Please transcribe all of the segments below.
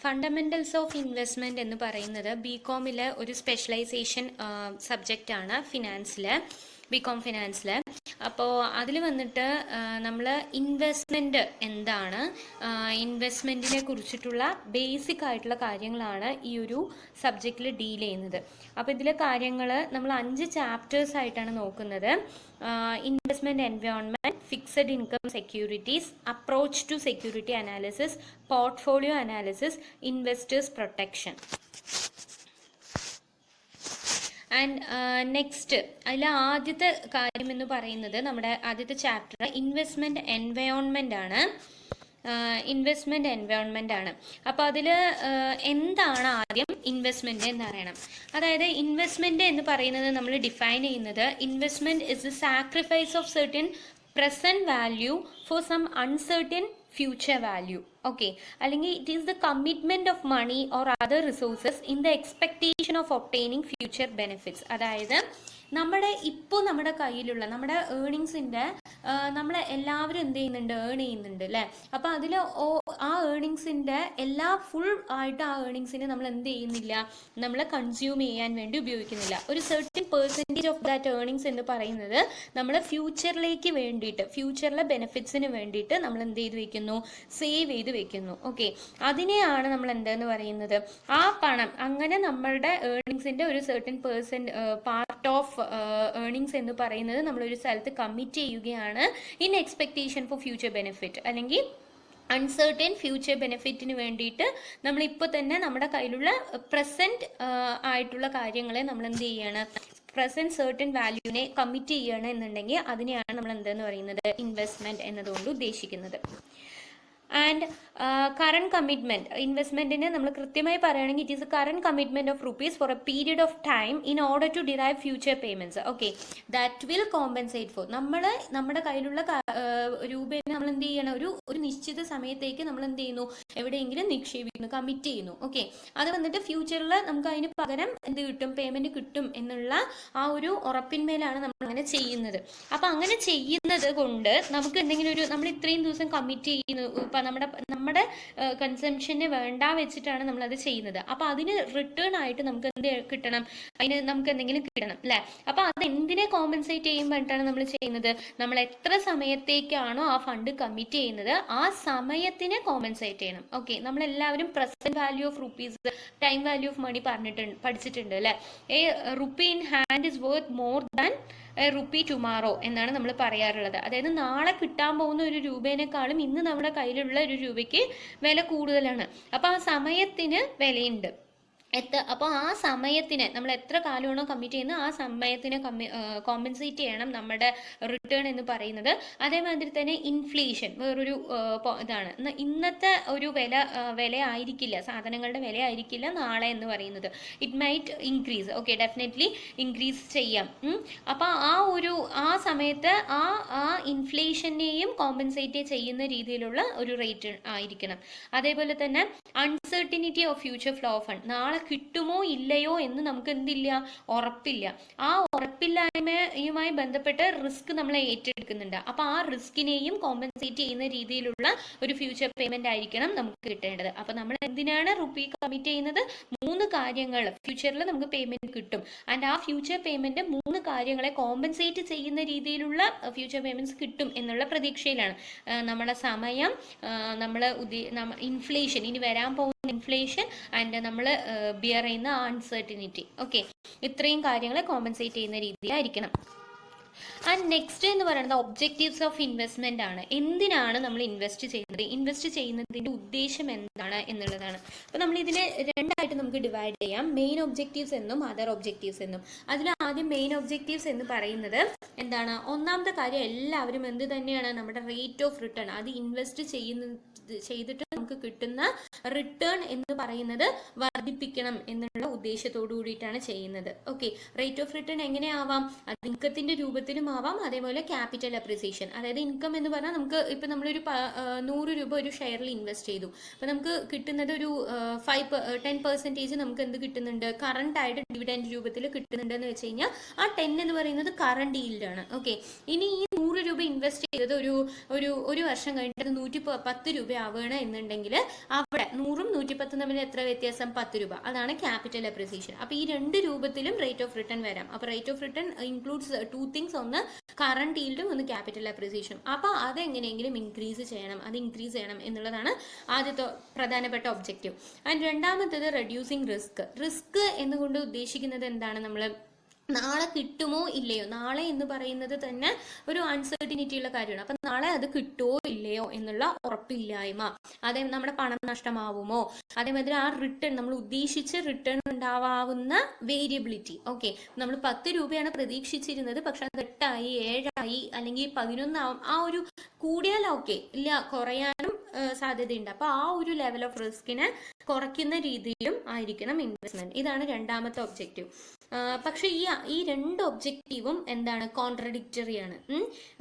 Fundamentals of investment എന്ന് പറയുന്നത് ബികോമിലെ ഒരു സ്പെഷ്യലൈസേഷൻ സബ്ജക്റ്റാണ് ബികോം ഫിനാൻസിൽ. അപ്പോൾ അതിൽ വന്നിട്ട് നമ്മൾ ഇൻവെസ്റ്റ്മെൻറ്റ് എന്താണ്, ഇൻവെസ്റ്റ്മെൻറ്റിനെ കുറിച്ചിട്ടുള്ള ബേസിക് ആയിട്ടുള്ള കാര്യങ്ങളാണ് ഈ ഒരു സബ്ജക്റ്റിൽ ഡീൽ ചെയ്യുന്നത്. അപ്പോൾ ഇതിലെ കാര്യങ്ങൾ നമ്മൾ 5 ചാപ്റ്റേഴ്സ് ആയിട്ടാണ് നോക്കുന്നത്. Investment environment, fixed income securities, approach to security analysis, portfolio analysis, investors protection. And next അതിൽ ആദ്യത്തെ കാര്യം എന്ന് പറയുന്നത്, നമ്മുടെ ആദ്യത്തെ ചാപ്റ്റർ ഇൻവെസ്റ്റ്മെൻറ്റ് എൻവയോൺമെൻ്റ് ആണ്. അപ്പോൾ അതിൽ എന്താണ് ആദ്യം ഇൻവെസ്റ്റ്മെൻറ്റ് എന്ന് അറിയണം. അതായത് ഇൻവെസ്റ്റ്മെൻറ്റ് എന്ന് പറയുന്നത് നമ്മൾ ഡിഫൈൻ ചെയ്യുന്നത്, investment is the sacrifice of certain present value for some uncertain future value. Okay, അല്ലെങ്കിൽ it is the commitment of money or other resources in the expectation of obtaining future benefits. അതായത് നമ്മുടെ കയ്യിലുള്ള നമ്മുടെ ഏർണിങ്സിൻ്റെ നമ്മൾ എല്ലാവരും എന്ത് ചെയ്യുന്നുണ്ട്, ഏൺ ചെയ്യുന്നുണ്ട് അല്ലേ. അപ്പോൾ അതിൽ ആ ഏർണിങ്സിൻ്റെ ഫുൾ ആയിട്ട് ആ ഏർണിങ്സിനെ നമ്മൾ എന്ത് ചെയ്യുന്നില്ല, നമ്മൾ കൺസ്യൂം ചെയ്യാൻ വേണ്ടി ഉപയോഗിക്കുന്നില്ല. ഒരു certain percentage of that earnings എന്ന് പറയുന്നത് നമ്മൾ ഫ്യൂച്ചറിലേക്ക് വേണ്ടിയിട്ട്, ഫ്യൂച്ചറിലെ ബെനിഫിറ്റ്സിന് വേണ്ടിയിട്ട് നമ്മൾ എന്ത് ചെയ്ത് വെക്കുന്നു, സേവ് ചെയ്ത് വെക്കുന്നു. ഓക്കെ, അതിനെയാണ് നമ്മൾ എന്തെന്ന് പറയുന്നത്, ആ പണം അങ്ങനെ നമ്മളുടെ ഏർണിങ്സിൻ്റെ ഒരു സെർട്ടൻ പാർട്ട് ഓഫ് ഏർണിങ്സ് എന്ന് പറയുന്നത് നമ്മളൊരു സ്ഥലത്ത് കമ്മിറ്റ് ചെയ്യുകയാണ് in expectation for future benefit, അല്ലെങ്കിൽ അൺസെർട്ടൻ ഫ്യൂച്ചർ ബെനിഫിറ്റിന് വേണ്ടിയിട്ട് നമ്മളിപ്പോൾ തന്നെ നമ്മുടെ കയ്യിലുള്ള പ്രസൻറ്റ് ആയിട്ടുള്ള കാര്യങ്ങളെ നമ്മൾ എന്ത് ചെയ്യാണ്, പ്രസൻറ്റ് സെർട്ടൻ വാല്യൂവിനെ കമ്മിറ്റ് ചെയ്യുകയാണ് എന്നുണ്ടെങ്കിൽ അതിനെയാണ് നമ്മൾ എന്തെന്ന് പറയുന്നത്, ഇൻവെസ്റ്റ്മെൻറ്റ് എന്നതുകൊണ്ട് ഉദ്ദേശിക്കുന്നത്. ആൻഡ് കറണ്ട് കമ്മിറ്റ്മെൻറ്റ്, ഇൻവെസ്റ്റ്മെൻറ്റിന് നമ്മൾ കൃത്യമായി പറയുകയാണെങ്കിൽ it is a current commitment of rupees for a period of time in order to derive future payments. Okay, that will compensate for, നമ്മുടെ കയ്യിലുള്ള രൂപേനെ നമ്മൾ എന്ത് ചെയ്യണം, ഒരു നിശ്ചിത സമയത്തേക്ക് നമ്മൾ എന്ത് ചെയ്യുന്നു, എവിടെയെങ്കിലും നിക്ഷേപിക്കുന്നു, കമ്മിറ്റ് ചെയ്യുന്നു. ഓക്കെ, അത് വന്നിട്ട് ഫ്യൂച്ചറിൽ നമുക്ക് അതിന് പകരം എന്ത് കിട്ടും, പേയ്മെൻറ്റ് കിട്ടും എന്നുള്ള ആ ഒരു ഉറപ്പിന്മേലാണ് നമ്മൾ അങ്ങനെ ചെയ്യുന്നത്. അപ്പോൾ അങ്ങനെ ചെയ്യുന്നത് കൊണ്ട് നമുക്ക് എന്തെങ്കിലും നമ്മൾ ഇത്രയും ദിവസം കമ്മിറ്റ് ചെയ്യുന്നു, നമ്മുടെ കൺസംഷന് വേണ്ട വെച്ചിട്ടാണ് നമ്മളത് ചെയ്യുന്നത്. അപ്പോൾ അതിന് റിട്ടേൺ ആയിട്ട് നമുക്ക് എന്ത് കിട്ടണം, അതിന് നമുക്ക് എന്തെങ്കിലും കിട്ടണം അല്ലേ. അപ്പോൾ അത് എന്തിനെ കോമ്പൻസേറ്റ് ചെയ്യാൻ വേണ്ടിയിട്ടാണ് നമ്മൾ ചെയ്യുന്നത്, നമ്മൾ എത്ര സമയത്തേക്കാണോ ആ ഫണ്ട് കമ്മിറ്റ് ചെയ്യുന്നത് ആ സമയത്തിനെ കോമ്പൻസേറ്റ് ചെയ്യണം. ഓക്കെ, നമ്മളെല്ലാവരും present value of rupees, time value of money പഠിച്ചിട്ടുണ്ട് അല്ലേ. A rupee in hand is worth more than rupee tomorrow എന്നാണ് നമ്മൾ പറയാറുള്ളത്. അതായത് നാളെ കിട്ടാൻ പോകുന്ന ഒരു രൂപേനേക്കാളും ഇന്ന് നമ്മുടെ കയ്യിലുള്ള ഒരു രൂപയ്ക്ക് വില കൂടുതലാണ്. അപ്പോൾ ആ സമയത്തിന് വിലയുണ്ട്. അപ്പോൾ ആ സമയത്തിന് നമ്മൾ എത്ര കാലമാണോ കമ്മിറ്റ് ചെയ്യുന്നത് ആ സമയത്തിനെ കോമ്പൻസേറ്റ് ചെയ്യണം നമ്മുടെ റിട്ടേൺ എന്ന് പറയുന്നത്. അതേമാതിരി തന്നെ ഇൻഫ്ലേഷൻ വേറൊരു ഇതാണ്. ഇന്നത്തെ ഒരു വില ആയിരിക്കില്ല, സാധനങ്ങളുടെ വില ആയിരിക്കില്ല നാളെ എന്ന് പറയുന്നത്. It might increase. Okay, definitely increase ചെയ്യാം. അപ്പോൾ ആ സമയത്ത് ആ ഇൻഫ്ലേഷനെയും കോമ്പൻസേറ്റ് ചെയ്യുന്ന രീതിയിലുള്ള ഒരു റേറ്റ് ആയിരിക്കണം. അതേപോലെ തന്നെ uncertainty of future flow of fund, നാളെ കിട്ടുമോ ഇല്ലയോ എന്ന് നമുക്ക് എന്തില്ല, ഉറപ്പില്ല. ആ ഉറപ്പില്ലായ്മയുമായി ബന്ധപ്പെട്ട് റിസ്ക് നമ്മൾ ഏറ്റെടുക്കുന്നുണ്ട്. അപ്പോൾ ആ റിസ്കിനെയും കോമ്പൻസേറ്റ് ചെയ്യുന്ന രീതിയിലുള്ള ഒരു ഫ്യൂച്ചർ പേയ്മെന്റ് ആയിരിക്കണം നമുക്ക് കിട്ടേണ്ടത്. അപ്പോൾ നമ്മൾ എന്തിനാണ് റുപ്പി കമ്മിറ്റ് ചെയ്യുന്നത്, 3 കാര്യങ്ങൾ ഫ്യൂച്ചറിൽ നമുക്ക് പേയ്മെന്റ് കിട്ടും. ആൻഡ് ആ ഫ്യൂച്ചർ പേയ്മെന്റ് 3 കാര്യങ്ങളെ കോമ്പൻസേറ്റ് ചെയ്യുന്ന രീതിയിലുള്ള ഫ്യൂച്ചർ പേയ്മെന്റ്സ് കിട്ടും എന്നുള്ള പ്രതീക്ഷയിലാണ്. നമ്മുടെ സമയം, ഇൻഫ്ലേഷൻ, ഇനി വരാൻ പോകുന്ന ഇൻഫ്ലേഷൻ, ആൻഡ് നമ്മൾ ബിയർ ചെയ്യുന്ന അൺസെർട്ടിനിറ്റി. ഓക്കെ, ഇത്രയും കാര്യങ്ങളെ കോമ്പൻസേറ്റ് ചെയ്യുന്ന രീതിയിലായിരിക്കണം. ആൻഡ് നെക്സ്റ്റ് എന്ന് പറയുന്നത് ഒബ്ജക്റ്റീവ്സ് ഓഫ് ഇൻവെസ്റ്റ്മെന്റ് ആണ്. എന്തിനാണ് നമ്മൾ ഇൻവെസ്റ്റ് ചെയ്യുന്നത്, ഇൻവെസ്റ്റ് ചെയ്യുന്നതിന്റെ ഉദ്ദേശം എന്താണ് എന്നുള്ളതാണ്. അപ്പോൾ നമ്മൾ ഇതിനെ രണ്ടായിട്ട് നമുക്ക് ഡിവൈഡ് ചെയ്യാം, മെയിൻ ഒബ്ജക്റ്റീവ്സ് എന്നും അതർ ഒബ്ജക്റ്റീവ്സ് എന്നും. അതിൽ ആദ്യം മെയിൻ ഒബ്ജക്റ്റീവ്സ് എന്ന് പറയുന്നത് എന്താണ്, ഒന്നാമത്തെ കാര്യം എല്ലാവരും എന്ത് തന്നെയാണ്, നമ്മുടെ റേറ്റ് ഓഫ് റിട്ടേൺ, അത് ഇൻവെസ്റ്റ് ചെയ്തിട്ട് നമുക്ക് കിട്ടുന്ന റിട്ടേൺ എന്ന് പറയുന്നത് വർദ്ധിപ്പിക്കണം എന്നുള്ള ഉദ്ദേശത്തോടു കൂടിയിട്ടാണ് ചെയ്യുന്നത്. ഓക്കെ, റേറ്റ് ഓഫ് റിട്ടേൺ എങ്ങനെയാവാം, അത് ഇൻകത്തിന്റെ രൂപത്തിലും ആവാം. അതേപോലെ ക്യാപിറ്റൽ അപ്രിസിയേഷൻ, അതായത് ഇൻകം എന്ന് പറഞ്ഞാൽ നമുക്ക് ഇപ്പം നമ്മളൊരു 100 രൂപ ഒരു ഷെയറിൽ ഇൻവെസ്റ്റ് ചെയ്തു. അപ്പം നമുക്ക് കിട്ടുന്നത് ഒരു 10% നമുക്ക് എന്ത് കിട്ടുന്നുണ്ട്, കറണ്ട് ആയിട്ട് ഡിവിഡൻഡ് രൂപത്തിൽ കിട്ടുന്നുണ്ടെന്ന് വെച്ച് കഴിഞ്ഞാൽ ആ 10 എന്ന് പറയുന്നത് കറണ്ട് ഈൽഡാണ്. ഓക്കെ, ഇനി ഈ 100 100 രൂപ ഇൻവെസ്റ്റ് ചെയ്തത് ഒരു വർഷം കഴിഞ്ഞിട്ട് 110 രൂപ ആവുകയാണ് എന്നുണ്ടെങ്കിൽ അവിടെ 100ഉം 110 തമ്മിൽ എത്ര വ്യത്യാസം? 10 രൂപ. അതാണ് ക്യാപിറ്റൽ അപ്രിസിയേഷൻ. അപ്പൊ ഈ രണ്ട് രൂപത്തിലും റേറ്റ് ഓഫ് റിട്ടേൺ വരാം. അപ്പൊ rate of return includes 2 things, ഒന്ന് കറണ്ട് ഈൽഡും ഒന്ന് ക്യാപിറ്റൽ അപ്രിസിയേഷനും. അപ്പൊ അതെങ്ങനെയെങ്കിലും ഇൻക്രീസ് ചെയ്യണം എന്നുള്ളതാണ് ആദ്യത്തെ പ്രധാനപ്പെട്ട ഒബ്ജക്റ്റീവ്. ആൻഡ് രണ്ടാമത്തേത് റെഡ്യൂസിങ് റിസ്ക് എന്നുകൊണ്ട് ഉദ്ദേശിക്കുന്നത് എന്താണ്? നമ്മൾ നാളെ കിട്ടുമോ ഇല്ലയോ, നാളെ എന്ന് പറയുന്നത് തന്നെ ഒരു അൺസർട്ടിനിറ്റി ഉള്ള കാര്യമാണ്. അപ്പൊ നാളെ അത് കിട്ടുമോ ഇല്ലയോ എന്നുള്ള ഉറപ്പില്ലായ്മ, അതേ നമ്മുടെ പണം നഷ്ടമാവുമോ, അതേമാതിരി ആ റിട്ടേൺ നമ്മൾ ഉദ്ദേശിച്ച റിട്ടേൺ ഉണ്ടാവാവുന്ന വേരിയബിലിറ്റി. ഓക്കെ, നമ്മൾ 10 രൂപയാണ് പ്രതീക്ഷിച്ചിരുന്നത്, പക്ഷെ അത് 8 ആയി 7 ആയി അല്ലെങ്കിൽ 11 ആവും. ആ ഒരു കൂടിയാൽ ഓക്കെ, ഇല്ല കുറയാനും സാധ്യതയുണ്ട്. അപ്പൊ ആ ഒരു ലെവൽ ഓഫ് റിസ്കിനെ കുറയ്ക്കുന്ന രീതിയിലും ആയിരിക്കണം ഇൻവെസ്റ്റ്മെന്റ്. ഇതാണ് രണ്ടാമത്തെ ഒബ്ജക്റ്റീവ്. പക്ഷെ ഈ രണ്ട് ഒബ്ജക്റ്റീവും എന്താണ്? കോൺട്രഡിക്റ്ററി ആണ്.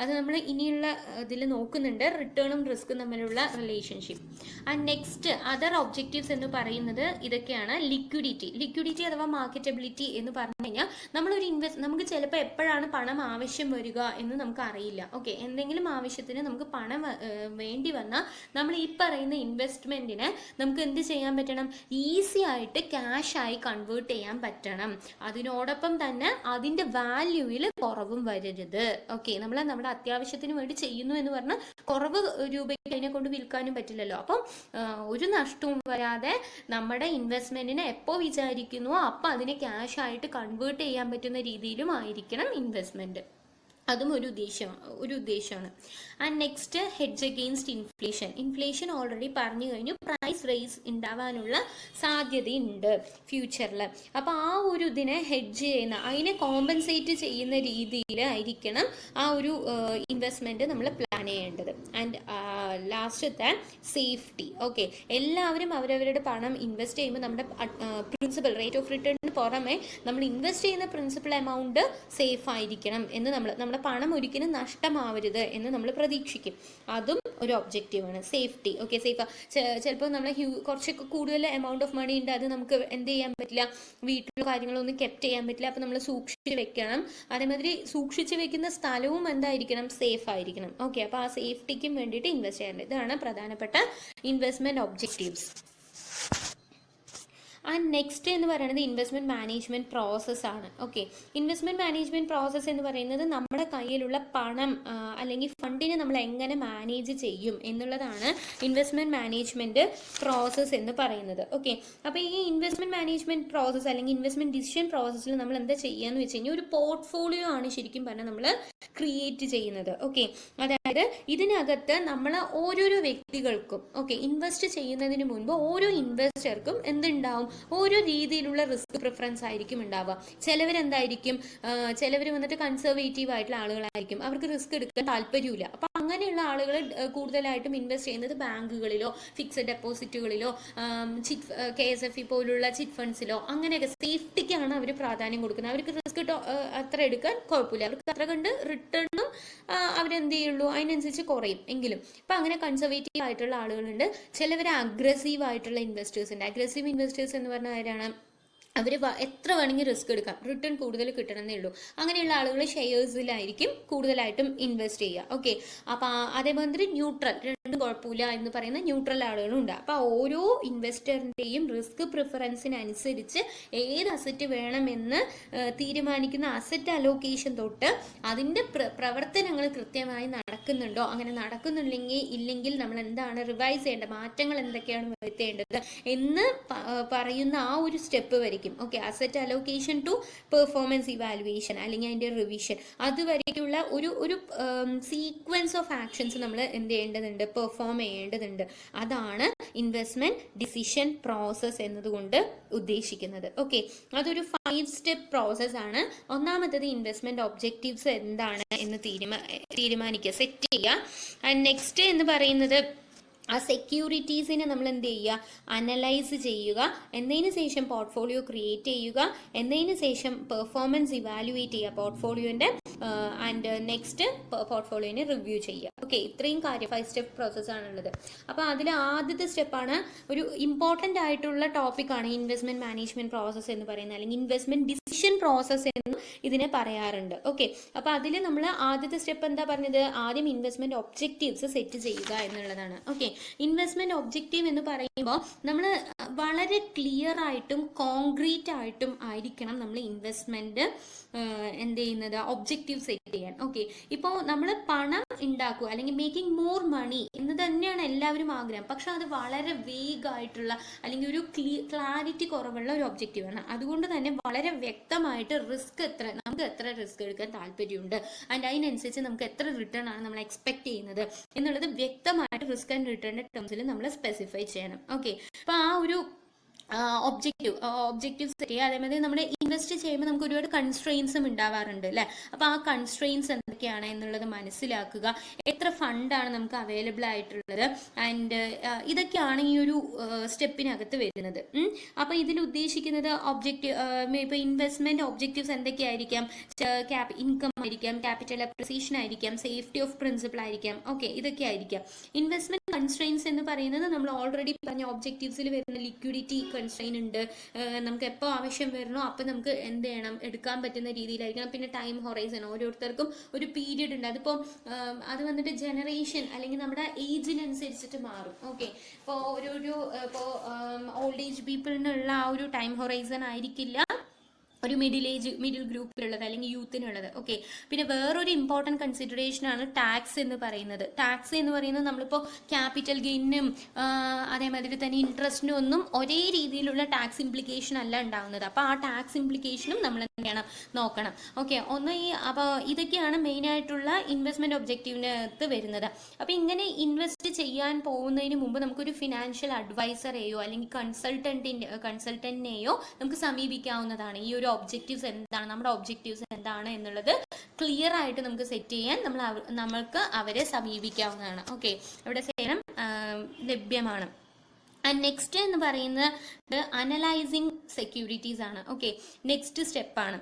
അത് നമ്മൾ ഇനിയുള്ള ഇതിൽ നോക്കുന്നുണ്ട്, റിട്ടേണും റിസ്ക്കും തമ്മിലുള്ള relationship. And next other objectives എന്ന് പറയുന്നത് ഇതൊക്കെയാണ്. ലിക്വിഡിറ്റി അഥവാ മാർക്കറ്റബിലിറ്റി എന്ന് പറഞ്ഞു കഴിഞ്ഞാൽ നമുക്ക് ചിലപ്പോൾ എപ്പോഴാണ് പണം ആവശ്യം വരിക എന്ന് നമുക്ക് അറിയില്ല. ഓക്കെ, എന്തെങ്കിലും ആവശ്യത്തിന് നമുക്ക് പണം വേണ്ടി വന്നാൽ നമ്മൾ ഈ പറയുന്ന ഇൻവെസ്റ്റ്മെന്റിനെ നമുക്ക് എന്ത് ചെയ്യാൻ പറ്റണം? ഈസി ആയിട്ട് ക്യാഷ് ആയി കൺവേർട്ട് ചെയ്യാൻ പറ്റണം. അതിനോടൊപ്പം തന്നെ അതിന്റെ വാല്യൂവിൽ കുറവും വരരുത്. ഓക്കെ, നമ്മൾ നമ്മുടെ അത്യാവശ്യത്തിന് വേണ്ടി ചെയ്യുന്നു എന്ന് പറഞ്ഞാൽ കുറവ് രൂപയ്ക്ക് അതിനെ കൊണ്ട് വിൽക്കാനും പറ്റില്ലല്ലോ. അപ്പം ഒരു നഷ്ടവും വരാതെ നമ്മുടെ ഇൻവെസ്റ്റ്മെന്റിനെ എപ്പോൾ വിചാരിക്കുന്നുവോ അപ്പോൾ അതിനെ ക്യാഷ് ആയിട്ട് കൺവേർട്ട് ചെയ്യാൻ പറ്റുന്ന രീതിയിലും ആയിരിക്കണം ഇൻവെസ്റ്റ്മെന്റ്. അതും ഒരു ഉദ്ദേശമാണ്. And next hedge against inflation already പറഞ്ഞു കഴിഞ്ഞു. പ്രൈസ് റേസ് ഉണ്ടാവാനുള്ള സാധ്യതയുണ്ട് ഫ്യൂച്ചറിൽ. അപ്പോൾ ആ ഒരു ഇതിനെ ഹെഡ്ജ് ചെയ്യുന്ന, അതിനെ കോമ്പൻസേറ്റ് ചെയ്യുന്ന രീതിയിലായിരിക്കണം ആ ഒരു ഇൻവെസ്റ്റ്മെന്റ് നമ്മൾ പ്ലാൻ ചെയ്യേണ്ടത്. ആൻഡ് ലാസ്റ്റത്തെ സേഫ്റ്റി. ഓക്കെ, എല്ലാവരും അവരവരുടെ പണം ഇൻവെസ്റ്റ് ചെയ്യുമ്പോൾ നമ്മുടെ പ്രിൻസിപ്പൽ റേറ്റ് ഓഫ് റിട്ടേണിന് പുറമെ നമ്മൾ ഇൻവെസ്റ്റ് ചെയ്യുന്ന പ്രിൻസിപ്പൽ എമൗണ്ട് സേഫ് ആയിരിക്കണം എന്ന് നമ്മുടെ പണം ഒരിക്കലും നഷ്ടമാവരുത് എന്ന് നമ്മൾ പ്രതീക്ഷിക്കും. അതും ഒരു ഒബ്ജക്റ്റീവാണ്, സേഫ്റ്റി. Okay, safe. ചിലപ്പോൾ നമ്മൾ കുറച്ചൊക്കെ കൂടുതൽ എമൗണ്ട് ഓഫ് മണി ഉണ്ട്, അത് നമുക്ക് എന്ത് ചെയ്യാൻ പറ്റില്ല, വീട്ടിലെ കാര്യങ്ങളൊന്നും കെപ്റ്റ് ചെയ്യാൻ പറ്റില്ല. അപ്പോൾ നമ്മൾ സൂക്ഷിച്ച് വെക്കണം. അതേമാതിരി സൂക്ഷിച്ച് വെക്കുന്ന സ്ഥലവും എന്തായിരിക്കണം? സേഫ് ആയിരിക്കണം. ഓക്കെ, അപ്പോൾ ആ സേഫ്റ്റിക്കും വേണ്ടിയിട്ട് ഇൻവെസ്റ്റ് ചെയ്യേണ്ടത്. ഇതാണ് പ്രധാനപ്പെട്ട ഇൻവെസ്റ്റ്മെന്റ് ഒബ്ജക്റ്റീവ്സ്. ആൻഡ് നെക്സ്റ്റ് എന്ന് പറയുന്നത് ഇൻവെസ്റ്റ്മെന്റ് മാനേജ്മെന്റ് പ്രോസസ് ആണ്. ഓക്കെ, ഇൻവെസ്റ്റ്മെന്റ് മാനേജ്മെന്റ് പ്രോസസ്സ് എന്ന് പറയുന്നത് നമ്മുടെ കയ്യിലുള്ള പണം അല്ലെങ്കിൽ ഫണ്ടിനെ നമ്മൾ എങ്ങനെ മാനേജ് ചെയ്യും എന്നുള്ളതാണ് ഇൻവെസ്റ്റ്മെന്റ് മാനേജ്മെന്റ് പ്രോസസ്സ് എന്ന് പറയുന്നത്. ഓക്കെ, അപ്പോൾ ഈ ഇൻവെസ്റ്റ്മെന്റ് മാനേജ്മെന്റ് പ്രോസസ്സ് അല്ലെങ്കിൽ ഇൻവെസ്റ്റ്മെന്റ് ഡിസിഷൻ പ്രോസസ്സിൽ നമ്മൾ എന്താ ചെയ്യാന്ന് വെച്ച് കഴിഞ്ഞാൽ ഒരു പോർട്ട്ഫോളിയോ ആണ് ശരിക്കും പറഞ്ഞാൽ നമ്മൾ ക്രിയേറ്റ് ചെയ്യുന്നത്. ഓക്കെ, അതായത് ഇതിനകത്ത് നമ്മൾ ഓരോരോ വ്യക്തികൾക്കും ഇൻവെസ്റ്റ് ചെയ്യുന്നതിന് മുൻപ് ഓരോ ഇൻവെസ്റ്റർക്കും എന്തുണ്ടാവും? ഓരോ രീതിയിലുള്ള റിസ്ക് പ്രിഫറൻസ് ആയിരിക്കും ഉണ്ടാവുക. ചിലവരെന്തായിരിക്കും? ചിലവർ വന്നിട്ട് കൺസർവേറ്റീവ് ആയിട്ടുള്ള ആളുകളായിരിക്കും, അവർക്ക് റിസ്ക് എടുക്കാൻ താല്പര്യമില്ല. അപ്പൊ അങ്ങനെയുള്ള ആളുകൾ കൂടുതലായിട്ടും ഇൻവെസ്റ്റ് ചെയ്യുന്നത് ബാങ്കുകളിലോ ഫിക്സഡ് ഡെപ്പോസിറ്റുകളിലോ KSFE പോലുള്ള ചിറ്റ് ഫണ്ട്സിലോ അങ്ങനെയൊക്കെ സേഫ്റ്റിക്കാണ് അവർ പ്രാധാന്യം കൊടുക്കുന്നത്. അവർക്ക് റിസ്ക് അത്ര എടുക്കാൻ കുഴപ്പമില്ല, അവർക്ക് അത്ര കണ്ട് റിട്ടേണും അവരെന്ത് ചെയ്യുള്ളൂ അതിനനുസരിച്ച് കുറയും എങ്കിലും. അപ്പം അങ്ങനെ കൺസർവേറ്റീവ് ആയിട്ടുള്ള ആളുകളുണ്ട്. ചിലവർ അഗ്രസീവ് ആയിട്ടുള്ള ഇൻവെസ്റ്റേഴ്സ് ഉണ്ട്. അഗ്രസീവ് ഇൻവെസ്റ്റേഴ്സ് എന്ന് പറഞ്ഞ ആരാണ്? അവർ എത്ര വേണമെങ്കിൽ റിസ്ക് എടുക്കാം, റിട്ടേൺ കൂടുതൽ കിട്ടണമെന്നേ ഉള്ളൂ. അങ്ങനെയുള്ള ആളുകൾ ഷെയർസിലായിരിക്കും കൂടുതലായിട്ടും ഇൻവെസ്റ്റ് ചെയ്യുക. ഓക്കെ, അപ്പം അതേമാതിരി ന്യൂട്രൽ, രണ്ടും കുഴപ്പമില്ല എന്ന് പറയുന്ന ന്യൂട്രൽ ആളുകളും ഉണ്ട്. അപ്പം ഓരോ ഇൻവെസ്റ്ററിൻ്റെയും റിസ്ക് പ്രിഫറൻസിനനുസരിച്ച് ഏത് അസറ്റ് വേണമെന്ന് തീരുമാനിക്കുന്ന അസറ്റ് അലോക്കേഷൻ തൊട്ട് അതിൻ്റെ പ്രവർത്തനങ്ങൾ കൃത്യമായി നടക്കുന്നുണ്ടോ, അങ്ങനെ ഇല്ലെങ്കിൽ നമ്മൾ എന്താണ് റിവൈസ് ചെയ്യേണ്ട, മാറ്റങ്ങൾ എന്തൊക്കെയാണ് വരുത്തേണ്ടത് എന്ന് പറയുന്ന ആ ഒരു സ്റ്റെപ്പ് വരയ്ക്കും. Okay, asset allocation to performance evaluation അല്ലെങ്കിൽ അതിൻ്റെ റിവിഷൻ, അതുവരേക്കുള്ള ഒരു സീക്വൻസ് ഓഫ് ആക്ഷൻസ് നമ്മൾ എന്ത് ചെയ്യേണ്ടതുണ്ട്? പെർഫോം ചെയ്യേണ്ടതുണ്ട്. അതാണ് ഇൻവെസ്റ്റ്മെന്റ് ഡിസിഷൻ പ്രോസസ് എന്നതുകൊണ്ട് ഉദ്ദേശിക്കുന്നത്. ഓക്കെ, അതൊരു 5 സ്റ്റെപ്പ് പ്രോസസ് ആണ്. ഒന്നാമത്തത് ഇൻവെസ്റ്റ്മെന്റ് ഒബ്ജക്റ്റീവ്സ് എന്താണ് എന്ന് തീരുമാനിക്കുക, സെറ്റ് ചെയ്യുക. ആൻഡ് നെക്സ്റ്റ് എന്ന് പറയുന്നത് ആ സെക്യൂരിറ്റീസിനെ നമ്മൾ എന്ത് ചെയ്യുക? അനലൈസ് ചെയ്യുക. എന്നതിന് ശേഷം പോർട്ട്ഫോളിയോ ക്രിയേറ്റ് ചെയ്യുക. എന്നതിന് ശേഷം പെർഫോമൻസ് ഇവാലുവേറ്റ് ചെയ്യുക പോർട്ട്ഫോളിയോൻ്റെ. ആൻഡ് നെക്സ്റ്റ് പോർട്ട്ഫോളിയോനെ റിവ്യൂ ചെയ്യുക. ഓക്കെ, ഇത്രയും കാര്യം 5 സ്റ്റെപ്പ് പ്രോസസ്സാണുള്ളത്. അപ്പോൾ അതിൽ ആദ്യത്തെ സ്റ്റെപ്പാണ് ഒരു ഇമ്പോർട്ടൻ്റ് ആയിട്ടുള്ള ടോപ്പിക്കാണ് ഇൻവെസ്റ്റ്മെന്റ് മാനേജ്മെന്റ് പ്രോസസ്സ് എന്ന് പറയുന്നത്, അല്ലെങ്കിൽ ഇൻവെസ്റ്റ്മെന്റ് ഡിസിഷൻ ഡിസിഷൻ പ്രോസസ്സ് എന്നും ഇതിനെ പറയാറുണ്ട്. ഓക്കെ, അപ്പോൾ അതിൽ നമ്മൾ ആദ്യത്തെ സ്റ്റെപ്പ് എന്താ പറഞ്ഞത്, ആദ്യം ഇൻവെസ്റ്റ്മെന്റ് ഒബ്ജക്റ്റീവ്സ് സെറ്റ് ചെയ്യുക എന്നുള്ളതാണ്. ഓക്കെ, ഇൻവെസ്റ്റ്മെന്റ് ഒബ്ജക്റ്റീവ് എന്ന് പറയുമ്പോൾ നമ്മൾ വളരെ ക്ലിയർ ആയിട്ടും കോൺക്രീറ്റ് ആയിട്ടും ആയിരിക്കണം നമ്മൾ ഇൻവെസ്റ്റ്മെന്റ് എന്ത് ചെയ്യുന്നത്, ഒബ്ജക്റ്റീവ് സെറ്റ് ചെയ്യാൻ. ഓക്കെ, ഇപ്പോൾ നമ്മൾ പണം ഉണ്ടാക്കുക അല്ലെങ്കിൽ മേക്കിംഗ് മോർ മണി എന്ന് തന്നെയാണ് എല്ലാവരും ആഗ്രഹം. പക്ഷെ അത് വളരെ വേഗമായിട്ടുള്ള അല്ലെങ്കിൽ ഒരു ക്ലാരിറ്റി കുറവുള്ള ഒരു ഒബ്ജക്റ്റീവാണ്. അതുകൊണ്ട് തന്നെ വളരെ വ്യക്തമായിട്ട് റിസ്ക് നമുക്ക് എത്ര റിസ്ക് എടുക്കാൻ താല്പര്യമുണ്ട്, ആൻഡ് അതിനനുസരിച്ച് നമുക്ക് എത്ര റിട്ടേൺ ആണ് നമ്മൾ എക്സ്പെക്ട് ചെയ്യുന്നത് എന്നുള്ളത് വ്യക്തമായിട്ട് റിസ്ക് ആൻഡ് റിട്ടേണിന്റെ ടേംസിൽ നമ്മൾ സ്പെസിഫൈ ചെയ്യണം. ഓക്കെ, അപ്പോൾ ആ ഒരു ഒബ്ജക്റ്റീവ് സെറ്റ് ചെയ്യുക. അതേമാതിരി നമ്മൾ ഇൻവെസ്റ്റ് ചെയ്യുമ്പോൾ നമുക്ക് ഒരുപാട് കൺസ്ട്രെയിൻസും ഉണ്ടാവാറുണ്ട് അല്ലേ. അപ്പോൾ ആ കൺസ്ട്രെയിൻസ് എന്തൊക്കെയാണ് എന്നുള്ളത് മനസ്സിലാക്കുക, എത്ര ഫണ്ടാണ് നമുക്ക് അവൈലബിൾ ആയിട്ടുള്ളത്, ആൻഡ് ഇതൊക്കെയാണ് ഈ ഒരു സ്റ്റെപ്പിനകത്ത് വരുന്നത്. അപ്പോൾ ഇതിൽ ഉദ്ദേശിക്കുന്നത് ഇപ്പോൾ ഇൻവെസ്റ്റ്മെന്റ് ഒബ്ജക്റ്റീവ്സ് എന്തൊക്കെയായിരിക്കാം, ഇൻകം ആയിരിക്കാം, ക്യാപിറ്റൽ അപ്രിസിയേഷൻ ആയിരിക്കാം, സേഫ്റ്റി ഓഫ് പ്രിൻസിപ്പിൾ ആയിരിക്കാം. ഓക്കെ, ഇതൊക്കെ ആയിരിക്കാം. ഇൻവെസ്റ്റ്മെന്റ് കൺസ്ട്രെയിൻസ് എന്ന് പറയുന്നത് നമ്മൾ ഓൾറെഡി പറഞ്ഞ ഒബ്ജക്റ്റീവ്സിൽ വരുന്ന ലിക്വിഡിറ്റി കൺസ്ട്രെയിൻ ഉണ്ട്, നമുക്ക് എപ്പോൾ ആവശ്യം വരണോ അപ്പം നമുക്ക് എന്ത് ചെയ്യണം, എടുക്കാൻ പറ്റുന്ന രീതിയിലായിരിക്കണം. പിന്നെ ടൈം ഹൊറൈസൺ, ഓരോരുത്തർക്കും ഒരു പീരീഡ് ഉണ്ട്. അതിപ്പോൾ അത് വന്നിട്ട് ജനറേഷൻ അല്ലെങ്കിൽ നമ്മുടെ ഏജിനനുസരിച്ചിട്ട് മാറും. ഓക്കെ, ഇപ്പോൾ ഇപ്പോൾ ഓൾഡ് ഏജ് പീപ്പിളിനുള്ള ആ ഒരു ടൈം ഹൊറൈസൺ ആയിരിക്കില്ല ഒരു മിഡിൽ ഗ്രൂപ്പിലുള്ളത് അല്ലെങ്കിൽ യൂത്തിനുള്ളത്. ഓക്കെ, പിന്നെ വേറൊരു ഇമ്പോർട്ടൻറ്റ് കൺസിഡറേഷൻ ആണ് ടാക്സ് എന്ന് പറയുന്നത്. ടാക്സ് എന്ന് പറയുന്നത് നമ്മളിപ്പോൾ ക്യാപിറ്റൽ ഗെയിനും അതേമാതിരി തന്നെ ഇൻട്രസ്റ്റിനും ഒന്നും ഒരേ രീതിയിലുള്ള ടാക്സ് ഇംപ്ലിക്കേഷൻ അല്ല ഉണ്ടാവുന്നത്. അപ്പോൾ ആ ടാക്സ് ഇംപ്ലിക്കേഷനും നമ്മൾ എന്ത് ചെയ്യണം, നോക്കണം. ഓക്കെ, അപ്പോൾ ഇതൊക്കെയാണ് മെയിനായിട്ടുള്ള ഇൻവെസ്റ്റ്മെന്റ് ഒബ്ജക്റ്റീവിനകത്ത് വരുന്നത്. അപ്പോൾ ഇങ്ങനെ ഇൻവെസ്റ്റ് ചെയ്യാൻ പോകുന്നതിന് മുമ്പ് നമുക്കൊരു ഫിനാൻഷ്യൽ അഡ്വൈസറെയോ അല്ലെങ്കിൽ കൺസൾട്ടന്റിനെയോ നമുക്ക് സമീപിക്കാവുന്നതാണ്. ഈ ഒരു ഒബ്ജക്റ്റീവ്സ് എന്താണ്, നമ്മുടെ ഒബ്ജക്റ്റീവ്സ് എന്താണ് എന്നുള്ളത് ക്ലിയർ ആയിട്ട് നമുക്ക് സെറ്റ് ചെയ്യാൻ നമ്മൾക്ക് അവരെ സമീപിക്കാവുന്നതാണ്. ഓക്കെ, അവിടെ സേവനം ലഭ്യമാണ്. ആൻഡ് നെക്സ്റ്റ് എന്ന് പറയുന്നത് അനലൈസിങ് സെക്യൂരിറ്റീസ് ആണ്. ഓക്കെ, നെക്സ്റ്റ് സ്റ്റെപ്പാണ്.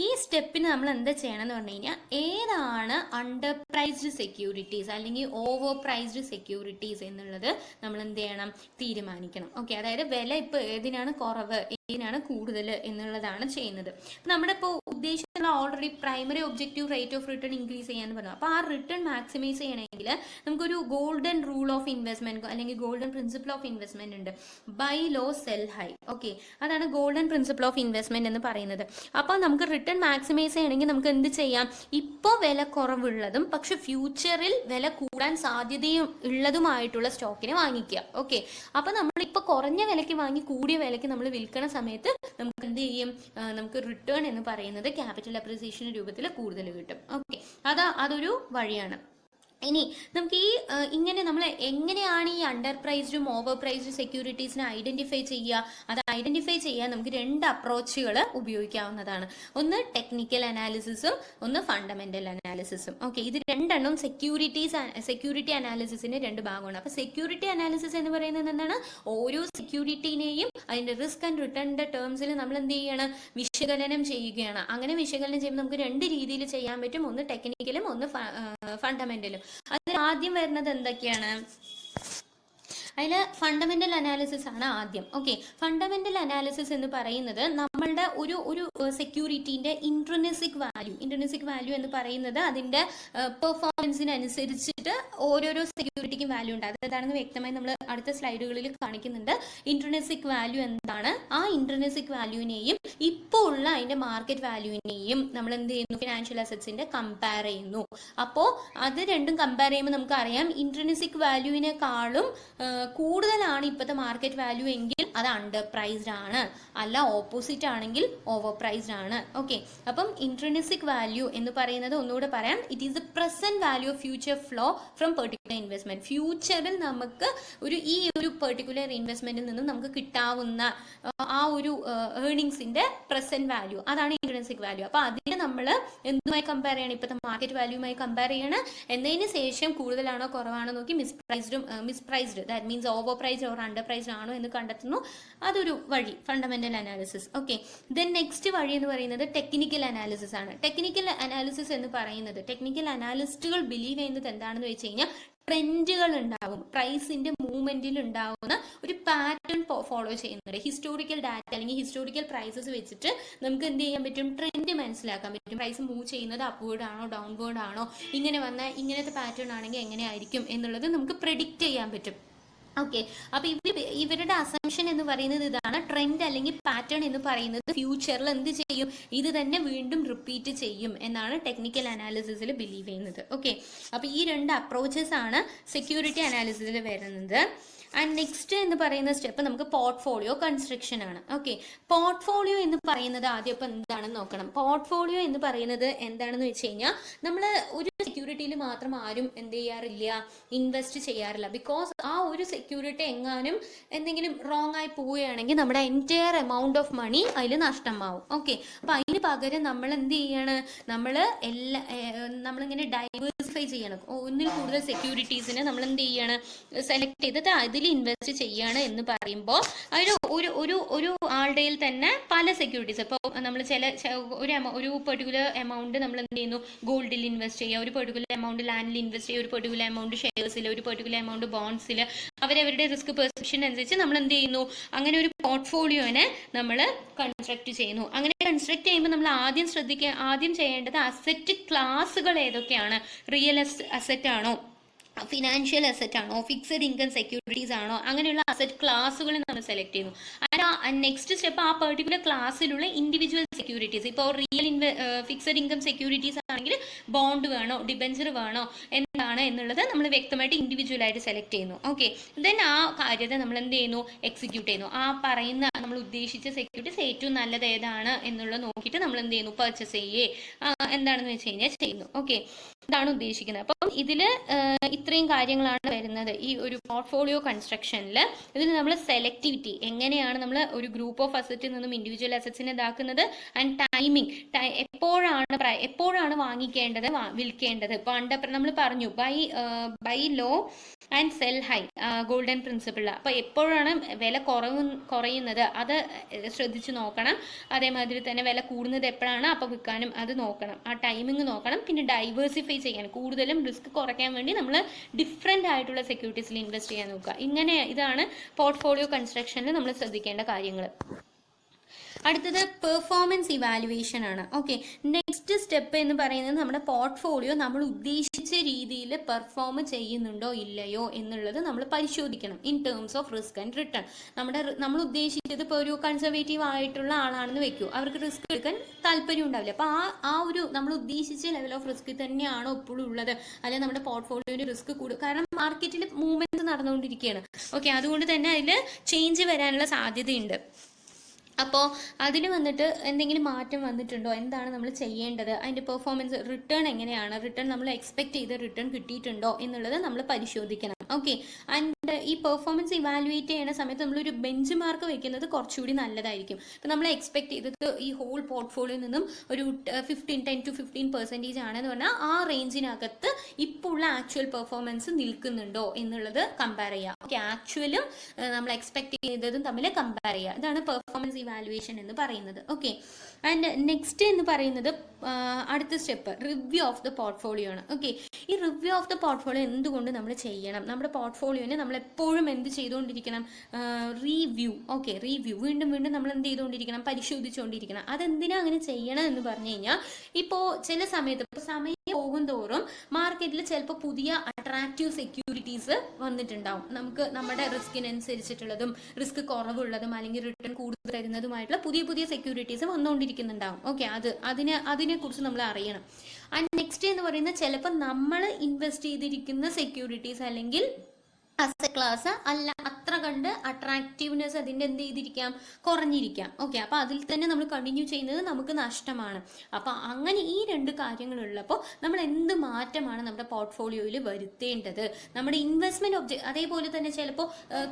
ഈ സ്റ്റെപ്പിന് നമ്മൾ എന്താ ചെയ്യണം എന്ന് പറഞ്ഞു കഴിഞ്ഞാൽ, ഏതാണ് അണ്ടർ പ്രൈസ്ഡ് സെക്യൂരിറ്റീസ് അല്ലെങ്കിൽ ഓവർ പ്രൈസ്ഡ് സെക്യൂരിറ്റീസ് എന്നുള്ളത് നമ്മൾ എന്ത് ചെയ്യണം, തീരുമാനിക്കണം. ഓക്കെ, അതായത് വില ഇപ്പോൾ ഏതിനാണ് കുറവ്, ഏതിനാണ് കൂടുതൽ എന്നുള്ളതാണ് ചെയ്യുന്നത്. നമ്മുടെ ഇപ്പോൾ ഉദ്ദേശിച്ചുള്ള already primary objective rate of return increase ചെയ്യാന്ന് പറഞ്ഞു. അപ്പോൾ ആ റിട്ടേൺ മാക്സിമൈസ് ചെയ്യണമെങ്കിൽ നമുക്കൊരു ഗോൾഡൻ റൂൾ ഓഫ് ഇൻവെസ്റ്റ്മെന്റ് അല്ലെങ്കിൽ ഗോൾഡൻ പ്രിൻസിപ്പിൾ ഓഫ് ഇൻവെസ്റ്റ്മെന്റ് ഉണ്ട്, buy low sell high. Okay, അതാണ് ഗോൾഡൻ പ്രിൻസിപ്പിൾ ഓഫ് ഇൻവെസ്റ്റ്മെന്റ് എന്ന് പറയുന്നത്. അപ്പോൾ നമുക്ക് റിട്ടേൺ മാക്സിമൈസ് ചെയ്യണമെങ്കിൽ നമുക്ക് എന്ത് ചെയ്യാം, ഇപ്പോൾ വില കുറവുള്ളതും പക്ഷെ ഫ്യൂച്ചറിൽ വില കൂടാൻ സാധ്യതയും ഉള്ളതുമായിട്ടുള്ള സ്റ്റോക്കിനെ വാങ്ങിക്കുക. ഓക്കെ, അപ്പോൾ നമ്മൾ ഇപ്പോൾ കുറഞ്ഞ വിലയ്ക്ക് വാങ്ങി കൂടിയ വിലയ്ക്ക് നമ്മൾ വിൽക്കണ സമയത്ത് നമുക്ക് എന്ത് ചെയ്യും, നമുക്ക് റിട്ടേൺ എന്ന് പറയുന്നത് ക്യാപിറ്റൽ അപ്രിസിയേഷൻ രൂപത്തിൽ കൂടുതൽ കിട്ടും. ഓക്കെ, അതൊരു വഴിയാണ്. ഇനി നമുക്ക് ഇങ്ങനെ നമ്മൾ എങ്ങനെയാണ് ഈ അണ്ടർ പ്രൈസ്ഡും ഓവർ പ്രൈസ്ഡ് സെക്യൂരിറ്റീസിനെ ഐഡന്റിഫൈ ചെയ്യുക? അത് ഐഡന്റിഫൈ ചെയ്യാൻ നമുക്ക് രണ്ട് അപ്രോച്ചുകൾ ഉപയോഗിക്കാവുന്നതാണ്. ഒന്ന് ടെക്നിക്കൽ അനാലിസിസും ഒന്ന് ഫണ്ടമെന്റൽ അനാലിസിസും. ഓക്കെ, ഇത് രണ്ടെണ്ണം സെക്യൂരിറ്റി അനാലിസിസിന്റെ രണ്ട് ഭാഗമാണ്. അപ്പൊ സെക്യൂരിറ്റി അനാലിസിസ് എന്ന് പറയുന്നത് എന്താണ്, ഓരോ സെക്യൂരിറ്റിനെയും അതിന്റെ റിസ്ക് ആൻഡ് റിട്ടേണിന്റെ ടേംസിൽ നമ്മൾ എന്ത് ചെയ്യണം, വിശകലനം ചെയ്യുകയാണ്. അങ്ങനെ വിശകലനം ചെയ്യുമ്പോൾ നമുക്ക് രണ്ട് രീതിയിൽ ചെയ്യാൻ പറ്റും, ഒന്ന് ടെക്നിക്കലും ഒന്ന് ഫണ്ടമെന്റലും. അതിൽ ആദ്യം വരുന്നത് എന്തൊക്കെയാണ്, അതിൽ ഫണ്ടമെന്റൽ അനാലിസിസ് ആണ് ആദ്യം. ഓക്കെ, ഫണ്ടമെന്റൽ അനാലിസിസ് എന്ന് പറയുന്നത് നമ്മളുടെ ഒരു സെക്യൂരിറ്റീന്റെ ഇൻട്രിൻസിക് വാല്യൂ എന്ന് പറയുന്നത് അതിന്റെ പെർഫോമൻസിനനുസരിച്ചിട്ട് ഓരോരോ സെക്യൂരിറ്റിക്കും വാല്യൂ ഉണ്ട്. അതെന്താണെന്ന് വ്യക്തമായി നമ്മൾ അടുത്ത സ്ലൈഡുകളിൽ കാണിക്കുന്നുണ്ട്. ഇൻട്രിൻസിക് വാല്യൂ എന്താണ്, ആ ഇൻട്രിൻസിക് വാല്യൂവിനെയും ഇപ്പോൾ ഉള്ള അതിന്റെ മാർക്കറ്റ് വാല്യൂവിനെയും നമ്മൾ എന്ത് ചെയ്യുന്നു, ഫിനാൻഷ്യൽ അസറ്റ്സിന്റെ കമ്പയർ ചെയ്യുന്നു. അപ്പോൾ അത് രണ്ടും കമ്പയർ ചെയ്യുമ്പോൾ നമുക്കറിയാം ഇൻട്രിൻസിക് വാല്യൂവിനെക്കാളും കൂടുതലാണ് ഇപ്പോഴത്തെ മാർക്കറ്റ് വാല്യൂ എങ്കിൽ അത് അണ്ടർ പ്രൈസ്ഡ് ആണ്, അല്ല ഓപ്പോസിറ്റ് ആണെങ്കിൽ ഓവർ പ്രൈസ്ഡ് ആണ്. ഓക്കെ, അപ്പം ഇൻട്രിൻസിക് വാല്യൂ എന്ന് പറയുന്നത് ഒന്നുകൂടെ പറയാം, it is the present value of future flow from particular investment. ഫ്യൂച്ചറിൽ നമുക്ക് ഈ ഒരു പെർട്ടിക്കുലർ ഇൻവെസ്റ്റ്മെന്റിൽ നിന്നും നമുക്ക് കിട്ടാവുന്ന ആ ഒരു ഏർണിങ്സിന്റെ പ്രസന്റ് വാല്യൂ, അതാണ് ഇൻട്രിൻസിക് വാല്യൂ. അപ്പൊ അതിനെ നമ്മൾ എന്തുമായി കമ്പയർ ചെയ്യണം, ഇപ്പോഴത്തെ മാർക്കറ്റ് വാല്യൂമായി കമ്പയർ ചെയ്യണം. എന്നതിന് ശേഷം കൂടുതലാണോ കുറവാണോ നോക്കി mispriced that means overpriced or underpriced ആണോ എന്ന് കണ്ടെത്തുന്നു. അതൊരു വഴി, fundamental analysis. Okay, then next വഴി എന്ന് പറയുന്നത് ടെക്നിക്കൽ അനാലിസിസ് ആണ്. ടെക്നിക്കൽ അനാലിസിസ് എന്ന് പറയുന്നത് ടെക്നിക്കൽ അനാലിസ്റ്റുകൾ ഇൻവെസ്റ്റേഴ്സുകൾ ബിലീവ് ചെയ്യുന്നത് എന്താണെന്ന് വെച്ച് കഴിഞ്ഞാൽ ട്രെൻഡുകൾ ഉണ്ടാവും, പ്രൈസിന്റെ മൂവ്മെന്റിൽ ഉണ്ടാവുന്ന ഒരു പാറ്റേൺ ഫോളോ ചെയ്യുന്നുണ്ട്. ഹിസ്റ്റോറിക്കൽ ഡാറ്റ അല്ലെങ്കിൽ ഹിസ്റ്റോറിക്കൽ പ്രൈസസ് വെച്ചിട്ട് നമുക്ക് എന്ത് ചെയ്യാൻ പറ്റും, ട്രെൻഡ് മനസ്സിലാക്കാൻ പറ്റും. പ്രൈസ് മൂവ് ചെയ്യുന്നത് അപ്വേർഡ് ആണോ ഡൗൺവേർഡ് ആണോ, ഇങ്ങനെ വന്നാൽ ഇങ്ങനത്തെ പാറ്റേൺ ആണെങ്കിൽ എങ്ങനെയായിരിക്കും എന്നുള്ളത് നമുക്ക് പ്രെഡിക്റ്റ് ചെയ്യാൻ പറ്റും. ഓക്കെ, അപ്പൊ ഇവരുടെ അസംഷൻ എന്ന് പറയുന്നത് ഇതാണ്, ട്രെൻഡ് അല്ലെങ്കിൽ പാറ്റേൺ എന്ന് പറയുന്നത് ഫ്യൂച്ചറിൽ എന്ത് ചെയ്യും, ഇത് തന്നെ വീണ്ടും റിപ്പീറ്റ് ചെയ്യും എന്നാണ് ടെക്നിക്കൽ അനാലിസിസിൽ ബിലീവ് ചെയ്യുന്നത്. ഓക്കെ, അപ്പൊ ഈ രണ്ട് അപ്രോച്ചസ് ആണ് സെക്യൂരിറ്റി അനാലിസിസിൽ വരുന്നത്. ആൻഡ് നെക്സ്റ്റ് എന്ന് പറയുന്ന സ്റ്റെപ്പ് നമുക്ക് പോർട്ട്ഫോളിയോ കൺസ്ട്രക്ഷൻ ആണ്. ഓക്കെ, പോർട്ട്ഫോളിയോ എന്ന് പറയുന്നത് ആദ്യം ഇപ്പം എന്താണെന്ന് നോക്കണം. പോർട്ട്ഫോളിയോ എന്ന് പറയുന്നത് എന്താണെന്ന് വെച്ച് കഴിഞ്ഞാൽ നമ്മൾ ഒരു സെക്യൂരിറ്റിയിൽ മാത്രം ആരും എന്ത് ചെയ്യാറില്ല, ഇൻവെസ്റ്റ് ചെയ്യാറില്ല. ബിക്കോസ് ആ ഒരു സെക്യൂരിറ്റി എങ്ങാനും എന്തെങ്കിലും റോങ് ആയി പോവുകയാണെങ്കിൽ നമ്മുടെ എൻറ്റയർ എമൗണ്ട് ഓഫ് മണി അതിൽ നഷ്ടമാവും. ഓക്കെ, അപ്പം അതിന് പകരം നമ്മൾ എന്ത് ചെയ്യാണ്, നമ്മളിങ്ങനെ ഡൈവേഴ്സിഫൈ ചെയ്യണം. ഒന്നിൽ കൂടുതൽ സെക്യൂരിറ്റീസിനെ നമ്മൾ എന്ത് ചെയ്യാണ്, സെലക്ട് ചെയ്തിട്ട് അതിൽ ഇൻവെസ്റ്റ് ചെയ്യാണ് എന്ന് പറയുമ്പോൾ അതിന് ഒരു ആളുടെയിൽ തന്നെ പല സെക്യൂരിറ്റീസ്, ഇപ്പോൾ നമ്മൾ ഒരു പെർട്ടിക്കുലർ എമൗണ്ട് നമ്മൾ എന്ത് ചെയ്യുന്നു, ഗോൾഡിൽ ഇൻവെസ്റ്റ് ചെയ്യുക, ഒരു പെർട്ടിക്കുലർ എമൗണ്ട് ലാൻഡിൽ ഇൻവെസ്റ്റ് ചെയ്യുക, ഒരു പെർട്ടിക്കുലർ എമൗണ്ട് ഷെയർസിൽ, ഒരു പെർട്ടിക്കുലർ എമൗണ്ട് ബോൺഡ്സിൽ, അവരവരുടെ റിസ്ക് പെർസെപ്ഷൻ അനുസരിച്ച് നമ്മൾ എന്ത് ചെയ്യുന്നു, അങ്ങനെ ഒരു പോർട്ട്ഫോളിയോനെ നമ്മൾ കൺസ്ട്രക്ട് ചെയ്യുന്നു. അങ്ങനെ കൺസ്ട്രക്ട് ചെയ്യുമ്പോൾ നമ്മൾ ആദ്യം ചെയ്യേണ്ടത് അസറ്റ് ക്ലാസുകൾ ഏതൊക്കെയാണ്, റിയൽ അസറ്റ് ആണോ, ഫിനാൻഷ്യൽ അസറ്റ് ആണോ, ഫിക്സഡ് ഇൻകം സെക്യൂരിറ്റീസ് ആണോ, അങ്ങനെയുള്ള അസറ്റ് ക്ലാസുകൾ നമ്മൾ സെലക്ട് ചെയ്യുന്നു. നെക്സ്റ്റ് സ്റ്റെപ്പ് ആ പെർട്ടിക്കുലർ ക്ലാസ്സിലുള്ള ഇൻഡിവിജ്വൽ സെക്യൂരിറ്റീസ്, ഇപ്പോൾ ഫിക്സഡ് ഇൻകം സെക്യൂരിറ്റീസ് ആണെങ്കിൽ ബോണ്ട് വേണോ, ഡിബെഞ്ചർ വേണോ, എന്താണ് എന്നുള്ളത് നമ്മൾ വ്യക്തമായിട്ട് ഇൻഡിവിജ്വൽ ആയിട്ട് സെലക്ട് ചെയ്യുന്നു. ഓക്കെ, ദെൻ ആ കാര്യത്തെ നമ്മൾ എന്ത് ചെയ്യുന്നു, എക്സിക്യൂട്ട് ചെയ്യുന്നു. ആ പറയുന്ന നമ്മൾ ഉദ്ദേശിച്ച സെക്യൂരിറ്റീസ് ഏറ്റവും നല്ലത് ഏതാണ് എന്നുള്ളത് നോക്കിയിട്ട് നമ്മൾ എന്ത് ചെയ്യുന്നു, പർച്ചേസ് ചെയ്യേ എന്താണെന്ന് വെച്ച് കഴിഞ്ഞാൽ ചെയ്യുന്നു. ഓക്കെ, ഇതാണ് ഉദ്ദേശിക്കുന്നത്. അപ്പം ഇതിൽ ഇത്രയും കാര്യങ്ങളാണ് വരുന്നത് ഈ ഒരു പോർട്ട്ഫോളിയോ കൺസ്ട്രക്ഷനിൽ. ഇതിൽ നമ്മൾ സെലക്ടിവിറ്റി, എങ്ങനെയാണ് നമ്മൾ ഒരു ഗ്രൂപ്പ് ഓഫ് അസറ്റിൽ നിന്നും ഇൻഡിവിജ്വൽ അസറ്റ്സിനെ ഇതാക്കുന്നത്, ആൻഡ് ടൈമിങ്, എപ്പോഴാണ് വാങ്ങിക്കേണ്ടത്, വിൽക്കേണ്ടത്. ഇപ്പോൾ നമ്മൾ പറഞ്ഞു buy low and sell high, golden principle. അപ്പോൾ എപ്പോഴാണ് വില കുറയുന്നത് അത് ശ്രദ്ധിച്ച് നോക്കണം. അതേമാതിരി തന്നെ വില കൂടുന്നത് എപ്പോഴാണ്, അപ്പോൾ വിൽക്കാനും അത് നോക്കണം, ആ ടൈമിങ് നോക്കണം. പിന്നെ ഡൈവേഴ്സിഫൈ ചെയ്യാൻ, കൂടുതലും റിസ്ക് കുറയ്ക്കാൻ വേണ്ടി നമ്മൾ ഡിഫറെൻ്റ് ആയിട്ടുള്ള സെക്യൂരിറ്റീസിൽ ഇൻവെസ്റ്റ് ചെയ്യാൻ നോക്കുക. ഇതാണ് പോർട്ട്ഫോളിയോ കൺസ്ട്രക്ഷനിൽ നമ്മൾ ശ്രദ്ധിക്കേണ്ട കാര്യങ്ങൾ. അടുത്തത് പെർഫോമൻസ് ഇവാലുവേഷൻ ആണ്. ഓക്കെ, നെക്സ്റ്റ് സ്റ്റെപ്പ് എന്ന് പറയുന്നത് നമ്മുടെ പോർട്ട്ഫോളിയോ നമ്മൾ ഉദ്ദേശിച്ച രീതിയിൽ പെർഫോം ചെയ്യുന്നുണ്ടോ ഇല്ലയോ എന്നുള്ളത് നമ്മൾ പരിശോധിക്കണം in terms of risk and return. നമ്മൾ ഉദ്ദേശിച്ചത് ഇപ്പോൾ ഒരു കൺസർവേറ്റീവ് ആയിട്ടുള്ള ആളാണെന്ന് വെക്കൂ, അവർക്ക് റിസ്ക് എടുക്കാൻ താല്പര്യം ഉണ്ടാവില്ല. അപ്പോൾ ആ ഒരു നമ്മൾ ഉദ്ദേശിച്ച ലെവൽ ഓഫ് റിസ്ക് തന്നെയാണോ ഇപ്പോഴും ഉള്ളത്, അല്ലെങ്കിൽ നമ്മുടെ പോർട്ട്ഫോളിയോയുടെ റിസ്ക് കൂടും. കാരണം മാർക്കറ്റിൽ മൂവ്മെന്റ് നടന്നുകൊണ്ടിരിക്കുകയാണ്. ഓക്കെ, അതുകൊണ്ട് തന്നെ അതിൽ ചേഞ്ച് വരാനുള്ള സാധ്യതയുണ്ട്. അപ്പോൾ അതിൽ വന്നിട്ട് എന്തെങ്കിലും മാറ്റം വന്നിട്ടുണ്ടോ, എന്താണ് നമ്മൾ ചെയ്യേണ്ടത്, അതിൻ്റെ പെർഫോമൻസ്, റിട്ടേൺ എങ്ങനെയാണ്, റിട്ടേൺ നമ്മൾ എക്സ്പെക്ട് ചെയ്ത റിട്ടേൺ കിട്ടിയിട്ടുണ്ടോ എന്നുള്ളത് നമ്മൾ പരിശോധിക്കണം. ഓക്കെ, ആൻഡ് ഈ പെർഫോമൻസ് ഇവാലുവേറ്റ് ചെയ്യുന്ന സമയത്ത് നമ്മളൊരു ബെഞ്ച് മാർക്ക് വെക്കുന്നത് കുറച്ചുകൂടി നല്ലതായിരിക്കും. ഇപ്പം നമ്മൾ എക്സ്പെക്ട് ചെയ്തത് ഈ ഹോൾ പോർട്ട്ഫോളിയോയിൽ നിന്നും ഒരു 10 to 15% ആണെന്ന് പറഞ്ഞാൽ ആ റേഞ്ചിനകത്ത് ഇപ്പോൾ ഉള്ള ആക്ച്വൽ പെർഫോമൻസ് നിൽക്കുന്നുണ്ടോ എന്നുള്ളത് കമ്പയർ ചെയ്യുക. ഓക്കെ, ആക്ച്വലും നമ്മൾ എക്സ്പെക്ട് ചെയ്തതും തമ്മിൽ കമ്പയർ ചെയ്യുക. ഇതാണ് പെർഫോമൻസ് ഇവാലുവേഷൻ എന്ന് പറയുന്നത്. ഓക്കെ, ആൻഡ് നെക്സ്റ്റ് എന്ന് പറയുന്നത് അടുത്ത step review of the portfolio ആണ്. ഓക്കെ, ഈ റിവ്യൂ ഓഫ് ദ പോർട്ട്ഫോളിയോ എന്തുകൊണ്ട് നമ്മൾ ചെയ്യണം, നമ്മുടെ പോർട്ട്ഫോളിയോനെ നമ്മൾ എപ്പോഴും എന്ത് ചെയ്തുകൊണ്ടിരിക്കണം, റിവ്യൂ. ഓക്കെ, റിവ്യൂ വീണ്ടും നമ്മൾ എന്ത് ചെയ്തുകൊണ്ടിരിക്കണം, പരിശോധിച്ചുകൊണ്ടിരിക്കണം. അതെന്തിനാ അങ്ങനെ ചെയ്യണം എന്ന് പറഞ്ഞു കഴിഞ്ഞാൽ, ഇപ്പോൾ ചില സമയത്ത് സമയം പോകും തോറും മാർക്കറ്റിൽ ചിലപ്പോൾ പുതിയ അട്രാക്റ്റീവ് സെക്യൂരിറ്റീസ് വന്നിട്ടുണ്ടാവും. നമുക്ക് നമ്മുടെ റിസ്കിനനുസരിച്ചിട്ടുള്ളതും റിസ്ക് കുറവുള്ളതും അല്ലെങ്കിൽ റിട്ടേൺ കൂടുതൽ തരുന്നതുമായിട്ടുള്ള പുതിയ സെക്യൂരിറ്റീസ് വന്നുകൊണ്ടിരിക്കുന്നുണ്ടാവും. ഓക്കെ, അതിനെക്കുറിച്ച് നമ്മൾ അറിയണം. ആൻഡ് നെക്സ്റ്റ് എന്ന് പറയുന്നത് ചിലപ്പോൾ നമ്മൾ ഇൻവെസ്റ്റ് ചെയ്തിരിക്കുന്ന സെക്യൂരിറ്റീസ് അല്ലെങ്കിൽ അസറ്റ് ക്ലാസ് അല്ല അത്ര കണ്ട് അട്രാക്റ്റീവ്നെസ് അതിൻ്റെ എന്ത് ചെയ്തിരിക്കാം, കുറഞ്ഞിരിക്കാം. ഓക്കെ, അപ്പോൾ അതിൽ തന്നെ നമ്മൾ കണ്ടിന്യൂ ചെയ്യുന്നത് നമുക്ക് നഷ്ടമാണ്. അപ്പോൾ അങ്ങനെ ഈ രണ്ട് കാര്യങ്ങളുള്ളപ്പോൾ നമ്മൾ എന്ത് മാറ്റമാണ് നമ്മുടെ പോർട്ട്ഫോളിയോയിൽ വരുത്തേണ്ടത്, നമ്മുടെ ഇൻവെസ്റ്റ്മെൻറ്റ് അതേപോലെ തന്നെ ചിലപ്പോൾ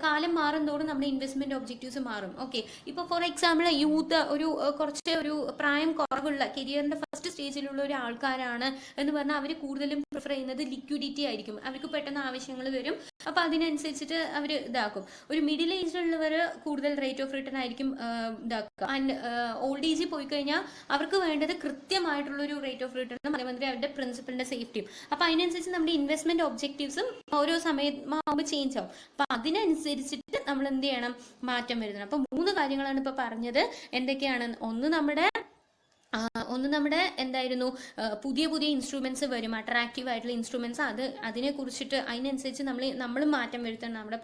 കാലം മാറുന്നതോടും നമ്മുടെ ഇൻവെസ്റ്റ്മെൻറ്റ് ഒബ്ജക്റ്റീവ്സ് മാറും. ഓക്കെ, ഇപ്പോൾ ഫോർ എക്സാമ്പിൾ യൂത്ത് കുറച്ച് പ്രായം കുറവുള്ള കരിയറിൻ്റെ ഫസ്റ്റ് സ്റ്റേജിലുള്ള ഒരു ആൾക്കാരാണ് എന്ന് പറഞ്ഞാൽ അവർ കൂടുതലും പ്രിഫർ ചെയ്യുന്നത് ലിക്വിഡിറ്റി ആയിരിക്കും. അവർക്ക് പെട്ടെന്ന് ആവശ്യങ്ങൾ വരും, അപ്പോൾ അതിനനുസരിച്ചിട്ട് അവർ ഇതാക്കും. ഒരു മിഡിൽ ഏജിലുള്ളവർ കൂടുതൽ റേറ്റ് ഓഫ് റിട്ടേൺ ആയിരിക്കും ഇതാക്കുക. ആൻഡ് ഓൾഡ് ഏജിൽ പോയി കഴിഞ്ഞാൽ അവർക്ക് വേണ്ടത് കൃത്യമായിട്ടുള്ളൊരു റേറ്റ് ഓഫ് റിട്ടേണും അതേമാതിരി അവരുടെ പ്രിൻസിപ്പലിന്റെ സേഫ്റ്റിയും. അപ്പോൾ അതിനനുസരിച്ച് നമ്മുടെ ഇൻവെസ്റ്റ്മെന്റ് ഒബ്ജക്റ്റീവ്സും ഓരോ സമയമാകുമ്പോൾ ചേഞ്ച് ആവും. അപ്പോൾ അതിനനുസരിച്ചിട്ട് നമ്മൾ എന്ത് ചെയ്യണം, മാറ്റം വരുന്നത്. അപ്പോൾ 3 കാര്യങ്ങളാണ് ഇപ്പോൾ പറഞ്ഞത്. എന്തൊക്കെയാണ്? ഒന്ന് നമ്മുടെ എന്തായിരുന്നു, പുതിയ പുതിയ ഇൻസ്ട്രുമെന്റ്സ് വരും, അട്രാക്റ്റീവ് ആയിട്ടുള്ള ഇൻസ്ട്രുമെന്റ്സ്. അതിനെ കുറിച്ചിട്ട് അതിനനുസരിച്ച് നമ്മൾ മാറ്റം വരുത്തണം നമ്മുടെ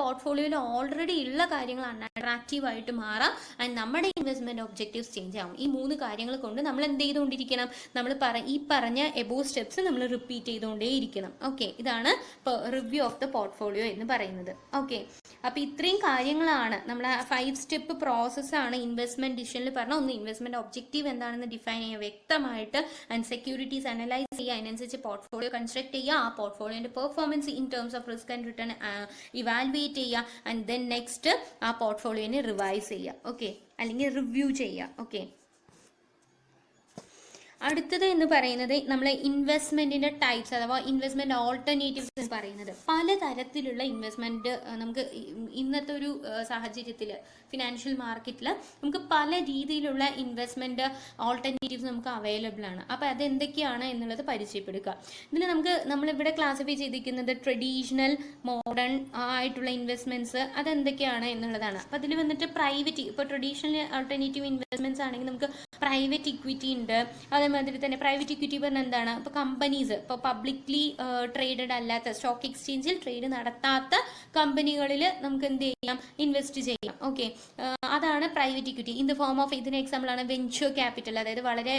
പോർട്ട്ഫോളിയോയിൽ ഓൾറെഡി ഉള്ള കാര്യങ്ങൾ അട്രാക്റ്റീവ് ആയിട്ട് മാറാം. ആൻഡ് നമ്മുടെ ഇൻവെസ്റ്റ്മെന്റ് ഒബ്ജക്റ്റീവ്സ് ചേഞ്ച് ആവും. ഈ 3 കാര്യങ്ങൾ കൊണ്ട് നമ്മൾ എന്ത് ചെയ്തുകൊണ്ടിരിക്കണം, നമ്മൾ ഈ പറഞ്ഞ എബോ സ്റ്റെപ്സ് നമ്മൾ റിപ്പീറ്റ് ചെയ്തുകൊണ്ടേ ഇരിക്കണം. ഓക്കെ, ഇതാണ് റിവ്യൂ ഓഫ് ദ പോർട്ട്ഫോളിയോ എന്ന് പറയുന്നത്. ഓക്കെ, അപ്പോൾ ഇത്രയും കാര്യങ്ങളാണ് നമ്മളെ 5 സ്റ്റെപ്പ് പ്രോസസ്സാണ് ഇൻവെസ്റ്റ്മെന്റ് ഡിസിഷനിൽ പറഞ്ഞ. ഒന്ന്, ഇൻവെസ്റ്റ്മെന്റ് ഒബ്ജക്റ്റീവ് എന്താണെന്ന് ഡിഫൈൻ ചെയ്യുക വ്യക്തമായിട്ട്, ആൻഡ് സെക്യൂരിറ്റീസ് അനലൈസ് ചെയ്യുക, അതിനനുസരിച്ച് പോർട്ട്ഫോളിയോ കൺസ്ട്രക്ട് ചെയ്യുക, ആ പോർട്ട്ഫോളിയോന്റെ performance in terms of risk and return evaluate ചെയ്യുക, ആൻഡ് ദെൻ നെക്സ്റ്റ് ആ പോർട്ട്ഫോളിയോനെ റിവൈസ് ചെയ്യുക. ഓക്കെ, അല്ലെങ്കിൽ റിവ്യൂ ചെയ്യുക. ഓക്കെ, അടുത്തത് എന്ന് പറയുന്നത് നമ്മൾ ഇൻവെസ്റ്റ്മെന്റിന്റെ ടൈപ്സ് അഥവാ ഇൻവെസ്റ്റ്മെന്റ് ഓൾട്ടർനേറ്റീവ്സ് എന്ന് പറയുന്നത്. പലതരത്തിലുള്ള ഇൻവെസ്റ്റ്മെന്റ് നമുക്ക് ഇന്നത്തെ ഒരു സാഹചര്യത്തിൽ ഫിനാൻഷ്യൽ മാർക്കറ്റിൽ നമുക്ക് പല രീതിയിലുള്ള ഇൻവെസ്റ്റ്മെന്റ് ഓൾട്ടർനേറ്റീവ്സ് നമുക്ക് അവൈലബിൾ ആണ്. അപ്പോൾ അതെന്തൊക്കെയാണ് എന്നുള്ളത് പരിചയപ്പെടുക. ഇതിൽ നമ്മളിവിടെ ക്ലാസിഫൈ ചെയ്തിരിക്കുന്നത് ട്രഡീഷണൽ, മോഡേൺ ആയിട്ടുള്ള ഇൻവെസ്റ്റ്മെന്റ്സ് അതെന്തൊക്കെയാണ് എന്നുള്ളതാണ്. അപ്പോൾ അതിൽ വന്നിട്ട് പ്രൈവറ്റ്, ഇപ്പോൾ ട്രഡീഷണൽ ഓൾട്ടർനേറ്റീവ് ഇൻവെസ്റ്റ്മെന്റ്സ് ആണെങ്കിൽ നമുക്ക് പ്രൈവറ്റ് ഇക്വിറ്റി ഉണ്ട്. അതേമാതിരി തന്നെ പ്രൈവറ്റ് ഇക്വിറ്റി പറഞ്ഞാൽ എന്താണ്, ഇപ്പോൾ കമ്പനീസ്, ഇപ്പോൾ പബ്ലിക്ലി ട്രേഡഡ് അല്ലാത്ത, സ്റ്റോക്ക് എക്സ്ചേഞ്ചിൽ ട്രേഡ് നടത്താത്ത കമ്പനികളിൽ നമുക്ക് എന്ത് ചെയ്യാം, ഇൻവെസ്റ്റ് ചെയ്യാം. ഓക്കെ, അതാണ് private equity. In the form of, ഇതിന് എക്സാമ്പിൾ ആണ് വെഞ്ചർ ക്യാപിറ്റൽ. അതായത് വളരെ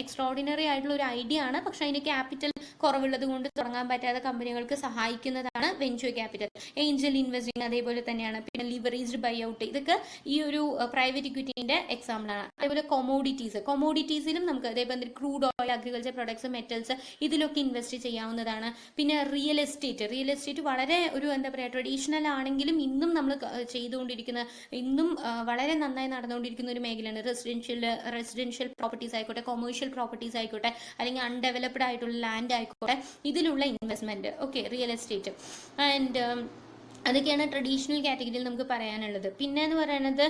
എക്സ്ട്രോർഡിനറി ആയിട്ടുള്ള ഒരു ഐഡിയ ആണ്, പക്ഷെ അതിന് ക്യാപിറ്റൽ കുറവുള്ളത് കൊണ്ട് തുടങ്ങാൻ പറ്റാത്ത കമ്പനികൾക്ക് സഹായിക്കുന്നതാണ് വെഞ്ചർ ക്യാപിറ്റൽ. ഏഞ്ചൽ ഇൻവെസ്റ്റിംഗ് അതേപോലെ തന്നെയാണ്. പിന്നെ ലിവറേജ്ഡ് ബൈ ഔട്ട്, ഇതൊക്കെ ഈ ഒരു പ്രൈവറ്റ് ഇക്വിറ്റിന്റെ എക്സാമ്പിൾ ആണ്. അതേപോലെ കൊമോഡിറ്റീസിലും നമുക്ക് അതേപോലെ crude oil, agriculture products, metals, ഇതിലൊക്കെ ഇൻവെസ്റ്റ് ചെയ്യാവുന്നതാണ്. പിന്നെ റിയൽ എസ്റ്റേറ്റ് വളരെ ഒരു എന്താ പറയുക, ട്രഡീഷണൽ ആണെങ്കിലും ഇന്നും നമ്മൾ ചെയ്തുകൊണ്ടിരിക്കുന്ന, ഇന്നും വളരെ നന്നായി നടന്നുകൊണ്ടിരിക്കുന്ന ഒരു മേഖലയാണ്. റെസിഡൻഷ്യൽ പ്രോപ്പർട്ടീസ് ആയിക്കോട്ടെ, കൊമേഴ്ഷ്യൽ പ്രോപ്പർട്ടീസ് ആയിക്കോട്ടെ, അല്ലെങ്കിൽ അൺഡെവലപ്ഡ് ആയിട്ടുള്ള ലാൻഡ് ആയിക്കോട്ടെ, ഇതിലുള്ള investment. Okay, real estate. And അതൊക്കെയാണ് ട്രഡീഷണൽ കാറ്റഗറിയിൽ നമുക്ക് പറയാനുള്ളത്. പിന്നെ എന്ന് പറയുന്നത്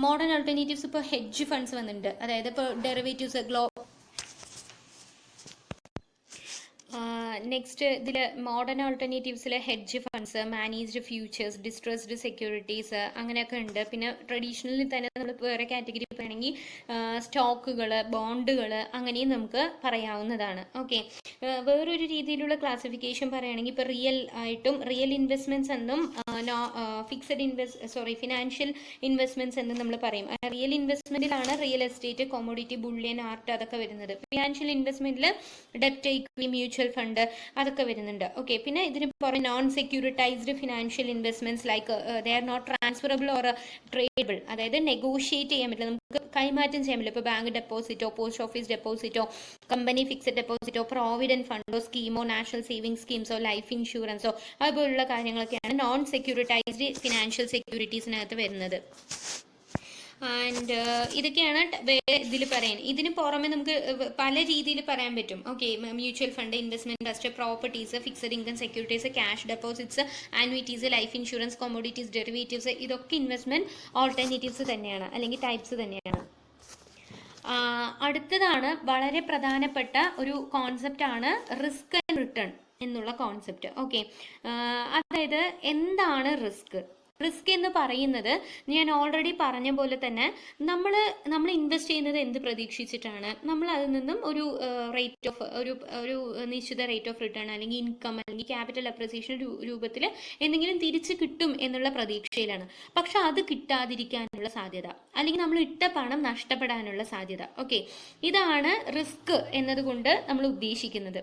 മോഡേൺ ആൾട്ടർനേറ്റീവ്സ്. ഇപ്പോൾ ഹെഡ്ജ് ഫണ്ട്സ് വന്നിട്ടുണ്ട്. അതായത് ഇപ്പോൾ ഡെറിവേറ്റീവ്സ്, നെക്സ്റ്റ് ഇതിൽ മോഡേൺ ആൾട്ടർനേറ്റീവ്സിൽ hedge funds, managed futures, distressed securities അങ്ങനെയൊക്കെ ഉണ്ട്. പിന്നെ ട്രഡീഷണലിൽ തന്നെ നമ്മൾ വേറെ കാറ്റഗറി പറയുകയാണെങ്കിൽ സ്റ്റോക്കുകൾ, ബോണ്ടുകൾ, അങ്ങനെയും നമുക്ക് പറയാവുന്നതാണ്. ഓക്കെ, വേറൊരു രീതിയിലുള്ള ക്ലാസിഫിക്കേഷൻ പറയുകയാണെങ്കിൽ ഇപ്പോൾ റിയൽ ഇൻവെസ്റ്റ്മെന്റ്സ് എന്നും ഫിനാൻഷ്യൽ ഇൻവെസ്റ്റ്മെന്റ്സ് എന്നും നമ്മൾ പറയും. റിയൽ ഇൻവെസ്റ്റ്മെന്റിലാണ് real estate, commodity, bullion, art അതൊക്കെ വരുന്നത്. ഫിനാൻഷ്യൽ ഇൻവെസ്റ്റ്മെന്റിൽ ഡെപ്റ്റ്, ഇക്വിറ്റി, മ്യൂച്വൽ ഫണ്ട് അതൊക്കെ വരുന്നുണ്ട്. ഓക്കെ, പിന്നെ ഇതിന് പുറമെ non securitised financial investments like they are not transferable or tradable. അതായത് നെഗോഷിയേറ്റ് ചെയ്യാൻ പറ്റില്ല, നമുക്ക് കൈമാറ്റം ചെയ്യാൻ പറ്റില്ല. ഇപ്പോൾ ബാങ്ക് ഡെപ്പോസിറ്റോ, പോസ്റ്റ് ഓഫീസ് ഡെപ്പോസിറ്റോ, കമ്പനി ഫിക്സഡ് ഡെപ്പോസിറ്റോ, പ്രോവിഡന്റ് ഫണ്ടോ, സ്കീമോ, നാഷണൽ സേവിംഗ് സ്കീംസോ, ലൈഫ് ഇൻഷുറൻസോ അതുപോലുള്ള കാര്യങ്ങളൊക്കെയാണ് നോൺ സെക്യൂരിറ്റൈസ്ഡ് ഫിനാൻഷ്യൽ സെക്യൂരിറ്റീസിനകത്ത് വരുന്നത്. ആൻഡ് ഇതൊക്കെയാണ് ഇതിൽ പറയാൻ. ഇതിന് പുറമെ നമുക്ക് പല രീതിയിൽ പറയാൻ പറ്റും. Okay, mutual fund, investment trust, properties, fixed income securities, cash deposits, annuities, life insurance, commodities, derivatives, ഇതൊക്കെ ഇൻവെസ്റ്റ്മെന്റ് ഓൾട്ടർനേറ്റീവ്സ് തന്നെയാണ്, അല്ലെങ്കിൽ ടൈപ്സ് തന്നെയാണ്. അടുത്തതാണ് വളരെ പ്രധാനപ്പെട്ട ഒരു കോൺസെപ്റ്റ് ആണ് റിസ്ക് ആൻഡ് റിട്ടേൺ എന്നുള്ള കോൺസെപ്റ്റ്. ഓക്കെ, അതായത് എന്താണ് റിസ്ക് എന്ന് പറയുന്നത്, ഞാൻ ഓൾറെഡി പറഞ്ഞ പോലെ തന്നെ നമ്മൾ ഇൻവെസ്റ്റ് ചെയ്യുന്നത് എന്ത് പ്രതീക്ഷിച്ചിട്ടാണ്, നമ്മൾ അതിൽ നിന്നും ഒരു റേറ്റ് ഓഫ് ഒരു നിശ്ചിത റേറ്റ് ഓഫ് റിട്ടേൺ അല്ലെങ്കിൽ ഇൻകം അല്ലെങ്കിൽ ക്യാപിറ്റൽ അപ്രിസിയേഷൻ രൂപത്തിൽ എന്തെങ്കിലും തിരിച്ച് കിട്ടും എന്നുള്ള പ്രതീക്ഷയിലാണ്. പക്ഷെ അത് കിട്ടാതിരിക്കാനുള്ള സാധ്യത, അല്ലെങ്കിൽ നമ്മൾ ഇട്ട പണം നഷ്ടപ്പെടാനുള്ള സാധ്യത. ഓക്കെ, ഇതാണ് റിസ്ക് എന്നതുകൊണ്ട് നമ്മൾ ഉദ്ദേശിക്കുന്നത്.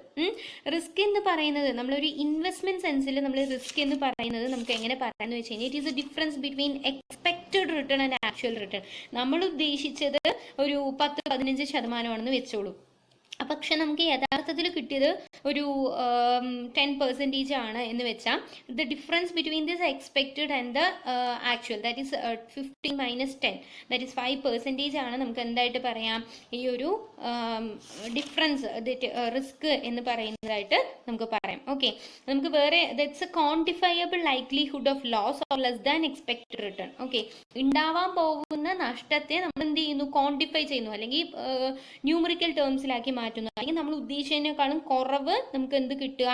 റിസ്ക് എന്ന് പറയുന്നത് നമ്മളൊരു ഇൻവെസ്റ്റ്മെന്റ് സെൻസിൽ നമ്മൾ റിസ്ക് എന്ന് പറയുന്നത് നമുക്ക് എങ്ങനെ പറയാമെന്ന് വെച്ച് കഴിഞ്ഞാൽ, it is A difference between expected return and actual return. നമ്മൾ ഉദ്ദേശിച്ചത് ഒരു 10-15% വെച്ചോളൂ. പക്ഷെ നമുക്ക് യഥാർത്ഥത്തിൽ കിട്ടിയത് ഒരു 10% ആണ് എന്ന് വെച്ചാൽ the difference between this expected and the actual, that is 15 - 10, that is 5% ആണ് നമുക്ക് എന്തായിട്ട് പറയാം, ഈ ഒരു ഡിഫറൻസ് റിസ്ക് എന്ന് പറയുന്നതായിട്ട് നമുക്ക് പറയാം. ഓക്കെ, നമുക്ക് വേറെ that's a quantifiable likelihood of loss or less than expected return. Okay, ഉണ്ടാവാൻ പോകുന്ന നഷ്ടത്തെ നമ്മൾ എന്ത് ചെയ്യുന്നു, ക്വാണ്ടിഫൈ ചെയ്യുന്നു, അല്ലെങ്കിൽ ന്യൂമറിക്കൽ ടേംസിലാക്കി മാറ്റുന്നു, അല്ലെങ്കിൽ നമ്മൾ ഉദ്ദേശിച്ചതിനേക്കാളും കുറവ് നമുക്ക് എന്ത് കിട്ടുക,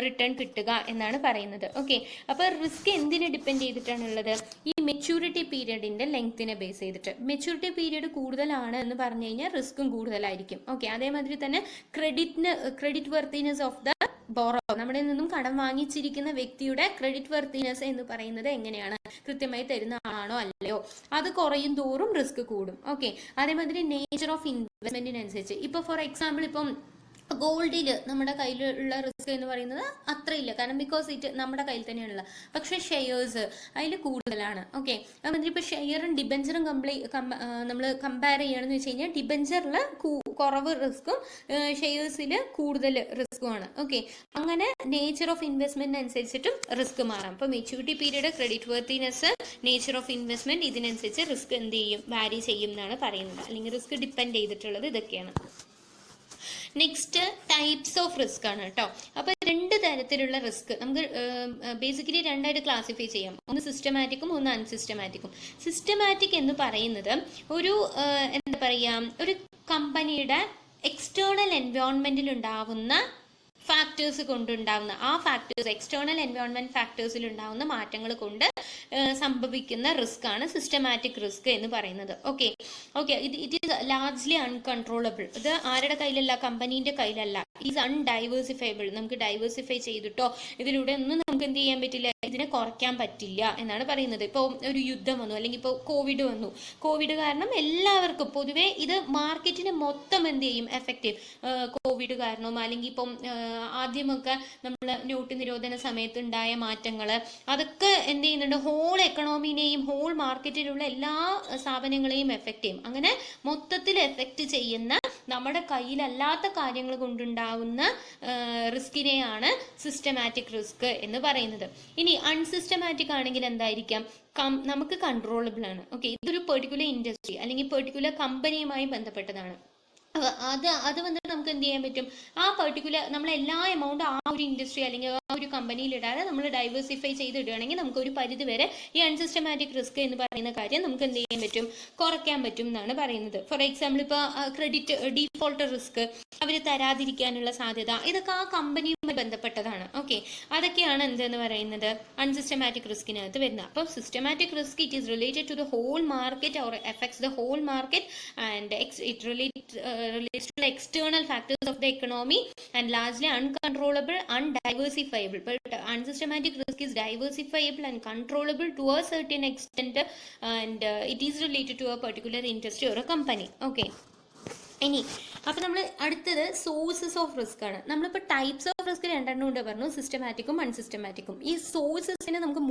റിട്ടേൺ കിട്ടുക എന്നാണ് പറയുന്നത്. ഓക്കെ, അപ്പോൾ റിസ്ക് എന്തിനെ ഡിപ്പെൻഡ് ചെയ്തിട്ടാണുള്ളത്, ഈ മെച്യൂരിറ്റി പീരീഡിന്റെ ലെങ്ത്തിനെ ബേസ് ചെയ്തിട്ട്. മെച്യൂരിറ്റി പീരീഡ് കൂടുതലാണ് എന്ന് പറഞ്ഞു കഴിഞ്ഞാൽ റിസ്ക്കും കൂടുതലായിരിക്കും. ഓക്കെ, അതേമാതിരി തന്നെ credit worthiness of the borrow, നമ്മുടെ നിന്നും കടം വാങ്ങിച്ചിരിക്കുന്ന വ്യക്തിയുടെ ക്രെഡിറ്റ് വർത്തിനെസ് എന്ന് പറയുന്നത് എങ്ങനെയാണ്, കൃത്യമായി തരുന്ന ആളാണോ അല്ലയോ, അത് കുറയും തോറും റിസ്ക് കൂടും. ഓക്കെ, അതേമാതിരി നേച്ചർ ഓഫ് ഇൻവെസ്റ്റ്മെന്റിനനുസരിച്ച്, ഇപ്പോൾ ഫോർ എക്സാമ്പിൾ ഇപ്പം ഗോൾഡിൽ നമ്മുടെ കയ്യിലുള്ള റിസ്ക് എന്ന് പറയുന്നത് അത്രയില്ല, കാരണം ബിക്കോസ് ഇറ്റ് നമ്മുടെ കയ്യിൽ തന്നെയാണുള്ള. പക്ഷേ ഷെയർസ് അതിൽ കൂടുതലാണ്. ഓക്കെ, അതിൽ ഇപ്പോൾ ഷെയറും ഡിബഞ്ചറും നമ്മൾ കമ്പയർ ചെയ്യണമെന്ന് വെച്ച് കഴിഞ്ഞാൽ ഡിബഞ്ചറിൽ കുറവ് റിസ്ക്കും ഷെയർസിൽ കൂടുതൽ റിസ്ക്കുമാണ്. ഓക്കെ, അങ്ങനെ നേച്ചർ ഓഫ് ഇൻവെസ്റ്റ്മെന്റ് അനുസരിച്ചിട്ടും റിസ്ക് മാറാം. അപ്പോൾ maturity period, creditworthiness, nature of investment, ഇതിനനുസരിച്ച് റിസ്ക് എന്ത് ചെയ്യും, വാരി ചെയ്യും എന്നാണ് പറയുന്നത്. അല്ലെങ്കിൽ റിസ്ക് ഡിപ്പെൻഡ് ചെയ്തിട്ടുള്ളത് ഇതൊക്കെയാണ്. നെക്സ്റ്റ് ടൈപ്സ് ഓഫ് റിസ്ക് ആണ് കേട്ടോ. അപ്പോൾ 2 തരത്തിലുള്ള റിസ്ക് നമുക്ക് ബേസിക്കലി 2ആയിട്ട് ക്ലാസിഫൈ ചെയ്യാം. ഒന്ന് സിസ്റ്റമാറ്റിക്കും ഒന്ന് അൺസിസ്റ്റമാറ്റിക്കും. സിസ്റ്റമാറ്റിക് എന്ന് പറയുന്നത് ഒരു എന്താ പറയുക, ഒരു കമ്പനിയുടെ എക്സ്റ്റേണൽ എൻവയോൺമെന്റിൽ ഉണ്ടാവുന്ന ഫാക്ടേഴ്സ് കൊണ്ടുണ്ടാവുന്ന, ആ ഫാക്ടേഴ്സ് എക്സ്റ്റേണൽ എൻവയോൺമെന്റ് ഫാക്ടേഴ്സിൽ ഉണ്ടാവുന്ന മാറ്റങ്ങൾ കൊണ്ട് സംഭവിക്കുന്ന റിസ്ക് ആണ് സിസ്റ്റമാറ്റിക് റിസ്ക് എന്ന് പറയുന്നത്. Okay, it is largely uncontrollable. ഇത് ആരുടെ കയ്യിലല്ല, കമ്പനീന്റെ കയ്യിലല്ല. ഈസ് അൺഡൈവേഴ്സിഫൈബിൾ, നമുക്ക് ഡൈവേഴ്സിഫൈ ചെയ്തിട്ടോ ഇതിലൂടെ ഒന്നും നമുക്ക് എന്ത് ചെയ്യാൻ പറ്റില്ല, ഇതിനെ കുറയ്ക്കാൻ പറ്റില്ല എന്നാണ് പറയുന്നത്. ഇപ്പോൾ ഒരു യുദ്ധം വന്നു, അല്ലെങ്കിൽ ഇപ്പോൾ കോവിഡ് വന്നു. കോവിഡ് കാരണം എല്ലാവർക്കും പൊതുവെ ഇത് മാർക്കറ്റിനെ മൊത്തം എന്ത് ചെയ്യും, എഫക്റ്റീവ്. കോവിഡ് കാരണവും അല്ലെങ്കിൽ ഇപ്പം ആദ്യമൊക്കെ നമ്മൾ നോട്ട് നിരോധന സമയത്ത് ഉണ്ടായ മാറ്റങ്ങൾ, അതൊക്കെ എന്ത് ചെയ്യുന്നുണ്ട്, ഹോൾ എക്കണോമിനെയും ഹോൾ മാർക്കറ്റിലുള്ള എല്ലാ സ്ഥാപനങ്ങളെയും എഫക്റ്റ് ചെയ്യും. അങ്ങനെ മൊത്തത്തിൽ എഫക്റ്റ് ചെയ്യുന്ന നമ്മുടെ കയ്യിലല്ലാത്ത കാര്യങ്ങൾ കൊണ്ടുണ്ടാവുന്ന റിസ്കിനെയാണ് സിസ്റ്റമാറ്റിക് റിസ്ക് എന്ന് പറയുന്നത്. ഇനി അൺസിസ്റ്റമാറ്റിക് ആണെങ്കിൽ എന്തായിരിക്കാം, നമുക്ക് കൺട്രോളബിൾ ആണ്. ഓക്കെ, ഇതൊരു പെർട്ടിക്കുലർ ഇൻഡസ്ട്രി അല്ലെങ്കിൽ പെർട്ടിക്കുലർ കമ്പനിയുമായി ബന്ധപ്പെട്ടതാണ്. അത് വന്നിട്ട് നമുക്ക് എന്ത് ചെയ്യാൻ പറ്റും, ആ പെർട്ടിക്കുലർ നമ്മൾ എല്ലാ എമൗണ്ട് ആ ഒരു ഇൻഡസ്ട്രി അല്ലെങ്കിൽ ആ ഒരു കമ്പനിയിൽ ഇടാതെ നമ്മൾ ഡൈവേഴ്സിഫൈ ചെയ്ത് ഇടുകയാണെങ്കിൽ നമുക്ക് ഒരു പരിധി വരെ ഈ അൺസിസ്റ്റമാറ്റിക് റിസ്ക് എന്ന് പറയുന്ന കാര്യം നമുക്ക് എന്ത് ചെയ്യാൻ പറ്റും, കുറയ്ക്കാൻ പറ്റും എന്നാണ് പറയുന്നത്. ഫോർ എക്സാമ്പിൾ ഇപ്പോൾ ക്രെഡിറ്റ് ഡീഫോൾട്ടർ റിസ്ക്, അവർ തരാതിരിക്കാനുള്ള സാധ്യത, ഇതൊക്കെ ആ കമ്പനിയുമായി ബന്ധപ്പെട്ടതാണ്. ഓക്കെ, അതൊക്കെയാണ് എന്തെന്ന് പറയുന്നത് അൺസിസ്റ്റമാറ്റിക് റിസ്കിനകത്ത് വരുന്നത്. അപ്പോൾ systematic risk it is related to the whole market or effects the whole market and it relates to the external factors of the economy and largely uncontrollable, undiversifiable. But unsystematic risk is diversifiable and controllable to a certain extent, and it is related to a particular industry or a company. Okay. ഇനി അപ്പോൾ നമ്മൾ അടുത്തത് sources of risk ആണ്. നമ്മളിപ്പോൾ types of risk 2 കൊണ്ട് പറഞ്ഞു, സിസ്റ്റമാറ്റിക്കും അൺസിസ്റ്റമാറ്റിക്കും. ഈ സോഴ്സസിന് നമുക്ക്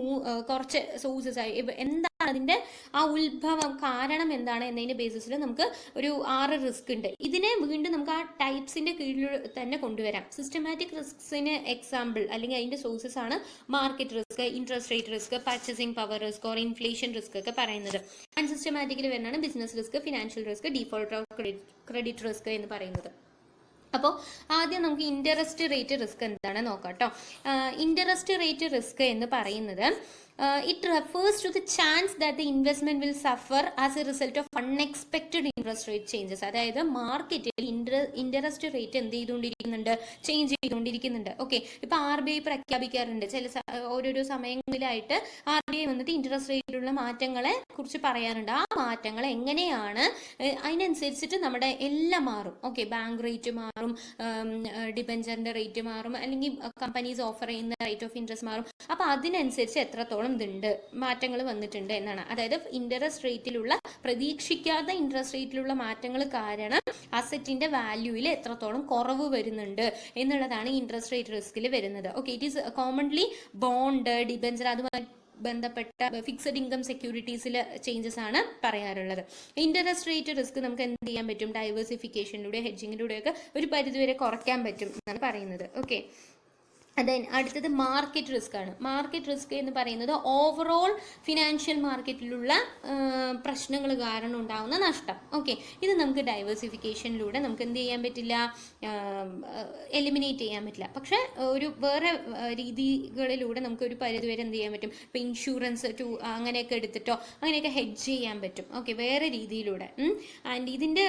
കുറച്ച് സോഴ്സസ് ആയി, എന്താണ് അതിൻ്റെ ആ ഉത്ഭവം, കാരണം എന്താണ് എന്നതിൻ്റെ ബേസിസിൽ നമുക്ക് ഒരു 6 റിസ്ക് ഉണ്ട്. ഇതിനെ വീണ്ടും നമുക്ക് ആ ടൈപ്സിൻ്റെ കീഴിൽ തന്നെ കൊണ്ടുവരാം. സിസ്റ്റമാറ്റിക് റിസ്ക്സിന് എക്സാമ്പിൾ അല്ലെങ്കിൽ അതിൻ്റെ സോഴ്സസ് ആണ് market risk, interest rate risk, purchasing power risk or inflation risk ഒക്കെ പറയുന്നത്. അൺസിസ്റ്റമാറ്റിക്കിൽ വരുന്നതാണ് business risk, financial risk, default of credit risk എന്ന് പറയുന്നത്. അപ്പോൾ ആദ്യം നമുക്ക് ഇൻട്രസ്റ്റ് റേറ്റ് റിസ്ക് എന്താണ് നോക്കാം കേട്ടോ. ഇൻട്രസ്റ്റ് റേറ്റ് റിസ്ക് എന്ന് പറയുന്നത് it refers to the chance that the investment will suffer as a result of unexpected interest rate changes. അതായത് മാർക്കറ്റിൽ ഇൻട്രസ്റ്റ് റേറ്റ് എന്ത് ചെയ്തുകൊണ്ടിരിക്കുന്നുണ്ട്, ചേഞ്ച് ചെയ്തുകൊണ്ടിരിക്കുന്നുണ്ട്. ഓക്കെ, ഇപ്പോൾ RBI പ്രഖ്യാപിക്കാറുണ്ട് ചില ഓരോരോ സമയങ്ങളിലായിട്ട് RBI വന്നിട്ട് ഇൻട്രസ്റ്റ് റേറ്റിലുള്ള മാറ്റങ്ങളെ കുറിച്ച് പറയാറുണ്ട്. ആ മാറ്റങ്ങൾ എങ്ങനെയാണ്, അതിനനുസരിച്ചിട്ട് നമ്മുടെ എല്ലാം മാറും. ഓക്കെ, ബാങ്ക് റേറ്റ് മാറും, ഡിബഞ്ചറിന്റെ റേറ്റ് മാറും, അല്ലെങ്കിൽ കമ്പനീസ് ഓഫർ ചെയ്യുന്ന റേറ്റ് ഓഫ് ഇൻട്രസ്റ്റ് മാറും. അപ്പോൾ അതിനനുസരിച്ച് എത്രത്തോളം ഇതുണ്ട്, മാറ്റങ്ങൾ വന്നിട്ടുണ്ട് എന്നാണ്. അതായത് ഇൻട്രസ്റ്റ് റേറ്റിലുള്ള പ്രതീക്ഷിക്കാത്ത ഇൻട്രസ്റ്റ് റേറ്റിലുള്ള മാറ്റങ്ങൾ കാരണം അസറ്റിന്റെ വാല്യൂവിൽ എത്രത്തോളം കുറവ് വരുന്നുണ്ട് എന്നുള്ളതാണ് ഇൻട്രസ്റ്റ് റേറ്റ് റിസ്കിൽ വരുന്നത്. Okay, it is commonly bond, debenture, അതുപോലെ ബന്ധപ്പെട്ട ഫിക്സഡ് ഇൻകം സെക്യൂരിറ്റീസിൽ ചേഞ്ചസ് ആണ് പറയാറുള്ളത്. ഇൻട്രസ്റ്റ് റേറ്റ് റിസ്ക് നമുക്ക് എന്ത് ചെയ്യാൻ പറ്റും? ഡൈവേഴ്സിഫിക്കേഷനിലൂടെ ഹെഡ്ജിങ്ങിലൂടെയൊക്കെ ഒരു പരിധിവരെ കുറയ്ക്കാൻ പറ്റും എന്നാണ് പറയുന്നത്. ഓക്കെ, ദെൻ അടുത്തത് മാർക്കറ്റ് റിസ്ക് ആണ്. മാർക്കറ്റ് റിസ്ക് എന്ന് പറയുന്നത് ഓവറോൾ ഫിനാൻഷ്യൽ മാർക്കറ്റിലുള്ള പ്രശ്നങ്ങൾ കാരണം ഉണ്ടാകുന്ന നഷ്ടം. ഓക്കെ, ഇത് നമുക്ക് ഡൈവേഴ്സിഫിക്കേഷനിലൂടെ നമുക്ക് എന്ത് ചെയ്യാൻ പറ്റില്ല? എലിമിനേറ്റ് ചെയ്യാൻ പറ്റില്ല. പക്ഷെ ഒരു വേറെ രീതികളിലൂടെ നമുക്ക് ഒരു പരിധിവരെ എന്ത് ചെയ്യാൻ പറ്റും? ഇപ്പം ഇൻഷുറൻസ് അങ്ങനെയൊക്കെ എടുത്തിട്ടോ അങ്ങനെയൊക്കെ ഹെഡ്ജ് ചെയ്യാൻ പറ്റും. ഓക്കെ, വേറെ രീതിയിലൂടെ. ആൻഡ് ഇതിൻ്റെ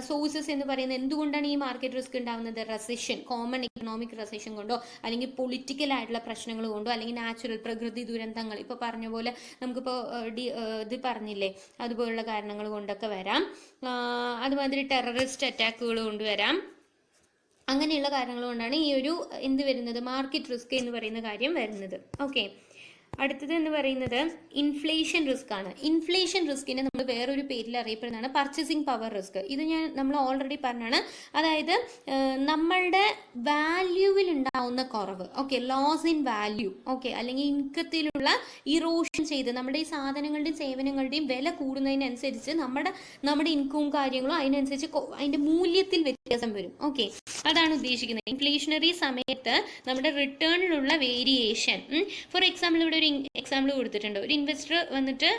സോഴ്സസ് എന്ന് പറയുന്നത് എന്തുകൊണ്ടാണ് ഈ മാർക്കറ്റ് റിസ്ക് ഉണ്ടാകുന്നത്? റെസഷൻ, കോമൺ ഇക്കണോമിക് റെസഷൻ കൊണ്ടോ അല്ലെങ്കിൽ പൊളിറ്റിക്കൽ ആയിട്ടുള്ള പ്രശ്നങ്ങൾ കൊണ്ടോ അല്ലെങ്കിൽ നാച്ചുറൽ പ്രകൃതി ദുരന്തങ്ങൾ, ഇപ്പോൾ പറഞ്ഞ പോലെ നമുക്കിപ്പോൾ ഇത് പറഞ്ഞില്ലേ, അതുപോലുള്ള കാരണങ്ങൾ കൊണ്ടൊക്കെ വരാം. അതുമാതിരി ടെററിസ്റ്റ് അറ്റാക്കുകൾ കൊണ്ടുവരാം. അങ്ങനെയുള്ള കാരണങ്ങൾ കൊണ്ടാണ് ഈ ഒരു എന്ത് വരുന്നത്? മാർക്കറ്റ് റിസ്ക് എന്ന് പറയുന്ന കാര്യം വരുന്നത്. ഓക്കെ, അടുത്തത് എന്ന് പറയുന്നത് ഇൻഫ്ലേഷൻ റിസ്ക് ആണ്. ഇൻഫ്ലേഷൻ റിസ്കിനെ നമ്മൾ വേറൊരു പേരിൽ അറിയപ്പെടുന്നതാണ് പർച്ചേസിങ് പവർ റിസ്ക്. ഇത് നമ്മൾ ഓൾറെഡി പറഞ്ഞാണ്. അതായത് നമ്മളുടെ വാല്യൂവിൽ ഉണ്ടാവുന്ന കുറവ്, okay, loss in value, okay, അല്ലെങ്കിൽ ഇൻകത്തിലുള്ള ഇറോഷൻ ചെയ്ത് നമ്മുടെ ഈ സാധനങ്ങളുടെയും സേവനങ്ങളുടെയും വില കൂടുന്നതിനനുസരിച്ച് നമ്മുടെ ഇൻകവും കാര്യങ്ങളും അതിനനുസരിച്ച് അതിൻ്റെ മൂല്യത്തിൽ വ്യത്യാസം വരും. ഓക്കെ, അതാണ് ഉദ്ദേശിക്കുന്നത്. ഇൻഫ്ലേഷണറി സമയത്ത് നമ്മുടെ റിട്ടേണിലുള്ള വേരിയേഷൻ. ഫോർ എക്സാമ്പിൾ ഇവിടെ ഒരു എക്സാമ്പിൾ കൊടുത്തിട്ടുണ്ട്. ഒരു ഇൻവെസ്റ്റർ വന്നിട്ട്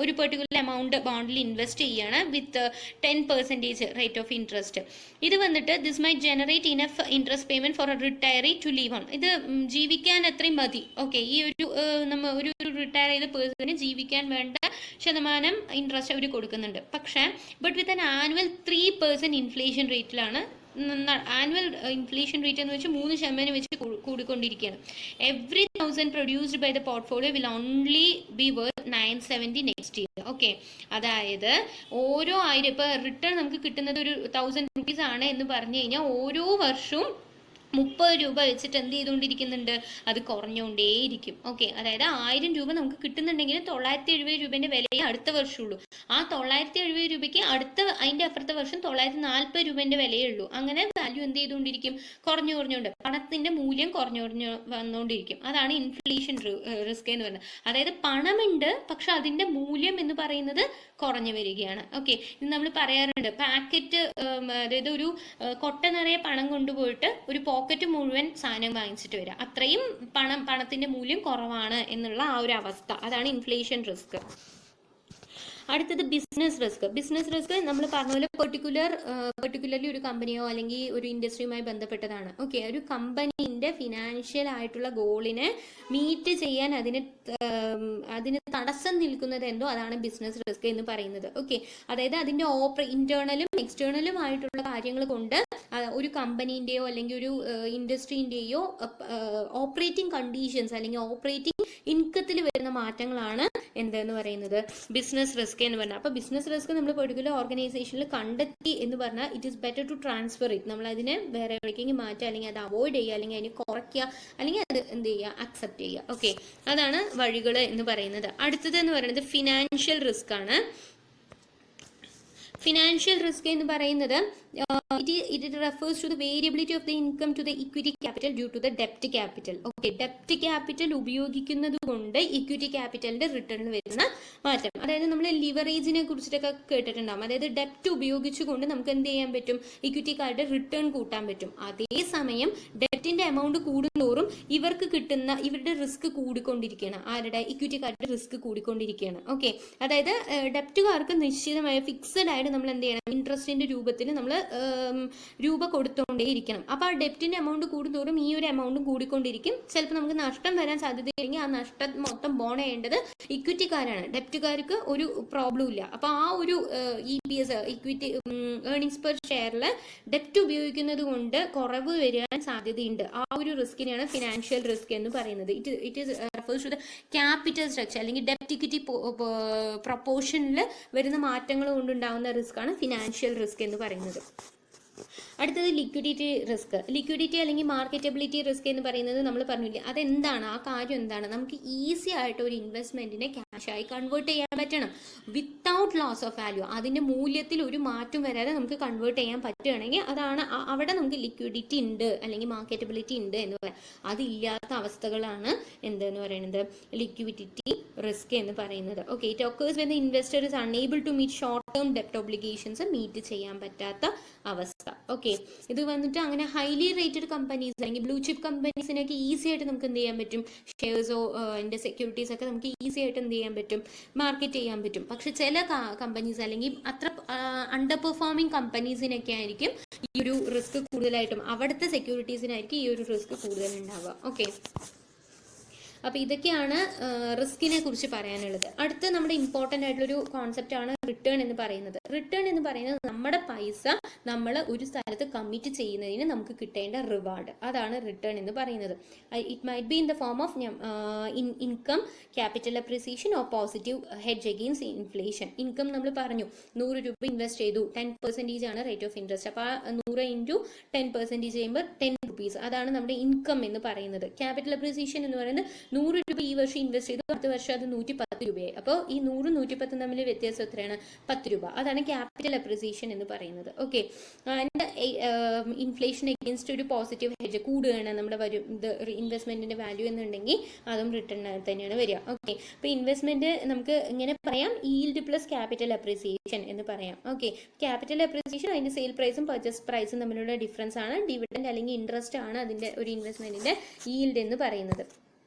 ഒരു പെർട്ടിക്കുലർ എമൗണ്ട് ബോണ്ടിൽ ഇൻവെസ്റ്റ് ചെയ്യാണ് വിത്ത് 10% റേറ്റ് ഓഫ് ഇൻട്രസ്റ്റ്. ഇത് വന്നിട്ട് this may generate enough interest payment for a retiree to live on. ഇത് ജീവിക്കാൻ എത്രയും മതി. ഓക്കെ, ഈ ഒരു റിട്ടയർ ചെയ്ത പേഴ്സണിന് ജീവിക്കാൻ വേണ്ട ശതമാനം ഇൻട്രസ്റ്റ് അവർ കൊടുക്കുന്നുണ്ട്. പക്ഷേ but with an annual 3% inflation റേറ്റിലാണ്. ആനുവൽ ഇൻഫ്ലേഷൻ റേറ്റ് എന്ന് വെച്ചാൽ 3% വെച്ച് കൂടിക്കൊണ്ടിരിക്കുകയാണ്. Every 1000 produced by the portfolio will only be worth 970 next year. Okay, അതായത് ഓരോ 1000 ഇപ്പോൾ റിട്ടേൺ നമുക്ക് കിട്ടുന്നത് ഒരു 1000 rupees ആണ് എന്ന് പറഞ്ഞു കഴിഞ്ഞാൽ ഓരോ വർഷവും 30 രൂപ വെച്ചിട്ട് എന്ത് ചെയ്തുകൊണ്ടിരിക്കുന്നുണ്ട്? അത് കുറഞ്ഞുകൊണ്ടേയിരിക്കും. ഓക്കെ, അതായത് 1000 രൂപ നമുക്ക് കിട്ടുന്നുണ്ടെങ്കിൽ 970 രൂപേൻ്റെ വിലയെ അടുത്ത വർഷമുള്ളൂ. ആ 970 രൂപയ്ക്ക് അതിൻ്റെ അപ്പുറത്തെ വർഷം 940 രൂപേൻ്റെ വിലയേ ഉള്ളൂ. അങ്ങനെ വാല്യൂ എന്ത് ചെയ്തുകൊണ്ടിരിക്കും? കുറഞ്ഞുകൊണ്ട് പണത്തിൻ്റെ മൂല്യം കുറഞ്ഞു വന്നുകൊണ്ടിരിക്കും. അതാണ് ഇൻഫ്ലേഷൻ റിസ്ക് എന്ന് പറയുന്നത്. അതായത് പണമുണ്ട്, പക്ഷെ അതിൻ്റെ മൂല്യം എന്ന് പറയുന്നത് കുറഞ്ഞു വരികയാണ്. ഓക്കെ, ഇത് നമ്മൾ പറയാറുണ്ട്. പാക്കറ്റ്, അതായത് ഒരു കൊട്ട നിറയെ പണം കൊണ്ടുപോയിട്ട് ഒരു പോക്കറ്റ് മുഴുവൻ സാധനം വാങ്ങിച്ചിട്ട് വരിക. അത്രയും പണത്തിന്റെ മൂല്യം കുറവാണ് എന്നുള്ള ആ ഒരു അവസ്ഥ. അതാണ് ഇൻഫ്ലേഷൻ റിസ്ക്. അടുത്തത് ബിസിനസ് റിസ്ക്. ബിസിനസ് റിസ്ക് നമ്മൾ പറഞ്ഞ പോലെ പെർട്ടിക്കുലർലി ഒരു കമ്പനിയോ അല്ലെങ്കിൽ ഒരു ഇൻഡസ്ട്രിയുമായി ബന്ധപ്പെട്ടതാണ്. ഓക്കെ, ഒരു കമ്പനീൻ്റെ ഫിനാൻഷ്യൽ ആയിട്ടുള്ള ഗോളിനെ മീറ്റ് ചെയ്യാൻ അതിന് തടസ്സം നിൽക്കുന്നത് എന്തോ അതാണ് ബിസിനസ് റിസ്ക് എന്ന് പറയുന്നത്. ഓക്കെ, അതായത് അതിൻ്റെ ഇന്റേണലും എക്സ്റ്റേണലും ആയിട്ടുള്ള കാര്യങ്ങൾ കൊണ്ട് ഒരു കമ്പനീൻ്റെയോ അല്ലെങ്കിൽ ഒരു ഇൻഡസ്ട്രീൻ്റെയോ ഓപ്പറേറ്റിംഗ് കണ്ടീഷൻസ് അല്ലെങ്കിൽ ഓപ്പറേറ്റിംഗ് ഇൻകത്തിൽ വരുന്ന മാറ്റങ്ങളാണ് എന്തെന്ന് പറയുന്നത്? ബിസിനസ് റിസ്ക് എന്ന് പറഞ്ഞാൽ. അപ്പോൾ ബിസിനസ് റിസ്ക് നമ്മൾ പെർട്ടിക്കുലർ ഓർഗനൈസേഷനിൽ കണ്ടെത്തി എന്ന് പറഞ്ഞാൽ it is better to transfer it. നമ്മൾ അതിനെ വേറെ എവിടേക്കെങ്കിൽ മാറ്റുക, അല്ലെങ്കിൽ അത് അവോയ്ഡ് ചെയ്യുക, അല്ലെങ്കിൽ അതിനെ കുറയ്ക്കുക, അല്ലെങ്കിൽ അത് എന്ത് ചെയ്യുക? അക്സെപ്റ്റ് ചെയ്യുക. ഓക്കെ, അതാണ് വഴികൾ എന്ന് പറയുന്നത്. അടുത്തത് എന്ന് പറയുന്നത് ഫിനാൻഷ്യൽ റിസ്ക് ആണ്. ഫിനാൻഷ്യൽ റിസ്ക് എന്ന് പറയുന്നത് it refers to the variability of the income to the equity capital due to the debt capital. Okay, debt capital ഉപയോഗിക്കുന്നത് കൊണ്ട് ഇക്വിറ്റി ക്യാപിറ്റലിന്റെ റിട്ടേണിൽ വരുന്ന മാറ്റം. അതായത് നമ്മൾ ലിവറേജിനെ കുറിച്ചിട്ടൊക്കെ കേട്ടിട്ടുണ്ടാകും. അതായത് ഡെപ്റ്റ് ഉപയോഗിച്ചുകൊണ്ട് നമുക്ക് എന്ത് ചെയ്യാൻ പറ്റും? ഇക്വിറ്റിക്കാരുടെ റിട്ടേൺ കൂട്ടാൻ പറ്റും. അതേസമയം ഡെപ്റ്റിന്റെ എമൗണ്ട് കൂടുന്തോറും ഇവരുടെ റിസ്ക് കൂടിക്കൊണ്ടിരിക്കുകയാണ്. ആരുടെ? ഇക്വിറ്റിക്കാരുടെ റിസ്ക് കൂടിക്കൊണ്ടിരിക്കുകയാണ്. ഓക്കെ, അതായത് ഡെപ്റ്റുകാർക്ക് നിശ്ചിതമായ ഫിക്സഡ് ആയിട്ട് നമ്മൾ എന്ത് ചെയ്യണം? ഇൻട്രസ്റ്റിന്റെ രൂപത്തിൽ നമ്മൾ രൂപ കൊടുത്തുകൊണ്ടേയിരിക്കണം. അപ്പോൾ ആ ഡെപ്റ്റിന്റെ എമൗണ്ട് കൂടുന്തോറും ഈ ഒരു എമൗണ്ടും കൂടിക്കൊണ്ടിരിക്കും. ചിലപ്പോൾ നമുക്ക് നഷ്ടം വരാൻ സാധ്യതയില്ലെങ്കിൽ ആ നഷ്ടം മൊത്തം ബോൺ ചെയ്യേണ്ടത് ഇക്വിറ്റിക്കാരാണ്. ഡെപ്റ്റുകാർക്ക് ഒരു പ്രോബ്ലം ഇല്ല. അപ്പോൾ ആ ഒരു EPS ഇക്വിറ്റി ഏർണിങ്സ് പെർ ഷെയറിൽ ഡെപ്റ്റ് ഉപയോഗിക്കുന്നത് കൊണ്ട് കുറവ് വരാൻ സാധ്യതയുണ്ട്. ആ ഒരു റിസ്കിനെയാണ് ഫിനാൻഷ്യൽ റിസ്ക് എന്ന് പറയുന്നത്. It is refers to the capital structure അല്ലെങ്കിൽ ഡെപ്റ്റ് ഇക്വിറ്റി പ്രൊപ്പോർഷനിൽ വരുന്ന മാറ്റങ്ങൾ കൊണ്ടുണ്ടാകുന്ന റിസ്ക് ആണ് ഫിനാൻഷ്യൽ റിസ്ക് എന്ന് പറയുന്നത്. അടുത്തത് ലിക്വിഡിറ്റി റിസ്ക്. ലിക്വിഡിറ്റി അല്ലെങ്കിൽ മാർക്കറ്റബിലിറ്റി റിസ്ക് എന്ന് പറയുന്നത് നമ്മൾ പറഞ്ഞില്ലേ, അതെന്താണ്, ആ കാര്യം എന്താണ്? നമുക്ക് ഈസി ആയിട്ട് ഒരു ഇൻവെസ്റ്റ്മെന്റിനെ ക്യാഷായി കൺവേർട്ട് ചെയ്യാൻ പറ്റണം വിത്തൗട്ട് ലോസ് ഓഫ് വാല്യൂ. അതിന്റെ മൂല്യത്തിൽ ഒരു മാറ്റം വരാതെ നമുക്ക് കൺവേർട്ട് ചെയ്യാൻ പറ്റുകയാണെങ്കിൽ അതാണ് അവിടെ നമുക്ക് ലിക്വിഡിറ്റി ഉണ്ട് അല്ലെങ്കിൽ മാർക്കറ്റബിലിറ്റി ഉണ്ട് എന്ന് പറയാം. അതില്ലാത്ത അവസ്ഥകളാണ് എന്തെന്ന് പറയുന്നത് ലിക്വിഡിറ്റി റിസ്ക് എന്ന് പറയുന്നത്. Okay, it occurs when the investor is unable to meet short term ഡെപ്റ്റ് ഒബ്ലിഗേഷൻസ് മീറ്റ് ചെയ്യാൻ പറ്റാത്ത അവസ്ഥ. ഓക്കെ, ഇത് വന്നിട്ട് അങ്ങനെ ഹൈലി റേറ്റഡ് കമ്പനീസ് അല്ലെങ്കിൽ ബ്ലൂ ചിപ്പ് കമ്പനീസിനൊക്കെ ഈസി ആയിട്ട് നമുക്ക് എന്ത് ചെയ്യാൻ പറ്റും, ഷെയർസോ അതിൻ്റെ സെക്യൂരിറ്റീസ് ഒക്കെ നമുക്ക് ഈസി ആയിട്ട് എന്ത് ചെയ്യാൻ പറ്റും, മാർക്കറ്റ് ചെയ്യാൻ പറ്റും. പക്ഷെ ചില കമ്പനീസ് അല്ലെങ്കിൽ അത്ര അണ്ടർ പെർഫോമിംഗ് കമ്പനീസിനൊക്കെ ആയിരിക്കും ഈ ഒരു റിസ്ക് കൂടുതലായിട്ടും, അവിടുത്തെ സെക്യൂരിറ്റീസിനായിരിക്കും ഈ ഒരു റിസ്ക് കൂടുതൽ ഉണ്ടാവുക. ഓക്കെ, അപ്പോൾ ഇതൊക്കെയാണ് റിസ്കിനെ കുറിച്ച് പറയാനുള്ളത്. അടുത്ത നമ്മുടെ ഇമ്പോർട്ടൻ്റ് ആയിട്ടുള്ളൊരു കോൺസെപ്റ്റ് ആണ് റിട്ടേൺ എന്ന് പറയുന്നത്. റിട്ടേൺ എന്ന് പറയുന്നത് നമ്മുടെ പൈസ നമ്മൾ ഒരു സ്ഥലത്ത് കമ്മിറ്റ് ചെയ്യുന്നതിന് നമുക്ക് കിട്ടേണ്ട റിവാർഡ്, അതാണ് റിട്ടേൺ എന്ന് പറയുന്നത്. It might be in the form of income, capital appreciation or positive hedge against inflation. Income നമ്മൾ പറഞ്ഞു 100 രൂപ ഇൻവെസ്റ്റ് ചെയ്തു, 10% ആണ് റേറ്റ് ഓഫ് ഇൻട്രസ്റ്റ്. അപ്പോൾ 100 ഇൻറ്റു 10% ചെയ്യുമ്പോൾ 10 റുപ്പീസ്, അതാണ് നമ്മുടെ ഇൻകം എന്ന് പറയുന്നത്. ക്യാപിറ്റൽ അപ്രിസിയേഷൻ എന്ന് പറയുന്നത് 100 രൂപ ഈ വർഷം ഇൻവെസ്റ്റ് ചെയ്തു, അടുത്ത വർഷം അത് 110 രൂപയായി. അപ്പോൾ ഈ 100 110 തമ്മിൽ വ്യത്യാസം എത്രയാണ്? 10 രൂപ. അതാണ് ക്യാപിറ്റൽ അപ്രിസിയേഷൻ എന്ന് പറയുന്നത്. ഓക്കെ, ഇൻഫ്ലേഷൻ എഗെയിൻസ്റ്റ് ഒരു പോസിറ്റീവ് ഹെഡ്ജ് കൂടുകയാണ് നമ്മുടെ ഇൻവെസ്റ്റ്മെന്റിന്റെ വാല്യൂ എന്നുണ്ടെങ്കിൽ അതും റിട്ടേൺ തന്നെയാണ് വരിക. ഓക്കെ, അപ്പോൾ ഇൻവെസ്റ്റ്മെന്റ് നമുക്ക് ഇങ്ങനെ പറയാം, ഈൽഡ് പ്ലസ് ക്യാപിറ്റൽ അപ്രിസിയേഷൻ എന്ന് പറയാം. ഓക്കെ, ക്യാപിറ്റൽ അപ്രിസിയേഷൻ അതിന്റെ സെയിൽ പ്രൈസും പർച്ചേസ് പ്രൈസും തമ്മിലുള്ള ഡിഫറൻസ് ആണ്. ഡിവിഡൻഡ് അല്ലെങ്കിൽ ഇൻട്രസ്റ്റ് ആണ് അതിന്റെ ഒരു ഇൻവെസ്റ്റ്മെന്റിന്റെ ഈൽഡ് എന്ന് പറയുന്നത്.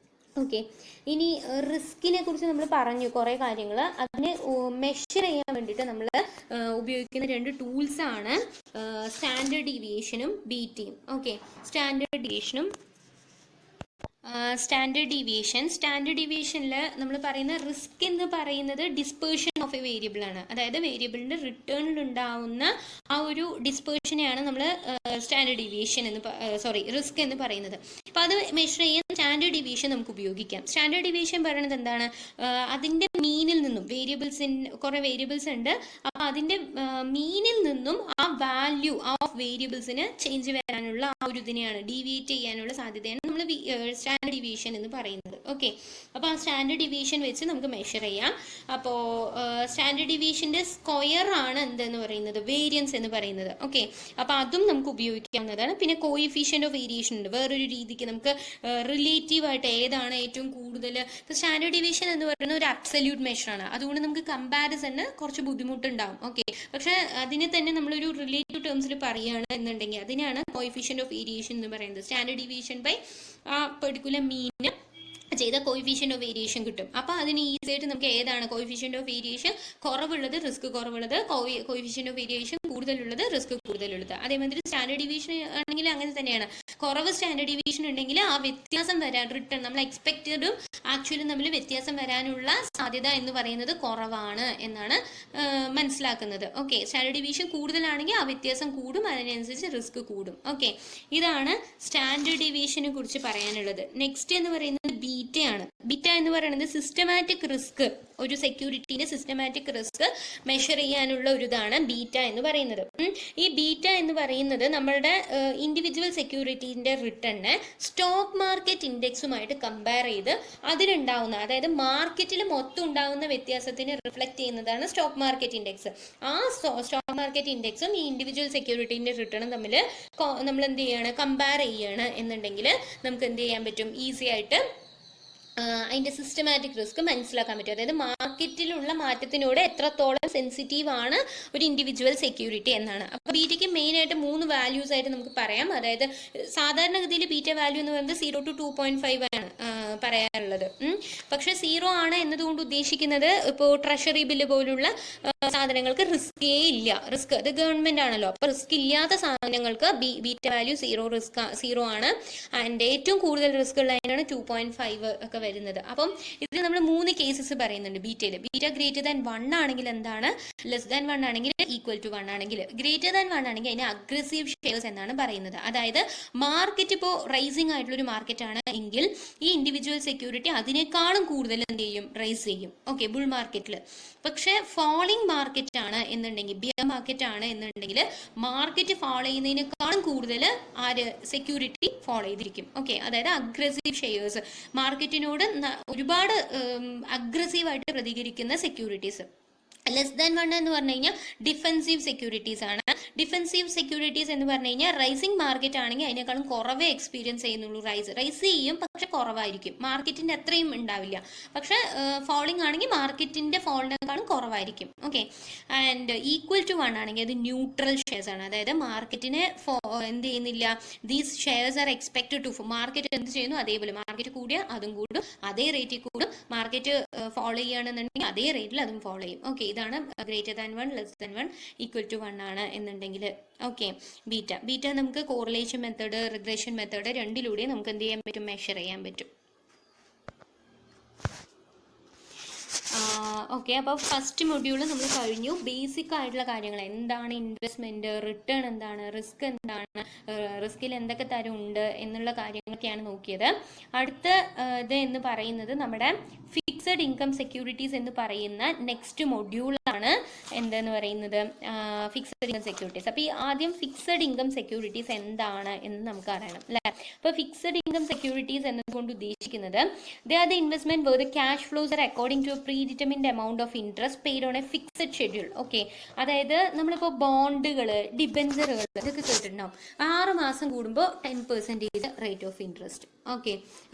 ഓക്കെ, ഇനി റിസ്കിനെ കുറിച്ച് നമ്മൾ പറഞ്ഞു കുറേ കാര്യങ്ങൾ. അതിനെ മെഷർ ചെയ്യാൻ വേണ്ടിയിട്ട് നമ്മൾ ഉപയോഗിക്കുന്ന 2 ടൂൾസ് ആണ് സ്റ്റാൻഡേർഡ് ഡീവിയേഷനും ബീറ്റയും. ഓക്കെ, സ്റ്റാൻഡേർഡ് ഡീവിയേഷനിൽ നമ്മൾ പറയുന്ന റിസ്ക് എന്ന് പറയുന്നത് ഡിസ്പേർഷൻ ഓഫ് എ വേരിയബിൾ ആണ്. അതായത് വേരിയബിളിന്റെ റിട്ടേണിൽ ഉണ്ടാവുന്ന ആ ഒരു ഡിസ്പേർഷനെയാണ് നമ്മൾ സ്റ്റാൻഡേർഡ് ഡീവിയേഷൻ റിസ്ക് എന്ന് പറയുന്നത്. അപ്പോൾ അത് മെഷർ ചെയ്യാൻ സ്റ്റാൻഡേർഡ് ഡീവിയേഷൻ നമുക്ക് ഉപയോഗിക്കാം. സ്റ്റാൻഡേർഡ് ഡീവിയേഷൻ പറയുന്നത് എന്താണ്? അതിന്റെ മീനിൽ നിന്നും കുറേ വേരിയബിൾസ് ഉണ്ട്. അപ്പോൾ അതിന്റെ മീനിൽ നിന്നും ആ വാല്യൂ ഓഫ് വേരിയബിൾസിന് ചേഞ്ച് വരാനുള്ള ആ ഒരു ഇതിനെയാണ് ഡീവിയേറ്റ് ചെയ്യാനുള്ള സാധ്യതയാണ് നമ്മൾ സ്റ്റാൻഡേർഡ് ഡീവിയേഷൻ എന്ന് പറയുന്നത്. ഓക്കെ, അപ്പോൾ ആ സ്റ്റാൻഡേർഡ് ഡീവിയേഷൻ വെച്ച് നമുക്ക് മെഷർ ചെയ്യാം. അപ്പോൾ സ്റ്റാൻഡേർഡ് ഡീവിയേഷന്റെ സ്ക്വയർ ആണ് എന്തെന്ന് പറയുന്നത് വേരിയൻസ് എന്ന് പറയുന്നത്. ഓക്കെ, അപ്പോൾ അതും നമുക്ക് ഉപയോഗിക്കാവുന്നതാണ്. പിന്നെ കോയിഫിഷ്യന്റ് ഓഫ് വേരിയേഷൻ ഉണ്ട്. വേറൊരു രീതിക്ക് നമുക്ക് റിലേറ്റീവ് ആയിട്ട് ഏതാണ് ഏറ്റവും കൂടുതൽ. ഇപ്പോൾ സ്റ്റാൻഡേർഡ് ഡീവിയേഷൻ എന്ന് പറയുന്നത് ഒരു അബ്സല്യൂട്ട് മെഷറാണ്, അതുകൊണ്ട് നമുക്ക് കമ്പാരിസണിന് കുറച്ച് ബുദ്ധിമുട്ടുണ്ടാവും. ഓക്കെ, പക്ഷെ അതിനെ തന്നെ നമ്മളൊരു റിലേറ്റീവ് ടേംസിൽ പറയുകയാണ് എന്നുണ്ടെങ്കിൽ അതിനാണ് കോയിഫിഷ്യന്റ് ഓഫ് വേരിയേഷൻ എന്ന് പറയുന്നത്. സ്റ്റാൻഡേർഡ് ഡീവിയേഷൻ ബൈ ആ പെർട്ടിക്കുലർ മീന് ചെയ്ത കോയിഫിഷ്യന്റ് ഓഫ് വേരിയേഷൻ കിട്ടും. അപ്പോൾ അതിന് ഈസി ആയിട്ട് നമുക്ക് ഏതാണ് കോയിഫിഷ്യന്റ് ഓഫ് വേരിയേഷൻ കുറവുള്ളത്, റിസ്ക് കുറവുള്ളത്, കോയിഫിഷ്യന്റ് ഓഫ് വേരിയേഷൻ കൂടുതലുള്ളത്, റിസ്ക് കൂടുതലുള്ളത്. അതേമാതിരി സ്റ്റാൻഡേർഡ് ഡീവിയേഷൻ ആണെങ്കിൽ അങ്ങനെ തന്നെയാണ്. കുറവ് സ്റ്റാൻഡേർഡ് ഡീവിയേഷൻ ഉണ്ടെങ്കിൽ ആ വ്യത്യാസം വരാൻ റിട്ടേൺ നമ്മൾ എക്സ്പെക്റ്റഡും ആക്ച്വലും തമ്മിൽ വ്യത്യാസം വരാനുള്ള സാധ്യത എന്ന് പറയുന്നത് കുറവാണ് എന്നാണ് മനസ്സിലാക്കുന്നത്. ഓക്കെ, സ്റ്റാൻഡേർഡ് ഡീവിയേഷൻ കൂടുതലാണെങ്കിൽ ആ വ്യത്യാസം കൂടും, അതിനനുസരിച്ച് റിസ്ക് കൂടും. ഓക്കെ, ഇതാണ് സ്റ്റാൻഡേർഡ് ഡീവിയേഷനെ കുറിച്ച് പറയാനുള്ളത്. നെക്സ്റ്റ് എന്ന് പറയുന്നത് ബീറ്റയാണ്. ബീറ്റ എന്ന് പറയുന്നത് സിസ്റ്റമാറ്റിക് റിസ്ക്, ഒരു സെക്യൂരിറ്റിന്റെ സിസ്റ്റമാറ്റിക് റിസ്ക് മെഷർ ചെയ്യാനുള്ള ഒരു ഇതാണ് ബീറ്റ എന്ന് പറയുന്നത്. ഈ ബീറ്റ എന്ന് പറയുന്നത് നമ്മളുടെ ഇൻഡിവിജ്വൽ സെക്യൂരിറ്റീന്റെ റിട്ടേണിനെ സ്റ്റോക്ക് മാർക്കറ്റ് ഇൻഡെക്സുമായിട്ട് കമ്പയർ ചെയ്ത് അതിലുണ്ടാവുന്ന, അതായത് മാർക്കറ്റിൽ മൊത്തം ഉണ്ടാവുന്ന വ്യത്യാസത്തിന് റിഫ്ലക്ട് ചെയ്യുന്നതാണ് സ്റ്റോക്ക് മാർക്കറ്റ് ഇൻഡെക്സ്. ആ സ്റ്റോക്ക് മാർക്കറ്റ് ഇൻഡെക്സും ഈ ഇൻഡിവിജ്വൽ സെക്യൂരിറ്റീന്റെ റിട്ടേണും തമ്മിൽ നമ്മൾ എന്ത് ചെയ്യാണ്, കമ്പയർ ചെയ്യാണ് എന്നുണ്ടെങ്കിൽ നമുക്ക് എന്ത് ചെയ്യാൻ പറ്റും, ഈസി ആയിട്ട് അതിന്റെ സിസ്റ്റമാറ്റിക് റിസ്ക് മനസ്സിലാക്കാൻ പറ്റും. അതായത് മാർക്കറ്റിലുള്ള മാറ്റത്തിനോട് എത്രത്തോളം സെൻസിറ്റീവ് ആണ് ഒരു ഇൻഡിവിജ്വൽ സെക്യൂരിറ്റി എന്നാണ്. അപ്പോൾ ബീറ്റയ്ക്ക് മെയിൻ ആയിട്ട് 3 വാല്യൂസ് ആയിട്ട് നമുക്ക് പറയാം. അതായത് സാധാരണഗതിയിൽ ബീറ്റ വാല്യൂ എന്ന് പറയുന്നത് 0 to 2.5 ആണ് പറയാറുള്ളത്. പക്ഷെ 0 ആണ് എന്നതുകൊണ്ട് ഉദ്ദേശിക്കുന്നത് ഇപ്പോൾ ട്രഷറി ബില്ല് പോലുള്ള സാധനങ്ങൾക്ക് റിസ്കേ ഇല്ല. റിസ്ക് അത് ഗവൺമെന്റ് ആണല്ലോ, അപ്പോൾ റിസ്ക് ഇല്ലാത്ത സാധനങ്ങൾക്ക് ബീറ്റ വാല്യൂ 0 ആണ്. ആൻഡ് ഏറ്റവും കൂടുതൽ റിസ്ക് ഉള്ളതിനാണ് 2.5 ഒക്കെ വരുന്നത്. അപ്പം ഇത് നമ്മൾ 3 കേസസ് പറയുന്നുണ്ട് ബീറ്റയിൽ. ബീറ്റ ഗ്രേറ്റർ ദാൻ 1 ആണെങ്കിൽ എന്താണ്, ലെസ് ദാൻ 1 ആണെങ്കിൽ ഈക്വൽ ടു 1 ആണെങ്കിൽ, ഗ്രേറ്റർ ദാൻ 1 ആണെങ്കിൽ അതിനെ അഗ്രസീവ് ഷെയർസ് എന്നാണ് പറയുന്നത്. അതായത് മാർക്കറ്റ് ഇപ്പോൾ റൈസിംഗ് ആയിട്ടുള്ള ഒരു മാർക്കറ്റ് ആണ് എങ്കിൽ ഈ ഇൻഡിവിജ്വൽ സെക്യൂരിറ്റി അതിനേക്കാളും കൂടുതൽ എന്ത് ചെയ്യും, റൈസ് ചെയ്യും. ഓക്കെ, ബുൾ മാർക്കറ്റിൽ. പക്ഷെ ഫാളിംഗ് മാർക്കറ്റ് ആണ് എന്നുണ്ടെങ്കിൽ, ബിയർ മാർക്കറ്റ് ആണ് എന്നുണ്ടെങ്കിൽ മാർക്കറ്റ് ഫോളോ ചെയ്യുന്നതിനേക്കാളും കൂടുതൽ ആര് സെക്യൂരിറ്റി ഫോളോ ചെയ്തിരിക്കും. ഓക്കെ, അതായത് അഗ്രസീവ് ഷെയർസ്, മാർക്കറ്റിനോട് ഒരുപാട് അഗ്രസീവായിട്ട് പ്രതികരിക്കുന്ന സെക്യൂരിറ്റീസ്. ലെസ് ദാൻ വൺ എന്ന് പറഞ്ഞു കഴിഞ്ഞാൽ ഡിഫെൻസീവ് സെക്യൂരിറ്റീസ് ആണ്. ഡിഫെൻസീവ് സെക്യൂരിറ്റീസ് എന്ന് പറഞ്ഞു കഴിഞ്ഞാൽ റൈസിങ് മാർക്കറ്റ് ആണെങ്കിൽ അതിനേക്കാളും കുറവേ എക്സ്പീരിയൻസ് ചെയ്യുന്നുള്ളൂ. റൈസ് ചെയ്യും, പക്ഷെ കുറവായിരിക്കും, മാർക്കറ്റിന്റെ അത്രയും ഉണ്ടാവില്ല. പക്ഷെ ഫോളിംഗ് ആണെങ്കിൽ മാർക്കറ്റിന്റെ ഫോളിനേക്കാളും കുറവായിരിക്കും. Okay, and equal to one ആണെങ്കിൽ അത് ന്യൂട്രൽ ഷെയർസ് ആണ്. അതായത് മാർക്കറ്റിനെ എന്ത് ചെയ്യുന്നില്ല, these shares are expected to, market എന്ത് ചെയ്യുന്നു അതേപോലെ, മാർക്കറ്റ് കൂടിയ അതും കൂടും, അതേ റേറ്റിൽ കൂടും, മാർക്കറ്റ് ഫോളോ ചെയ്യുകയാണെന്നുണ്ടെങ്കിൽ അതേ റേറ്റിൽ അതും ഫോളോ ചെയ്യും. ഓക്കെ, ഇതാണ് greater than one, less than one, equal to one ആണ് എന്നുണ്ടെങ്കിൽ. ഓക്കെ, ബീറ്റ നമുക്ക് കോറിലേഷൻ മെത്തേഡ്, റിഗ്രഷൻ മെത്തേഡ് രണ്ടിലൂടെ നമുക്ക് എന്ത് ചെയ്യാൻ പറ്റും, മെഷർ ചെയ്യാൻ പറ്റും. ഓക്കെ, അപ്പോൾ ഫസ്റ്റ് മൊഡ്യൂൾ നമ്മൾ കഴിഞ്ഞു. ബേസിക് ആയിട്ടുള്ള കാര്യങ്ങൾ, എന്താണ് ഇൻവെസ്റ്റ്മെന്റ്, റിട്ടേൺ എന്താണ്, റിസ്ക് എന്താണ്, റിസ്കിൽ എന്തൊക്കെ തരം ഉണ്ട് എന്നുള്ള കാര്യങ്ങളൊക്കെയാണ് നോക്കിയത്. അടുത്ത ഇത് എന്ന് പറയുന്നത് നമ്മുടെ ഫിക്സഡ് ഇൻകം സെക്യൂരിറ്റീസ് എന്ന് പറയുന്ന നെക്സ്റ്റ് മൊഡ്യൂളാണ് എന്തെന്ന് പറയുന്നത്, ഫിക്സഡ് ഇൻകം സെക്യൂരിറ്റീസ്. അപ്പോൾ ഈ ആദ്യം ഫിക്സഡ് ഇൻകം സെക്യൂരിറ്റീസ് എന്താണ് എന്ന് നമുക്ക് അറിയണം അല്ലേ. അപ്പോൾ ഫിക്സഡ് ഇൻകം സെക്യൂരിറ്റീസ് എന്നതുകൊണ്ട് ഉദ്ദേശിക്കുന്നത് they are the investment where the cash flows are according to predetermined amount of interest paid on a fixed schedule. Okay, അതായത് നമ്മളിപ്പോൾ ബോണ്ടുകൾ, ഡിബെഞ്ചറുകൾ ഇതൊക്കെ കേട്ടിട്ടുണ്ടാവും. 6 മാസം കൂടുമ്പോൾ 10% റേറ്റ് ഓഫ് ഇൻട്രസ്റ്റ്. ഓക്കെ,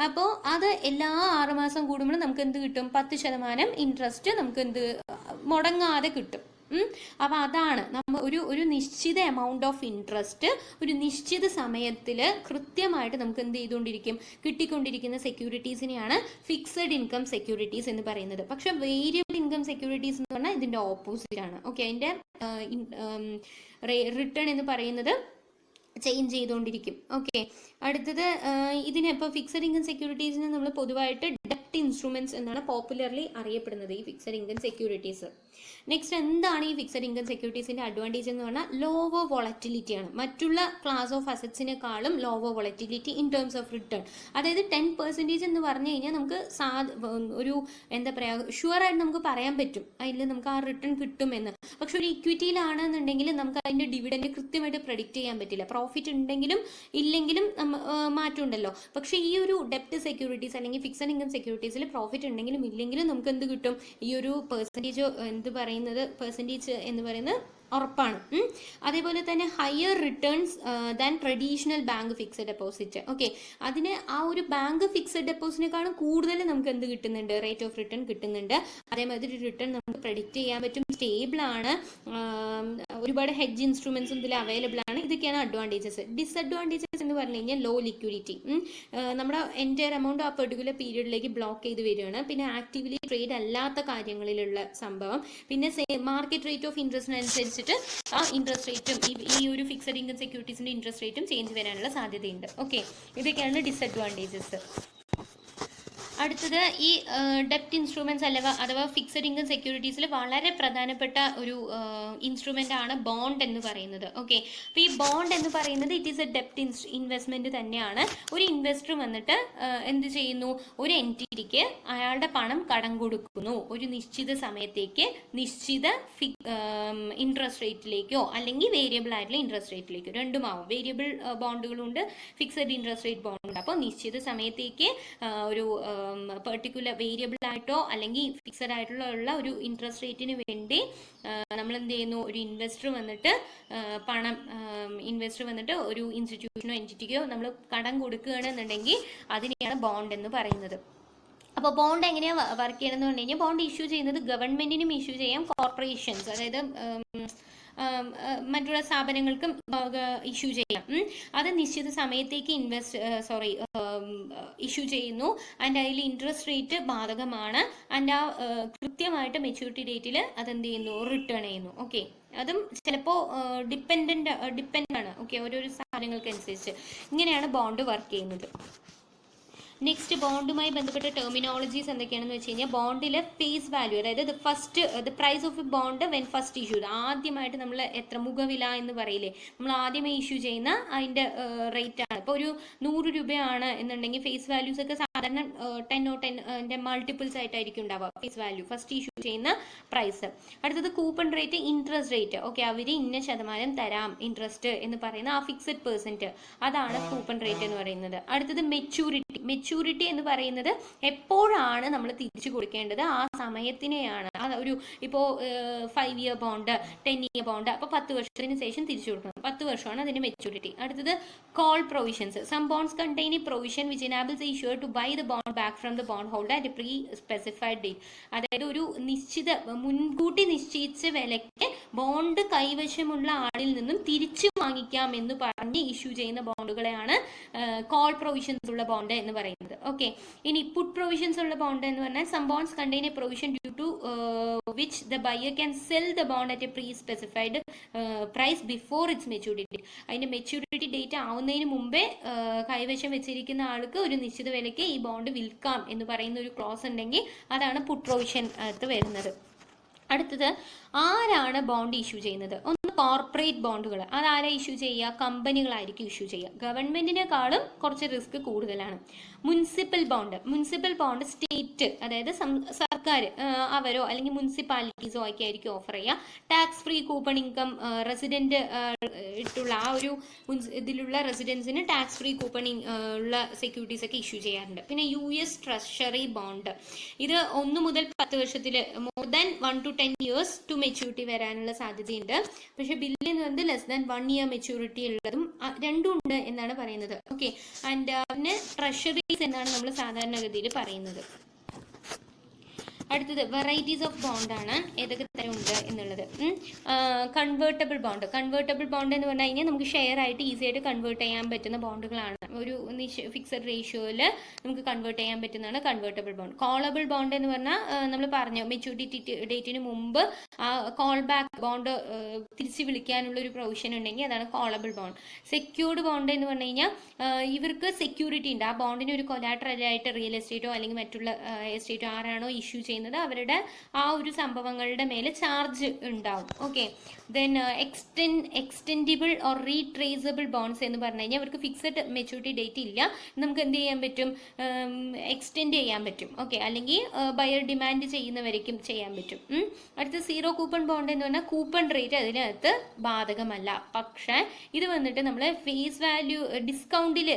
അപ്പോൾ അത് എല്ലാ 6 മാസം കൂടുമ്പോഴും നമുക്ക് എന്ത് കിട്ടും, 10% ഇൻട്രസ്റ്റ് നമുക്ക് എന്ത് മുടങ്ങാതെ കിട്ടും. അപ്പൊ അതാണ് നമ്മൾ ഒരു നിശ്ചിത എമൗണ്ട് ഓഫ് ഇൻട്രസ്റ്റ് ഒരു നിശ്ചിത സമയത്തിൽ കൃത്യമായിട്ട് നമുക്ക് എന്ത് ചെയ്തുകൊണ്ടിരിക്കും, കിട്ടിക്കൊണ്ടിരിക്കുന്ന സെക്യൂരിറ്റീസിനെയാണ് ഫിക്സഡ് ഇൻകം സെക്യൂരിറ്റീസ് എന്ന് പറയുന്നത്. പക്ഷെ വേരിയബിൾ ഇൻകം സെക്യൂരിറ്റീസ് എന്ന് പറഞ്ഞാൽ ഇതിന്റെ ഓപ്പോസിറ്റ് ആണ്. ഓക്കെ, അതിന്റെ റിട്ടേൺ എന്ന് പറയുന്നത് ചേഞ്ച് ചെയ്തുകൊണ്ടിരിക്കും. ഓക്കെ, അടുത്തത് ഇതിനെ ഇപ്പോൾ ഫിക്സഡ് ഇൻകം സെക്യൂരിറ്റീസിനെ നമ്മൾ പൊതുവായിട്ട് ഡെപ്റ്റ് ഇൻസ്ട്രുമെന്റ്സ് എന്നാണ് പോപ്പുലർലി അറിയപ്പെടുന്നത്, ഈ ഫിക്സഡ് ഇൻകം സെക്യൂരിറ്റീസ്. നെക്സ്റ്റ്, എന്താണ് ഈ ഫിക്സഡ് ഇൻകം സെക്യൂരിറ്റീസിന്റെ അഡ്വാൻറ്റേജ് എന്ന് പറഞ്ഞാൽ ലോവർ വോളറ്റിലിറ്റി ആണ്. മറ്റുള്ള ക്ലാസ് ഓഫ് അസറ്റ്സിനെക്കാളും lower volatility in terms of return. അതായത് 10% എന്ന് പറഞ്ഞു കഴിഞ്ഞാൽ നമുക്ക് ഒരു എന്താ പറയുക, ഷുവർ ആയിട്ട് നമുക്ക് പറയാൻ പറ്റും അതിൽ നമുക്ക് ആ റിട്ടേൺ കിട്ടുമെന്ന്. പക്ഷെ ഒരു ഇക്വിറ്റിയിലാണെന്നുണ്ടെങ്കിൽ നമുക്ക് അതിന്റെ ഡിവിഡൻഡ് കൃത്യമായിട്ട് പ്രെഡിക്റ്റ് ചെയ്യാൻ പറ്റില്ല. പ്രോഫിറ്റ് ഉണ്ടെങ്കിലും ഇല്ലെങ്കിലും മാറ്റം ഉണ്ടല്ലോ. പക്ഷെ ഈ ഒരു ഡെപ്റ്റ് സെക്യൂരിറ്റീസ് അല്ലെങ്കിൽ ഫിക്സഡ് ഇൻകം സെക്യൂരിറ്റീസിൽ പ്രോഫിറ്റ് ഉണ്ടെങ്കിലും ഇല്ലെങ്കിലും നമുക്ക് എന്ത് കിട്ടും, ഈ ഒരു പെർസെൻറ്റേജ് പെർസെൻറ്റേജ് എന്ന് പറയുന്നത് ഉറപ്പാണ്. അതേപോലെ തന്നെ higher returns than traditional bank fixed deposit. Okay, അതിന് ആ ഒരു ബാങ്ക് ഫിക്സഡ് ഡെപ്പോസിറ്റിനേക്കാളും കൂടുതൽ നമുക്ക് എന്ത് കിട്ടുന്നുണ്ട്, റേറ്റ് ഓഫ് റിട്ടേൺ കിട്ടുന്നുണ്ട്. അതേമാതിരി റിട്ടേൺ നമുക്ക് പ്രെഡിക്റ്റ് ചെയ്യാൻ പറ്റും, സ്റ്റേബിൾ ആണ്, ഒരുപാട് ഹെഡ്ജ് ഇൻസ്ട്രുമെന്റ്സും ഇതിൽ അവൈലബിൾ ആണ്. ഇതൊക്കെയാണ് അഡ്വാൻറ്റേജസ്. ഡിസഡ്വാൻറ്റേജസ് എന്ന് പറഞ്ഞു കഴിഞ്ഞാൽ ലോ ലിക്വിഡിറ്റി, നമ്മുടെ എൻറ്റയർ എമൗണ്ട് ആ പെർട്ടിക്കുലർ പീരീഡിലേക്ക് ബ്ലോക്ക് ചെയ്ത് വരികയാണ്. പിന്നെ ആക്റ്റീവ്ലി ട്രേഡ് അല്ലാത്ത കാര്യങ്ങളിലുള്ള സംഭവം. പിന്നെ മാർക്കറ്റ് റേറ്റ് ഓഫ് ഇൻട്രസ്റ്റിനനുസരിച്ച് ആ ഇൻട്രസ്റ്റ് റേറ്റും ഈ ഒരു ഫിക്സഡ് ഇൻകം സെക്യൂരിറ്റീസിന്റെ ഇൻട്രസ്റ്റ് റേറ്റും ചേഞ്ച് വരാനുള്ള സാധ്യതയുണ്ട്. ഓക്കെ, ഇതൊക്കെയാണ് ഡിസഡ്വാൻറ്റേജസ്. അടുത്തത് ഈ ഡെപ്റ്റ് ഇൻസ്ട്രുമെന്റ്സ് അഥവാ ഫിക്സഡ് ഇൻകം സെക്യൂരിറ്റീസിൽ വളരെ പ്രധാനപ്പെട്ട ഒരു ഇൻസ്ട്രുമെന്റ് ആണ് ബോണ്ട് എന്ന് പറയുന്നത്. ഓക്കെ, അപ്പോൾ ഈ ബോണ്ട് എന്ന് പറയുന്നത് ഇറ്റ് ഈസ് എ ഡെപ്റ്റ് ഇൻവെസ്റ്റ്മെന്റ് തന്നെയാണ്. ഒരു ഇൻവെസ്റ്റർ വന്നിട്ട് എന്ത് ചെയ്യുന്നു, ഒരു എൻറ്റിറ്റിക്ക് അയാളുടെ പണം കടം കൊടുക്കുന്നു ഒരു നിശ്ചിത സമയത്തേക്ക്, നിശ്ചിത ഇൻട്രസ്റ്റ് റേറ്റിലേക്കോ അല്ലെങ്കിൽ വേരിയബിൾ ആയിട്ടുള്ള ഇൻട്രസ്റ്റ് റേറ്റിലേക്കോ, രണ്ടുമാവും. വേരിയബിൾ ബോണ്ടുകളുണ്ട്, ഫിക്സഡ് ഇൻട്രസ്റ്റ് റേറ്റ് ബോണ്ടുണ്ട്. അപ്പോൾ നിശ്ചിത സമയത്തേക്ക് ഒരു പെർട്ടിക്കുലർ വേരിയബിൾ ആയിട്ടോ അല്ലെങ്കിൽ ഫിക്സഡ് ആയിട്ടുള്ള ഒരു ഇൻട്രസ്റ്റ് റേറ്റിന് വേണ്ടി നമ്മൾ എന്ത് ചെയ്യുന്നു, ഒരു ഇൻവെസ്റ്റർ വന്നിട്ട് ഒരു ഇൻസ്റ്റിറ്റ്യൂഷനോ എൻറ്റിറ്റിക്കോ നമ്മൾ കടം കൊടുക്കുകയാണെന്നുണ്ടെങ്കിൽ അതിനെയാണ് ബോണ്ട് എന്ന് പറയുന്നത്. അപ്പോൾ ബോണ്ട് എങ്ങനെയാണ് വർക്ക് ചെയ്യണമെന്ന് പറഞ്ഞു കഴിഞ്ഞാൽ, ബോണ്ട് ഇഷ്യൂ ചെയ്യുന്നത് ഗവൺമെന്റിനും ഇഷ്യൂ ചെയ്യാം, കോർപ്പറേഷൻസ് അതായത് മറ്റുള്ള സ്ഥാപനങ്ങൾക്കും ഇഷ്യൂ ചെയ്യാം. അത് നിശ്ചിത സമയത്തേക്ക് ഇഷ്യൂ ചെയ്യുന്നു. ആൻഡ് അതിൽ ഇൻട്രസ്റ്റ് റേറ്റ് ബാധകമാണ്. ആൻഡ് ആ കൃത്യമായിട്ട് മെച്യൂരിറ്റി ഡേറ്റിൽ അതെന്ത് ചെയ്യുന്നു, റിട്ടേൺ ചെയ്യുന്നു. ഓക്കെ, അതും ചിലപ്പോൾ ഡിപ്പെൻഡ് ആണ്. ഓക്കെ, ഓരോരോ സാധനങ്ങൾക്ക് അനുസരിച്ച് ഇങ്ങനെയാണ് ബോണ്ട് വർക്ക് ചെയ്യുന്നത്. നെക്സ്റ്റ്, ബോണ്ടുമായി ബന്ധപ്പെട്ട ടെർമിനോളജീസ് എന്തൊക്കെയാണെന്ന് വെച്ച് കഴിഞ്ഞാൽ, ബോണ്ടിലെ ഫേസ് വാല്യൂ, അതായത് the price of a bond when first issue, ആദ്യമായിട്ട് നമ്മൾ എത്ര മുഖവില എന്ന് പറയില്ലേ, നമ്മൾ ആദ്യമേ ഇഷ്യൂ ചെയ്യുന്ന അതിൻ്റെ റേറ്റ് ആണ്. ഇപ്പോൾ ഒരു 100 രൂപയാണ് എന്നുണ്ടെങ്കിൽ ഫേസ് വാല്യൂസ് ഒക്കെ സാധാരണ 10 മൾട്ടിപ്പിൾസ് ആയിട്ടായിരിക്കും ഉണ്ടാവുക ഫേസ് വാല്യൂ ഫസ്റ്റ് ഇഷ്യൂ ചെയ്യുന്ന പ്രൈസ്. അടുത്തത് coupon rate, interest rate. Okay, അവർ ഇന്ന ശതമാനം തരാം ഇൻട്രസ്റ്റ് എന്ന് പറയുന്ന ആ ഫിക്സഡ് പെർസെന്റ്, അതാണ് കൂപ്പൺ റേറ്റ് എന്ന് പറയുന്നത്. അടുത്തത് മെച്യൂരിറ്റി. മെച്യൂരിറ്റി എന്ന് പറയുന്നത് എപ്പോഴാണ് നമ്മൾ തിരിച്ചു കൊടുക്കേണ്ടത്, ആ സമയത്തിനെയാണ്. ഒരു ഇപ്പോൾ 5 ഇയർ ബോണ്ട്, 10 ഇയർ ബോണ്ട്, അപ്പോൾ 10 വർഷത്തിന് ശേഷം തിരിച്ചു കൊടുക്കണം. 10 വർഷമാണ് അതിന്റെ മെച്യൂരിറ്റി. അടുത്തത് call provisions. Some bonds contain a provision which enables the issuer to buy the bond back from the bond holder at a pre-specified date. അതായത് ഒരു നിശ്ചിത മുൻകൂട്ടി നിശ്ചയിച്ച വിലയ്ക്ക് ബോണ്ട് കൈവശമുള്ള ആളിൽ നിന്നും തിരിച്ചു വാങ്ങിക്കാം എന്ന് പറഞ്ഞ് ഇഷ്യൂ ചെയ്യുന്ന ബോണ്ടുകളെയാണ് കോൾ പ്രൊവിഷൻസ് ഉള്ള ബോണ്ട് എന്ന് പറയുന്നത്. ഓക്കെ, ഇനി പുട്ട് പ്രൊവിഷൻസ് ഉള്ള ബോണ്ട് എന്ന് പറഞ്ഞാൽ some bonds contain a provision due to which the buyer can sell the bond at a prespecified price before its maturity. അതിന്റെ മെച്യൂരിറ്റി ഡേറ്റ് ആവുന്നതിന് മുമ്പേ കൈവശം വെച്ചിരിക്കുന്ന ആൾക്ക് ഒരു നിശ്ചിത വിലയ്ക്ക് ഈ ബോണ്ട് വിൽക്കാം എന്ന് പറയുന്ന ഒരു ക്ലോസ് ഉണ്ടെങ്കിൽ അതാണ് പുട്ട് പ്രൊവിഷൻ അകത്ത് വരുന്നത്. അടുത്തത് ആരാണ് ബോണ്ട് ഇഷ്യൂ ചെയ്യുന്നത്? ഒന്ന് കോർപ്പറേറ്റ് ബോണ്ടുകൾ. അതാരാ ഇഷ്യൂ ചെയ്യുക? കമ്പനികളായിരിക്കും ഇഷ്യൂ ചെയ്യുക. ഗവൺമെന്റിനെക്കാളും കുറച്ച് റിസ്ക് കൂടുതലാണ്. Municipal bond. Municipal bond state, അതായത് സർക്കാർ അവരോ അല്ലെങ്കിൽ മുനിസിപ്പാലിറ്റീസോ ഒക്കെ ആയിരിക്കും ഓഫർ ചെയ്യുക. Tax free coupon income resident ഇട്ടുള്ള ആ ഒരു ഇതിലുള്ള റെസിഡൻസിന് ടാക്സ് ഫ്രീ കൂപ്പൺ ഉള്ള സെക്യൂരിറ്റീസ് ഒക്കെ ഇഷ്യൂ ചെയ്യാറുണ്ട്. പിന്നെ US ട്രഷറി ബോണ്ട്. ഇത് 1 മുതൽ 10 വർഷത്തിൽ more than 1 to 10 years to maturity വരാനുള്ള സാധ്യതയുണ്ട്. പക്ഷെ ബില്ലിൽ നിന്ന് ലെസ് ദാൻ 1 ഇയർ മെച്യൂരിറ്റി ഉള്ളതും രണ്ടും ഉണ്ട് എന്നാണ് പറയുന്നത്. ഓക്കെ, ആൻഡ് പിന്നെ ട്രഷറീസ് എന്നാണ് നമ്മൾ സാധാരണഗതിയിൽ പറയുന്നത്. അടുത്തത് വെറൈറ്റീസ് ഓഫ് ബോണ്ട് ആണ്, ഏതൊക്കെ തരം ഉണ്ട് എന്നുള്ളത്. Convertible bond. കൺവേർട്ടബിൾ ബോണ്ട് എന്ന് പറഞ്ഞു കഴിഞ്ഞാൽ നമുക്ക് ഷെയർ ആയിട്ട് ഈസി ആയിട്ട് കൺവേർട്ട് ചെയ്യാൻ പറ്റുന്ന ബോണ്ടുകളാണ്. ഒരു ഫിക്സഡ് റേഷ്യോയിൽ നമുക്ക് കൺവേർട്ട് ചെയ്യാൻ പറ്റുന്നതാണ് കൺവേർട്ടബിൾ ബോണ്ട്. കോളബിൾ ബോണ്ട് എന്ന് പറഞ്ഞാൽ നമ്മൾ പറഞ്ഞു മെച്യൂരിറ്റി ഡേറ്റിന് മുമ്പ് കോൾ ബാക്ക് ബോണ്ട് തിരിച്ച് വിളിക്കാനുള്ള ഒരു പ്രൊവിഷൻ ഉണ്ടെങ്കിൽ അതാണ് കോളബിൾ ബോണ്ട്. സെക്യൂർഡ് ബോണ്ട് എന്ന് പറഞ്ഞു കഴിഞ്ഞാൽ ഇവർക്ക് സെക്യൂരിറ്റി ഉണ്ട്. ആ ബോണ്ടിന് ഒരു കൊലാട്രലായിട്ട് റിയൽ എസ്റ്റേറ്റോ അല്ലെങ്കിൽ മറ്റുള്ള എസ്റ്റേറ്റോ ആരാണോ ഇഷ്യൂ ചെയ്യുന്നത് അവരുടെ ആ ഒരു സംഭവങ്ങളുടെ മേലെ ചാർജ് ഉണ്ടാവും. ഓക്കെ, ദെൻ എക്സ്റ്റെൻഡിബിൾ ഓർ റീട്രേസബിൾ ബോണ്ട്സ് എന്ന് പറഞ്ഞു കഴിഞ്ഞാൽ അവർക്ക് ഫിക്സഡ് മെച്യൂരിറ്റി ഡേറ്റ് ഇല്ല, നമുക്ക് എന്ത് ചെയ്യാൻ പറ്റും? എക്സ്റ്റെൻഡ് ചെയ്യാൻ പറ്റും. ഓക്കെ, അല്ലെങ്കിൽ ബയർ ഡിമാൻഡ് ചെയ്യുന്നവരേക്കും ചെയ്യാൻ പറ്റും. അടുത്ത സീറോ കൂപ്പൺ ബോണ്ട് എന്ന് പറഞ്ഞാൽ കൂപ്പൺ റേറ്റ് അതിനകത്ത് ബാധകമല്ല. പക്ഷേ ഇത് വന്നിട്ട് നമ്മൾ ഫേസ് വാല്യൂ ഡിസ്കൗണ്ടിൽ